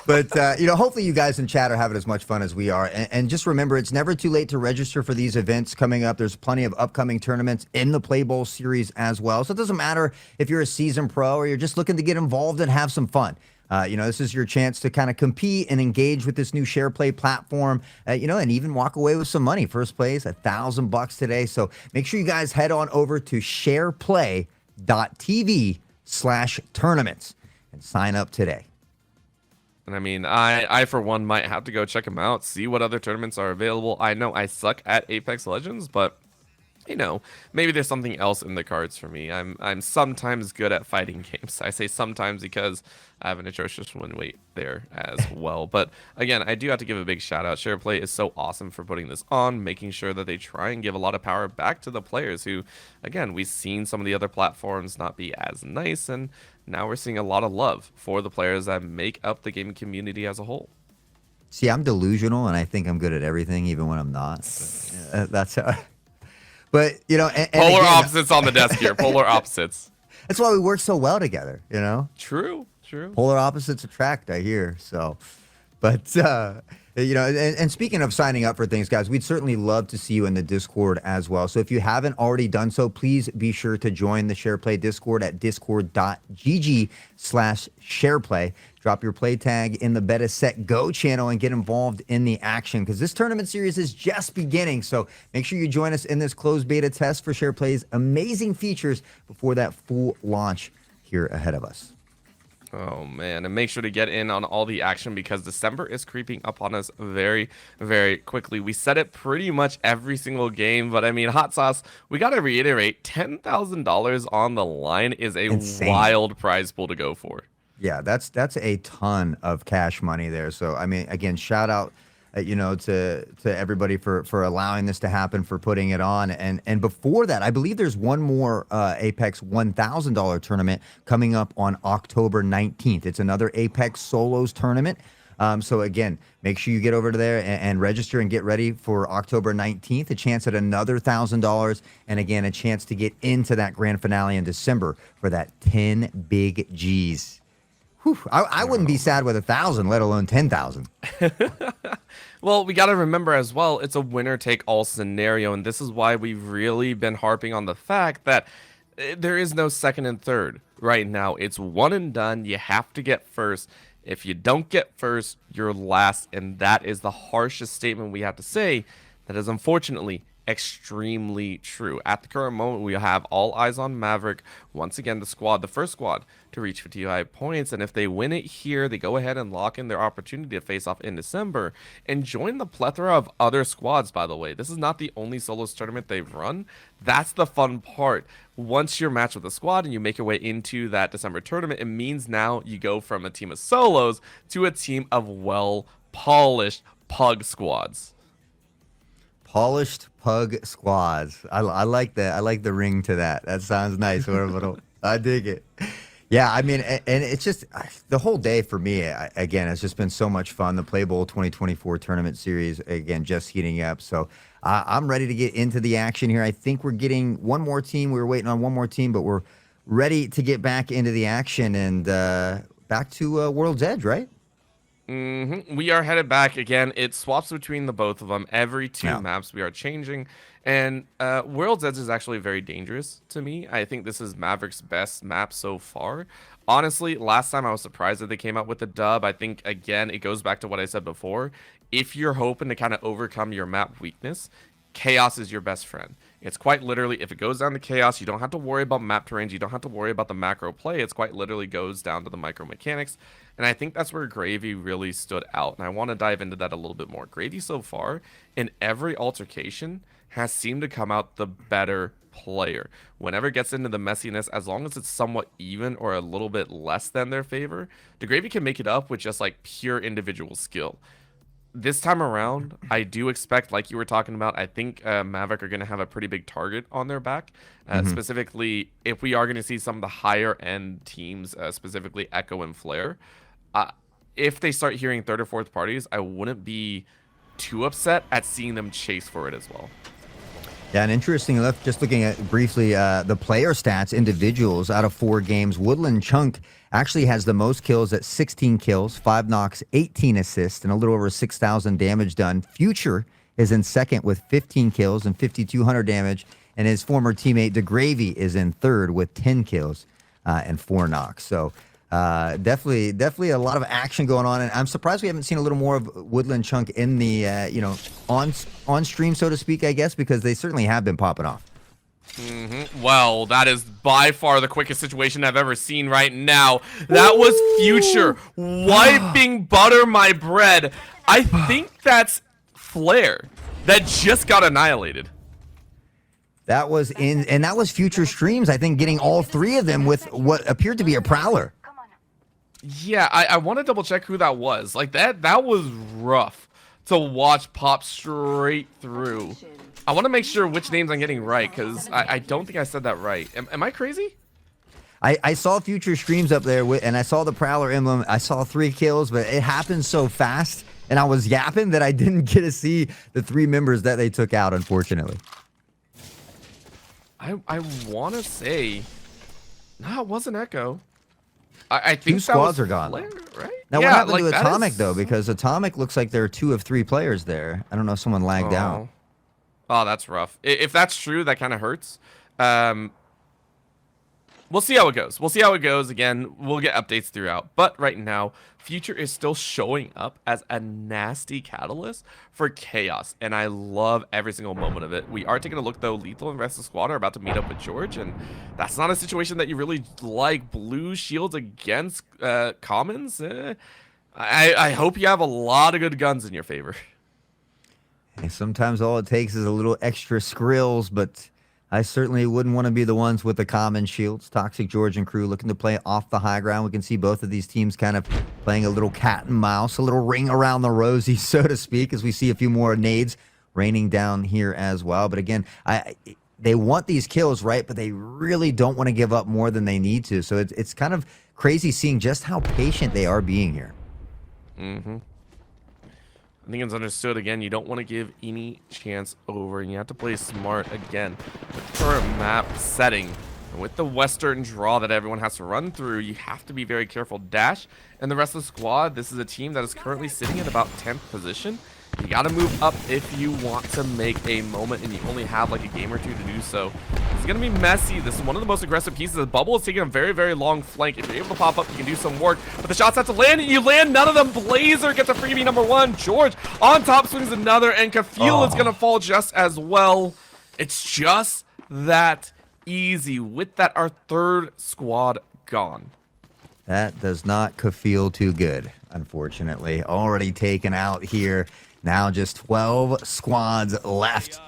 But, hopefully you guys in chat are having as much fun as we are. And just remember, it's never too late to register for these events coming up. There's plenty of upcoming tournaments in the PlayBowl series as well. So it doesn't matter if you're a seasoned pro or you're just looking to get involved and have some fun. This is your chance to kind of compete and engage with this new SharePlay platform, and even walk away with some money. First place, $1,000 today. So make sure you guys head on over to shareplay.tv/tournaments and sign up today. And I mean, I for one might have to go check them out, see what other tournaments are available. I know I suck at Apex Legends, but maybe there's something else in the cards for me. I'm sometimes good at fighting games. I say sometimes because I have an atrocious win rate there as well. But again, I do have to give a big shout out. SharePlay is so awesome for putting this on, making sure that they try and give a lot of power back to the players who, again, we've seen some of the other platforms not be as nice, and now we're seeing a lot of love for the players that make up the gaming community as a whole. See, I'm delusional, and I think I'm good at everything, even when I'm not. That's how... But, and polar opposites on the desk here. Polar opposites. That's why we work so well together, True. Polar opposites attract, I hear. So, but You know, and speaking of signing up for things, guys, we'd certainly love to see you in the Discord as well. So if you haven't already done so, please be sure to join the SharePlay Discord at discord.gg/SharePlay. Drop your play tag in the Beta Set Go channel and get involved in the action, because this tournament series is just beginning. So make sure you join us in this closed beta test for SharePlay's amazing features before that full launch here ahead of us. Oh man, and make sure to get in on all the action, because December is creeping up on us very, very quickly. We said it pretty much every single game, but I mean, Hot Sauce, we got to reiterate, $10,000 on the line is a wild prize pool to go for. Yeah, that's a ton of cash money there. So I mean, again, shout out to everybody for allowing this to happen, for putting it on. And before that, I believe there's one more Apex $1,000 tournament coming up on October 19th. It's another Apex Solos tournament. So again, make sure you get over to there and register and get ready for October 19th, a chance at another $1,000, and again, a chance to get into that grand finale in December for that 10 big G's. Whew, I wouldn't be sad with 1,000, let alone 10,000. Well, we got to remember as well, it's a winner-take-all scenario, and this is why we've really been harping on the fact that there is no second and third right now. It's one and done. You have to get first. If you don't get first, you're last, and that is the harshest statement we have to say. That is unfortunately extremely true. At the current moment, we have all eyes on Maverick. Once again, the first squad to reach 55 points, and if they win it here, they go ahead and lock in their opportunity to face off in December and join the plethora of other squads. By the way, this is not the only solos tournament they've run. That's the fun part. Once you're matched with a squad and you make your way into that December tournament, it means now you go from a team of solos to a team of well-polished pug squads. Polished pug squads. I like that. I like the ring to that. That sounds nice. I dig it. Yeah, I mean, and it's just the whole day for me, again, it's just been so much fun. The PlayBowl 2024 tournament series, again, just heating up. So I'm ready to get into the action here. I think we're getting one more team. We were waiting on one more team, but we're ready to get back into the action and back to World's Edge, right? We are headed back again. It swaps between the both of them every two maps. We are changing, and World's Edge is actually very dangerous to me. I think this is Maverick's best map so far. Honestly, last time I was surprised that they came out with the dub. I think again it goes back to what I said before. If you're hoping to kind of overcome your map weakness, chaos is your best friend. It's quite literally, if it goes down to chaos, you don't have to worry about map terrains. You don't have to worry about the macro play. It's quite literally goes down to the micro mechanics. And I think that's where Gravy really stood out. And I want to dive into that a little bit more. Gravy so far, in every altercation, has seemed to come out the better player. Whenever it gets into the messiness, as long as it's somewhat even or a little bit less than their favor, the Gravy can make it up with just like pure individual skill. This time around, I do expect, like you were talking about, I think Maverick are going to have a pretty big target on their back. Specifically, if we are going to see some of the higher end teams, specifically Echo and Flare, if they start hearing third or fourth parties, I wouldn't be too upset at seeing them chase for it as well. Yeah, and interesting enough, just looking at briefly the player stats, individuals out of 4 games, Woodland Chunk actually has the most kills at 16 kills, 5 knocks, 18 assists, and a little over 6,000 damage done. Future is in second with 15 kills and 5,200 damage, and his former teammate DeGravy is in third with 10 kills and 4 knocks. So definitely a lot of action going on, and I'm surprised we haven't seen a little more of Woodland Chunk in the on stream, so to speak, I guess, because they certainly have been popping off. Well, that is by far the quickest situation I've ever seen right now. That was Future wiping butter my bread. I think that's Flare that just got annihilated. That was that was Future Streams, I think, getting all 3 of them with what appeared to be a Prowler. Yeah, I want to double check who that was. Like that was rough to watch pop straight through. I want to make sure which names I'm getting right, because I don't think I said that right. Am I crazy? I saw Future Streams up there, and I saw the Prowler emblem. I saw 3 kills, but it happened so fast, and I was yapping that I didn't get to see the 3 members that they took out, unfortunately. I want to say... No, it wasn't Echo. I think 2 squads are gone. Flare? right? Now, yeah, what happened like, to Atomic, is... though? Because Atomic looks like there are 2 of 3 players there. I don't know if someone lagged out. Oh, that's rough. If that's true, that kind of hurts. We'll see how it goes. We'll see how it goes. Again, we'll get updates throughout. But right now, Future is still showing up as a nasty catalyst for chaos. And I love every single moment of it. We are taking a look, though. Lethal and the rest of the squad are about to meet up with George. And that's not a situation that you really like. Blue shields against commons. I hope you have a lot of good guns in your favor. Hey, sometimes all it takes is a little extra skrills, but I certainly wouldn't want to be the ones with the common shields. Toxic George and crew looking to play off the high ground. We can see both of these teams kind of playing a little cat and mouse, a little ring around the rosy, so to speak, as we see a few more nades raining down here as well. But again, they want these kills, right? But they really don't want to give up more than they need to. So it's kind of crazy seeing just how patient they are being here. Mm-hmm. I think it's understood. Again, you don't want to give any chance over, and you have to play smart again. With the current map setting, and with the western draw that everyone has to run through, you have to be very careful. Dash and the rest of the squad, this is a team that is currently sitting at about 10th position. You got to move up if you want to make a moment, and you only have like a game or two to do so. It's going to be messy. This is one of the most aggressive pieces. The bubble is taking a very, very long flank. If you're able to pop up, you can do some work. But the shots have to land, and you land none of them. Blazer gets a freebie number 1. George on top swings another, and Kafil is going to fall just as well. It's just that easy. With that, our third squad gone. That does not feel too good, unfortunately. Already taken out here. Now just 12 squads left.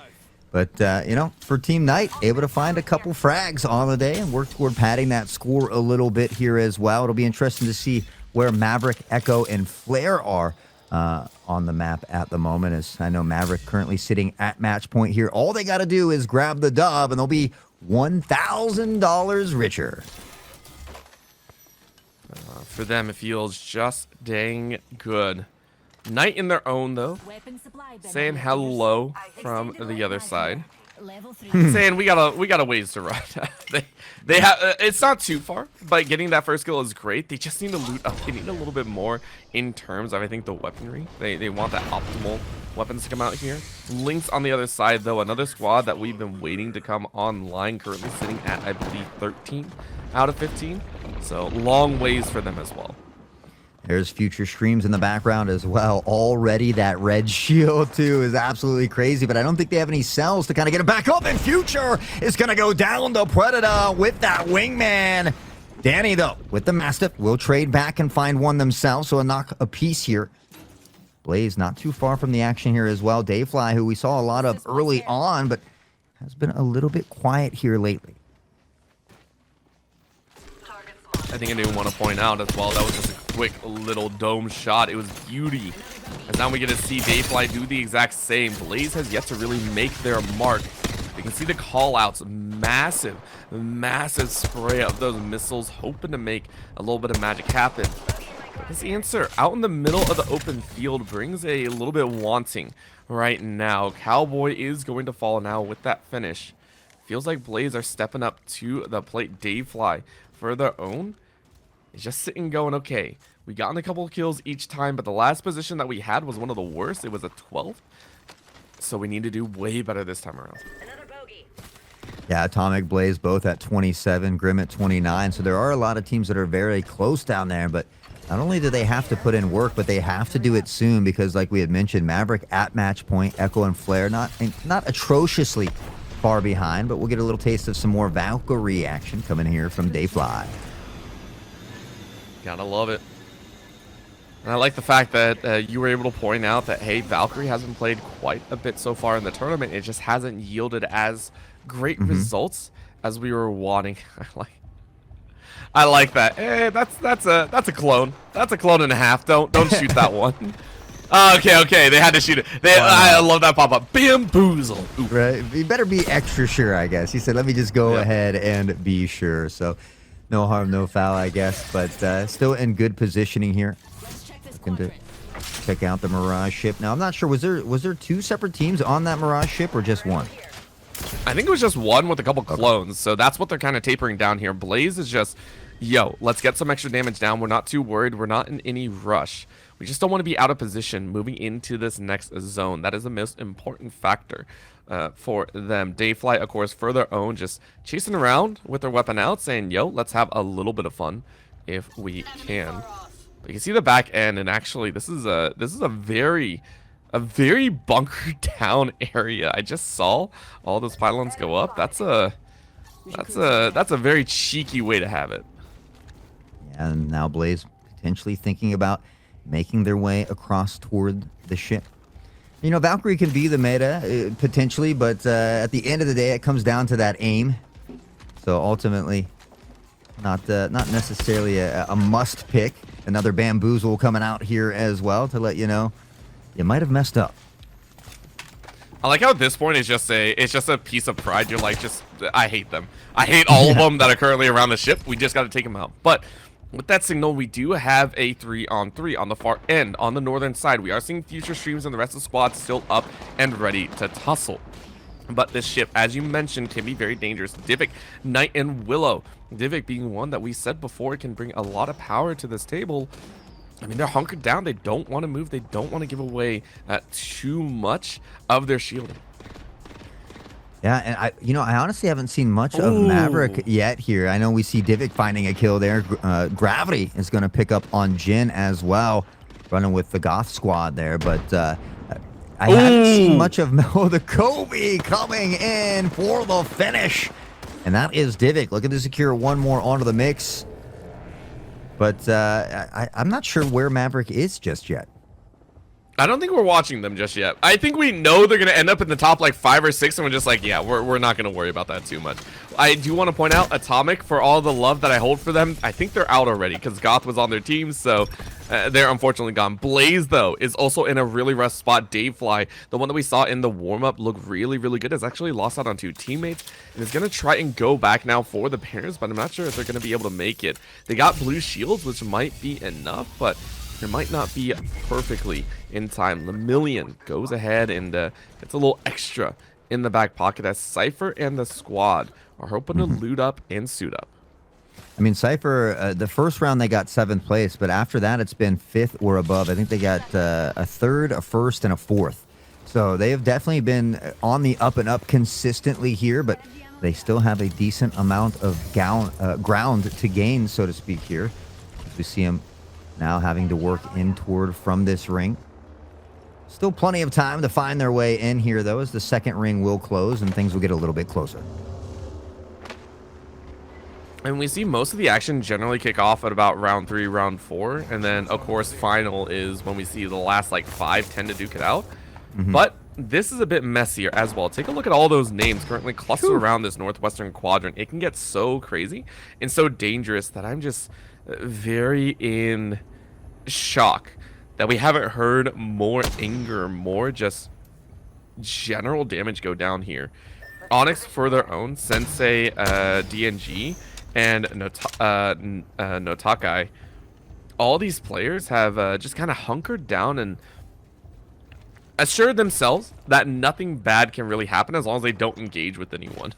But, you know, for Team Knight, able to find a couple frags on the day and work toward padding that score a little bit here as well. It'll be interesting to see where Maverick, Echo, and Flare are on the map at the moment. As I know Maverick currently sitting at match point here. All they got to do is grab the dub, and they'll be $1,000 richer. For them, it feels just dang good. Knight in their own, though, saying hello from the other side, saying we got a ways to run. they have it's not too far, but getting that first kill is great. They just need to loot up. They need a little bit more in terms of, I think, the weaponry. They want that optimal weapons to come out here. Lynx on the other side, though, another squad that we've been waiting to come online, currently sitting at, I believe, 13 out of 15. So long ways for them as well. There's Future Streams in the background as well. Already that red shield, too, is absolutely crazy. But I don't think they have any cells to kind of get it back up. And Future is going to go down the Predator with that wingman. Danny, though, with the Mastiff, will trade back and find one themselves. So a knock apiece here. Blaze not too far from the action here as well. Dayfly, who we saw a lot of early on, but has been a little bit quiet here lately. I think I do want to point out as well, that was just a quick little dome shot. It was beauty. And now we get to see Dayfly do the exact same. Blaze has yet to really make their mark. You can see the call-outs. Massive, massive spray of those missiles, hoping to make a little bit of magic happen. But his answer out in the middle of the open field brings a little bit wanting right now. Cowboy is going to fall now with that finish. Feels like Blaze are stepping up to the plate. Dayfly for their own is just sitting going, okay, we gotten a couple of kills each time, but the last position that we had was one of the worst. It was a 12, so we need to do way better this time around. Yeah, Atomic, Blaze both at 27, Grim at 29, so there are a lot of teams that are very close down there, but not only do they have to put in work, but they have to do it soon because, like we had mentioned, Maverick at match point, Echo and Flare not atrociously far behind, but we'll get a little taste of some more Valkyrie action coming here from Dayfly. Gotta love it. And I like the fact that you were able to point out that, hey, Valkyrie hasn't played quite a bit so far in the tournament. It just hasn't yielded as great results as we were wanting. I like that. Hey, that's a clone. That's a clone and a half. Don't shoot that one. Okay, they had to shoot it. I love that pop-up. Bamboozle. Ooh. Right, you better be extra sure, I guess. He said, let me just go ahead and be sure. So no harm, no foul, I guess. But still in good positioning here. Looking to check out the Mirage ship. Now, I'm not sure, was there two separate teams on that Mirage ship or just one? I think it was just one with a couple clones, so that's what they're kind of tapering down here. Blaze is just, yo, let's get some extra damage down. We're not too worried. We're not in any rush. We just don't want to be out of position moving into this next zone. That is the most important factor for them. Dayfly, of course, for their own, just chasing around with their weapon out, saying, yo, let's have a little bit of fun if we can. But you can see the back end, and actually, this is a very bunkered down area. I just saw all those pylons go up. That's a very cheeky way to have it. Yeah, and now Blaze potentially thinking about making their way across toward the ship. You know, Valkyrie can be the meta potentially, but at the end of the day, it comes down to that aim. So ultimately, not necessarily a must pick. Another bamboozle coming out here as well to let you know you might have messed up. I like how at this point it's just a piece of pride. You're like, I hate them. I hate all of them that are currently around the ship. We just got to take them out. But with that signal, we do have a 3-on-3 on the far end, on the northern side. We are seeing future streams and the rest of the squad still up and ready to tussle. But this ship, as you mentioned, can be very dangerous. Divik, Knight, and Willow. Divik being one that we said before can bring a lot of power to this table. I mean, they're hunkered down. They don't want to move. They don't want to give away too much of their shielding. Yeah, and I honestly haven't seen much of Maverick yet here. I know we see Divik finding a kill there. Gravity is going to pick up on Jin as well, running with the Goth squad there. But I haven't seen much of the Kobe coming in for the finish. And that is Divik looking to secure one more onto the mix. But I'm not sure where Maverick is just yet. I don't think we're watching them just yet. I think we know they're going to end up in the top like 5 or 6, and we're just like, yeah, we're not going to worry about that too much. I do want to point out Atomic, for all the love that I hold for them, I think they're out already because Goth was on their team, so they're unfortunately gone. Blaze, though, is also in a really rough spot. Dayfly, the one that we saw in the warm-up, looked really, really good. Has actually lost out on 2 teammates and is going to try and go back now for the Bears, but I'm not sure if they're going to be able to make it. They got blue shields, which might be enough, but it might not be perfectly in time. Lemillion goes ahead and gets a little extra in the back pocket as Cypher and the squad are hoping to loot up and suit up. I mean, Cypher, the first round they got 7th place, but after that it's been 5th or above. I think they got a 3rd, a 1st, and a 4th. So they have definitely been on the up and up consistently here, but they still have a decent amount of ground to gain, so to speak, here. As we see them now having to work in toward from this ring. Still plenty of time to find their way in here, though, as the second ring will close and things will get a little bit closer. And we see most of the action generally kick off at about round 3, round 4. And then, of course, final is when we see the last, like, 5 tend to duke it out. But this is a bit messier as well. Take a look at all those names currently clustered around this northwestern quadrant. It can get so crazy and so dangerous that I'm just very in shock that we haven't heard more anger, more just general damage go down here. Onyx for their own, Sensei, DNG, and Notakai. All these players have just kind of hunkered down and assured themselves that nothing bad can really happen as long as they don't engage with anyone.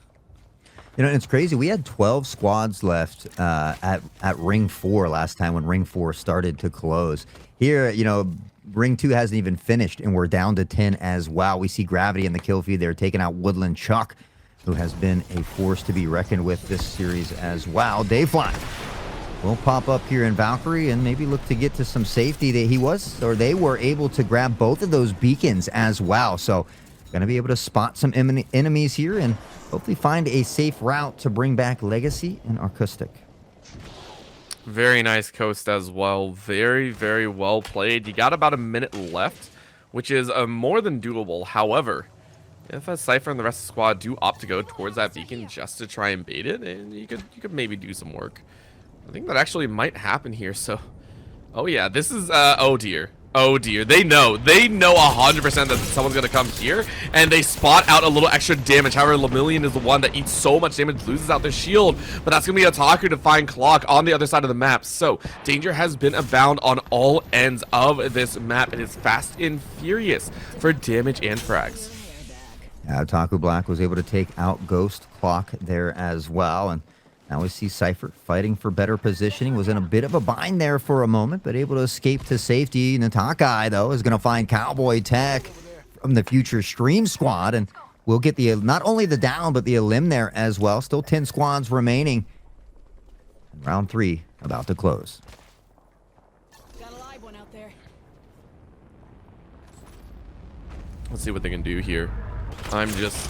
You know, it's crazy. We had 12 squads left at Ring 4 last time when Ring 4 started to close. Here, you know, Ring 2 hasn't even finished, and we're down to 10 as well. We see Gravity in the kill feed. They're taking out Woodland Chuck, who has been a force to be reckoned with this series as well. Dayfly will pop up here in Valkyrie and maybe look to get to some safety. They were able to grab both of those beacons as well. So going to be able to spot some enemies here and hopefully find a safe route to bring back Legacy and Acoustic. Very nice coast as well. Very, very well played. You got about a minute left, which is more than doable. However, if a Cypher and the rest of the squad do opt to go towards that beacon just to try and bait it, and you could maybe do some work. I think that actually might happen here. So, oh yeah, this is oh dear. Oh dear, they know 100% that someone's gonna come here, and they spot out a little extra damage. However, Lemillion is the one that eats so much damage, loses out their shield, but that's gonna be Otaku to find Clock on the other side of the map. So danger has been abound on all ends of this map. It is fast and furious for damage and frags. Taku Black was able to take out Ghost Clock there as well. And now we see Cypher fighting for better positioning. Was in a bit of a bind there for a moment, but able to escape to safety. Natakai, though, is going to find Cowboy Tech from the future Stream Squad. And we'll get the not only the down, but the elim there as well. Still 10 squads remaining. Round 3 about to close. Got a live one out there. Let's see what they can do here. I'm just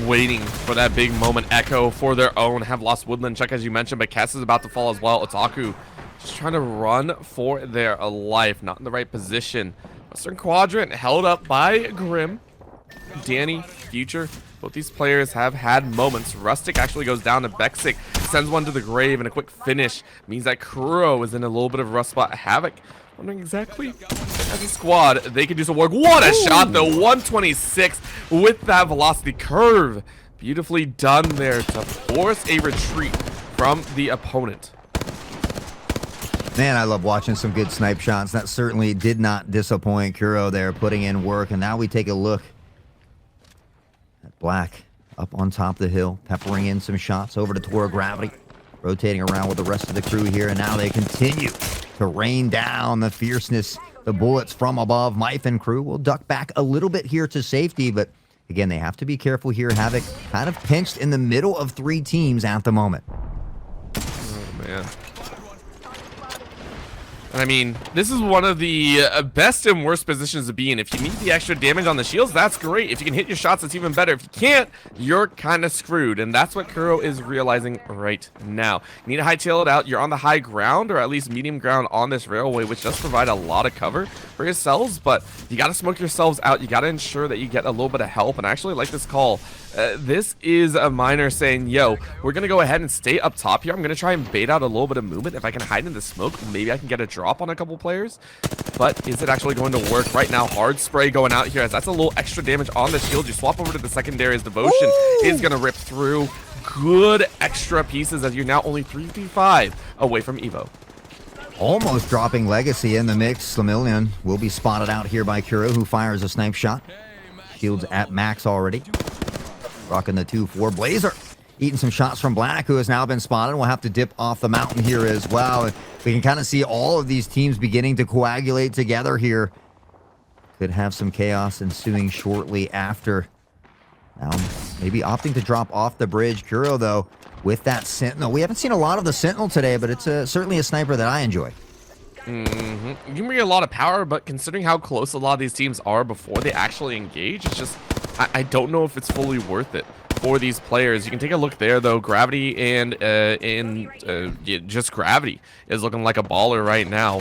waiting for that big moment. Echo for their own have lost Woodland check, as you mentioned, but Kess is about to fall as well. Otaku just trying to run for their life, not in the right position. Western Quadrant held up by Grim. Danny, Future, both these players have had moments. Rustic actually goes down to Bexic, sends one to the grave, and a quick finish means that Kuro is in a little bit of a rough spot. Havoc wondering exactly as a squad they can do some work. What a shot though, 126 with that velocity curve. Beautifully done there to force a retreat from the opponent. Man, I love watching some good snipe shots. That certainly did not disappoint. Kuro there putting in work. And now we take a look at Black up on top of the hill, peppering in some shots over to Tora Gravity, rotating around with the rest of the crew here. And now they continue to rain down the fierceness, the bullets from above. Mife and crew will duck back a little bit here to safety, but again, they have to be careful here. Havoc kind of pinched in the middle of 3 teams at the moment. Oh, man. I mean, this is one of the best and worst positions to be in. If you need the extra damage on the shields, that's great. If you can hit your shots, it's even better. If you can't, you're kind of screwed. And that's what Kuro is realizing right now. You need to hightail it out. You're on the high ground, or at least medium ground on this railway, which does provide a lot of cover for yourselves. But you got to smoke yourselves out. You got to ensure that you get a little bit of help. And I actually like this call. This is a miner saying, yo, we're going to go ahead and stay up top here. I'm going to try and bait out a little bit of movement. If I can hide in the smoke, maybe I can get a drop on a couple players. But is it actually going to work right now? Hard spray going out here as that's a little extra damage on the shield. You swap over to the secondary as Devotion is going to rip through. Good extra pieces as you're now only 3v5 away from Evo. Almost dropping Legacy in the mix. Slamillion will be spotted out here by Kuro, who fires a snipe shot. Shields at max already. Rocking the 2-4. Blazer eating some shots from Black, who has now been spotted. We'll have to dip off the mountain here as well. We can kind of see all of these teams beginning to coagulate together here. Could have some chaos ensuing shortly after. Now, maybe opting to drop off the bridge. Kuro, though, with that Sentinel. We haven't seen a lot of the Sentinel today, but it's certainly a sniper that I enjoy. You can bring a lot of power, but considering how close a lot of these teams are before they actually engage, it's just, I don't know if it's fully worth it for these players. You can take a look there, though. Gravity and just Gravity is looking like a baller right now.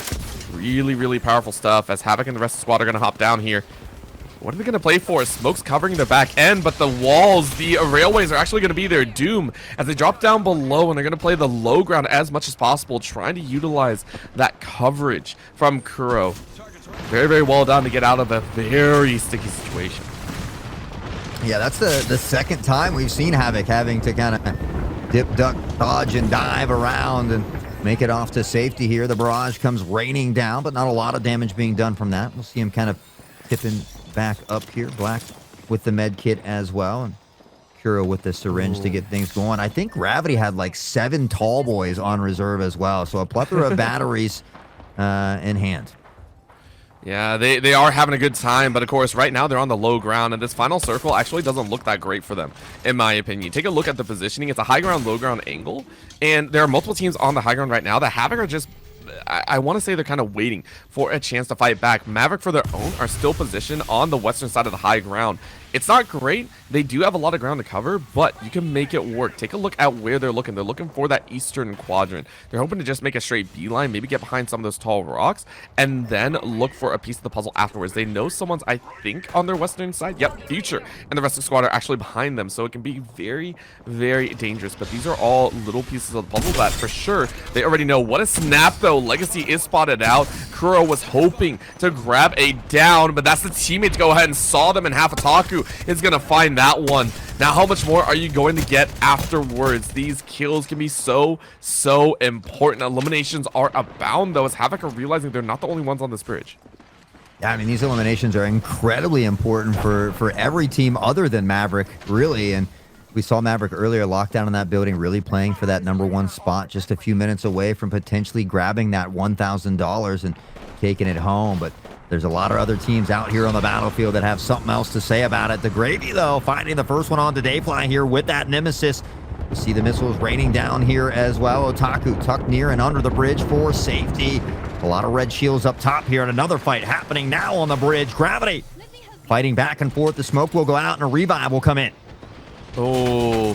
Really, really powerful stuff as Havoc and the rest of the squad are going to hop down here. What are they going to play for? Smoke's covering their back end, but the walls, the railways are actually going to be their doom as they drop down below, and they're going to play the low ground as much as possible, trying to utilize that coverage from Kuro. Very, very well done to get out of a very sticky situation. Yeah, that's the second time we've seen Havoc having to kind of dip, duck, dodge, and dive around and make it off to safety here. The barrage comes raining down, but not a lot of damage being done from that. We'll see him kind of tipping back up here. Black with the med kit as well, and Kuro with the syringe to get things going. I think Gravity had like 7 tall boys on reserve as well, so a plethora of batteries in hand. Yeah, they are having a good time, but of course right now they're on the low ground, and this final circle actually doesn't look that great for them, in my opinion. Take a look at the positioning. It's a high ground, low ground angle, and there are multiple teams on the high ground right now. The Havoc are just, I want to say they're kind of waiting for a chance to fight back. Maverick, for their own, are still positioned on the western side of the high ground. It's not great. They do have a lot of ground to cover, but you can make it work. Take a look at where they're looking. They're looking for that eastern quadrant. They're hoping to just make a straight beeline, maybe get behind some of those tall rocks, and then look for a piece of the puzzle afterwards. They know someone's, I think, on their western side. Yep, Future and the rest of the squad are actually behind them, so it can be very, very dangerous. But these are all little pieces of the puzzle that, for sure, they already know. What a snap, though. Legacy is spotted out. Kuro was hoping to grab a down, but that's the teammate to go ahead and saw them, and Hafataku is going to find that one. Now, how much more are you going to get afterwards? These kills can be so, so important. Eliminations are abound, though, as Havoc are realizing they're not the only ones on this bridge. Yeah, I mean, these eliminations are incredibly important for every team other than Maverick, really. And we saw Maverick earlier locked down in that building, really playing for that #1 spot, just a few minutes away from potentially grabbing that $1,000 and taking it home. But there's a lot of other teams out here on the battlefield that have something else to say about it. The Gravy, though, finding the first one on to Dayfly here with that Nemesis. You see the missiles raining down here as well. Otaku tucked near and under the bridge for safety. A lot of red shields up top here, and another fight happening now on the bridge. Gravity fighting back and forth. The smoke will go out, and a revive will come in. Oh,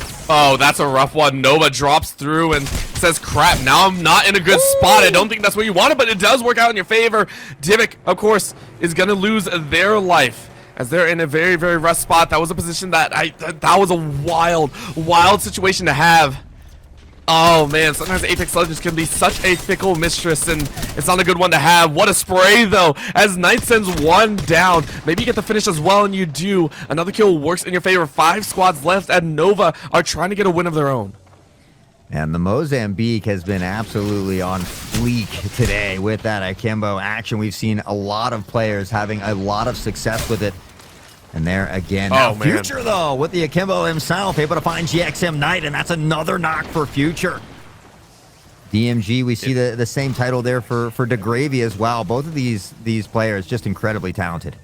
that's a rough one. Nova drops through and says, crap, now I'm not in a good spot. I don't think that's what you wanted, but it does work out in your favor. Divik, of course, is going to lose their life as they're in a very, very rough spot. That was a position that that was a wild situation to have. Oh man, sometimes Apex Legends can be such a fickle mistress, and it's not a good one to have. What a spray though, as Knight sends one down. Maybe you get the finish as well, and you do. Another kill works in your favor. 5 squads left, and Nova are trying to get a win of their own. And the Mozambique has been absolutely on fleek today with that akimbo action. We've seen a lot of players having a lot of success with it. And there again. Now, Future, though, with the akimbo himself, able to find GXM Knight, and that's another knock for Future. DMG, we see the same title there for DeGravy as well. Both of these players just incredibly talented.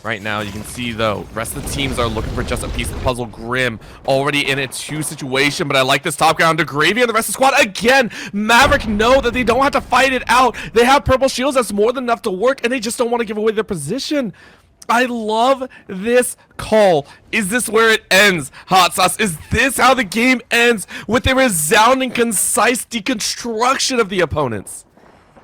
Right now, you can see, though, rest of the teams are looking for just a piece of the puzzle. Grim already in a 2 situation, but I like this top ground. DeGravy and the rest of the squad. Again, Maverick know that they don't have to fight it out. They have purple shields. That's more than enough to work, and they just don't want to give away their position. I love this call. Is this where it ends, Hot Sauce? Is this how the game ends, with a resounding, concise deconstruction of the opponents?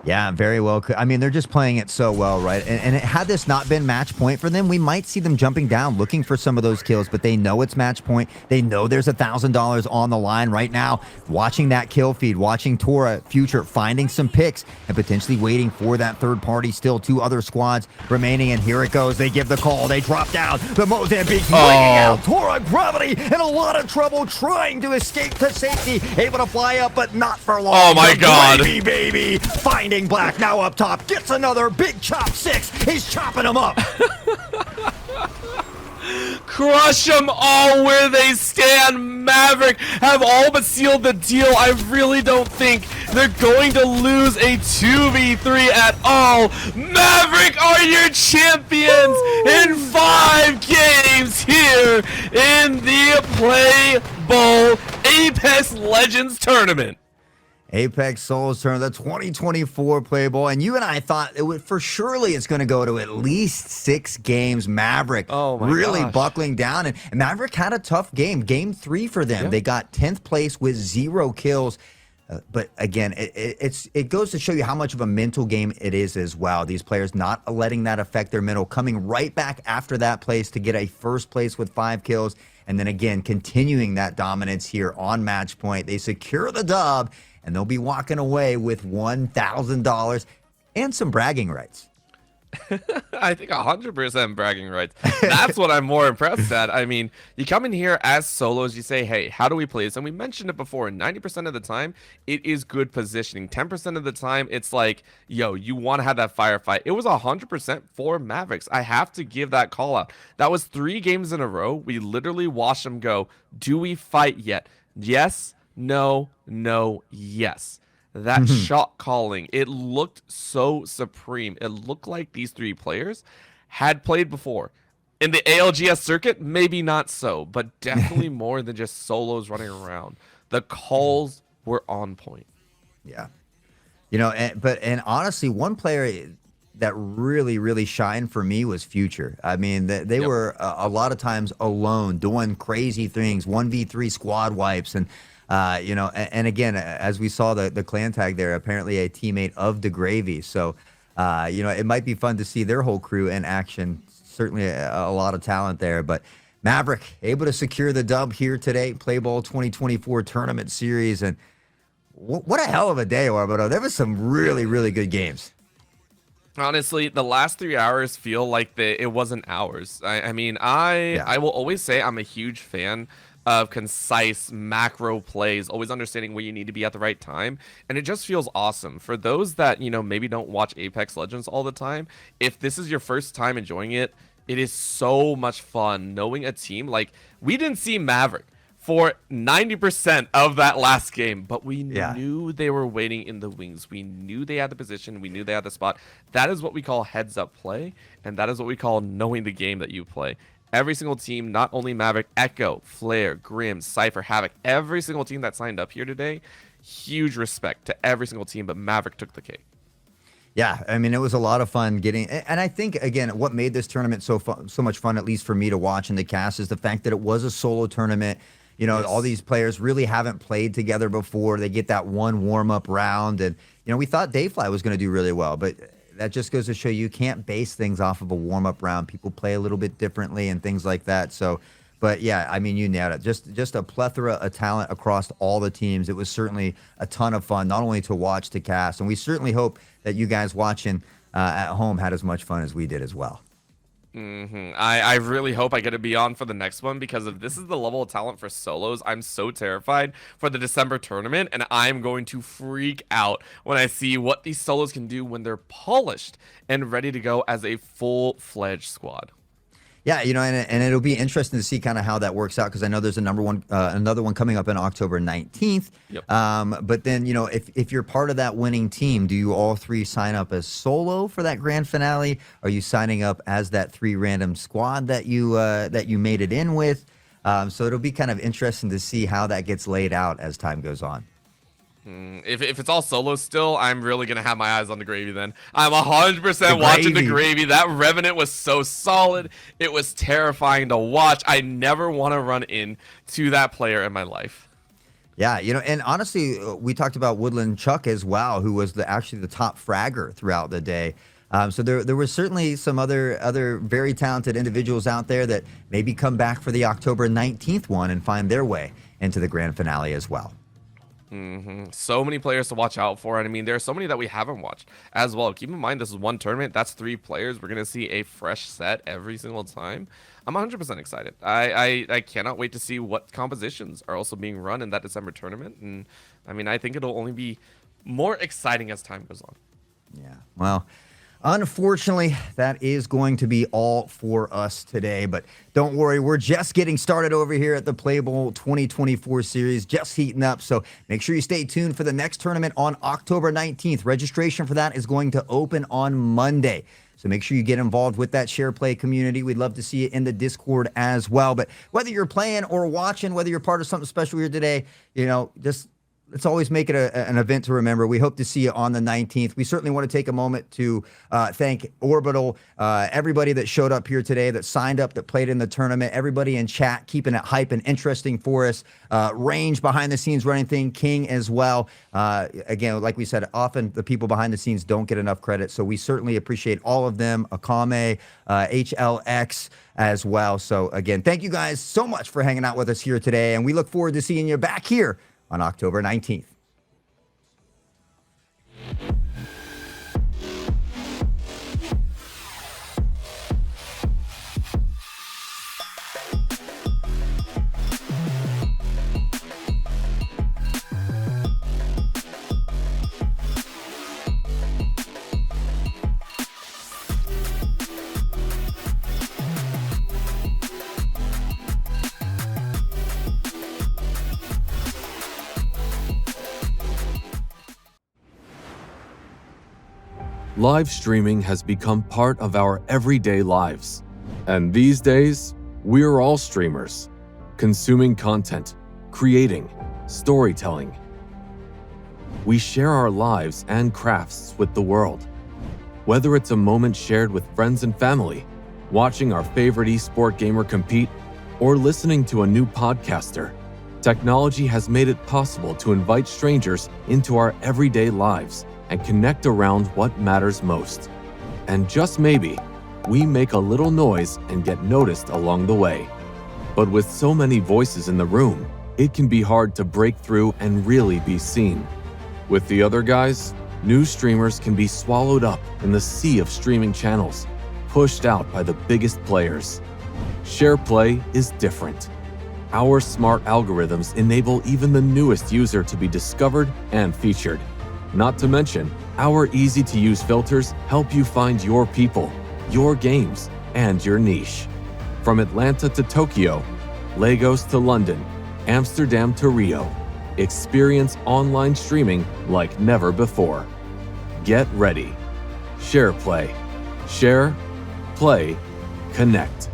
Yeah, very well. I mean, they're just playing it so well, right? And had this not been match point for them, we might see them jumping down, looking for some of those kills, but they know it's match point. They know there's $1,000 on the line right now. Watching that kill feed, watching Tora, Future, finding some picks, and potentially waiting for that third party. Still 2 other squads remaining, and here it goes. They give the call. They drop down. The Mozambique winging out. Tora, Gravity, in a lot of trouble, trying to escape to safety. Able to fly up, but not for long. Oh, my God. Baby, finding Black now up top, gets another big chop 6. He's chopping them up. Crush them all where they stand. Maverick have all but sealed the deal. I really don't think they're going to lose a 2v3 at all. Maverick are your champions in 5 games here in the PlayBowl Apex Legends Tournament. Apex Souls Tournament, the 2024 PlayBowl, and you and I thought it would for surely it's going to go to at least 6 games. Maverick really buckling down, and Maverick had a tough game. Game 3 for them. They got 10th place with 0 kills. But again, it goes to show you how much of a mental game it is as well. These players not letting that affect their mental, coming right back after that place to get a first place with 5 kills, and then again continuing that dominance here on match point. They secure the dub, and they'll be walking away with $1,000 and some bragging rights. I think 100% bragging rights. That's what I'm more impressed at. I mean, you come in here as solos, you say, hey, how do we play this? And we mentioned it before, 90% of the time, it is good positioning. 10% of the time, it's like, yo, you want to have that firefight. It was 100% for Mavericks. I have to give that call out. That was 3 games in a row. We literally watched them go, do we fight yet? Yes, no, no, yes. That shot calling, it looked so supreme. It looked like these 3 players had played before. In the ALGS circuit, maybe not so, but definitely more than just solos running around. The calls were on point. Yeah. You know, and honestly, one player that really shined for me was Future. I mean, they were a lot of times alone, doing crazy things, 1v3 squad wipes, and you know, and again, as we saw the clan tag there, apparently a teammate of DeGravy. So, you know, it might be fun to see their whole crew in action. Certainly a lot of talent there. But Maverick able to secure the dub here today, PlayBowl 2024 tournament series. And what a hell of a day, Arbodo. There was some really good games. Honestly, the last 3 hours feel like it wasn't hours. I will always say I'm a huge fan of concise macro plays, always understanding where you need to be at the right time, and it just feels awesome. For those that, maybe don't watch Apex Legends all the time, if this is your first time enjoying it, it is so much fun knowing a team. Like, we didn't see Maverick for 90% of that last game, but we knew they were waiting in the wings. We knew they had the position. We knew they had the spot. That is what we call heads-up play, and that is what we call knowing the game that you play. Every single team, not only Maverick, Echo, Flare, Grim, Cypher, Havoc, every single team that signed up here today, huge respect to every single team, but Maverick took the cake. Yeah, I mean, it was a lot of fun getting, and I think, again, what made this tournament so much fun, at least for me to watch in the cast, is the fact that it was a solo tournament. Yes. All these players really haven't played together before. They get that one warm-up round, and, we thought Dayfly was going to do really well, but that just goes to show you can't base things off of a warm-up round. People play a little bit differently and things like that, so... But yeah, I mean, you nailed it. Just a plethora of talent across all the teams. It was certainly a ton of fun, not only to watch, to cast, and we certainly hope that you guys watching at home had as much fun as we did as well. I really hope I get to be on for the next one, because if this is the level of talent for solos, I'm so terrified for the December tournament, and I'm going to freak out when I see what these solos can do when they're polished and ready to go as a full-fledged squad. Yeah, and it'll be interesting to see kind of how that works out, because I know there's another one coming up on October 19th. Yep. But then, if you're part of that winning team, do you all three sign up as solo for that grand finale? Are you signing up as that 3 random squad that you made it in with? So it'll be kind of interesting to see how that gets laid out as time goes on. If it's all solo still, I'm really going to have my eyes on the gravy then. I'm 100% watching the gravy. That Revenant was so solid. It was terrifying to watch. I never want to run into that player in my life. Yeah, and honestly, we talked about Woodland Chuck as well, who was actually the top fragger throughout the day. So there were certainly some other very talented individuals out there that maybe come back for the October 19th one and find their way into the grand finale as well. So many players to watch out for, and I mean, there are so many that we haven't watched as well. Keep in mind, this is one tournament. That's 3 players. We're gonna see a fresh set every single time. I'm 100% excited. I cannot wait to see what compositions are also being run in that December tournament, and I mean, I think it'll only be more exciting as time goes on. Yeah. Well, unfortunately, that is going to be all for us today, but don't worry, we're just getting started over here at the PlayBowl 2024 series, just heating up, so make sure you stay tuned for the next tournament on October 19th. Registration for that is going to open on Monday, so make sure you get involved with that SharePlay community. We'd love to see you in the Discord as well, but whether you're playing or watching, whether you're part of something special here today, just let's always make it an event to remember. We hope to see you on the 19th. We certainly want to take a moment to thank Orbital, everybody that showed up here today, that signed up, that played in the tournament, everybody in chat keeping it hype and interesting for us. Range behind the scenes running thing, King as well. Again, like we said, often the people behind the scenes don't get enough credit, so we certainly appreciate all of them. Akame, HLX as well. So again, thank you guys so much for hanging out with us here today, and we look forward to seeing you back here on October 19th. Live streaming has become part of our everyday lives. And these days, we're all streamers, consuming content, creating, storytelling. We share our lives and crafts with the world. Whether it's a moment shared with friends and family, watching our favorite esport gamer compete, or listening to a new podcaster, technology has made it possible to invite strangers into our everyday lives and connect around what matters most. And just maybe, we make a little noise and get noticed along the way. But with so many voices in the room, it can be hard to break through and really be seen. With the other guys, new streamers can be swallowed up in the sea of streaming channels, pushed out by the biggest players. SharePlay is different. Our smart algorithms enable even the newest user to be discovered and featured. Not to mention, our easy-to-use filters help you find your people, your games, and your niche. From Atlanta to Tokyo, Lagos to London, Amsterdam to Rio, experience online streaming like never before. Get ready. SharePlay. Share, play, connect.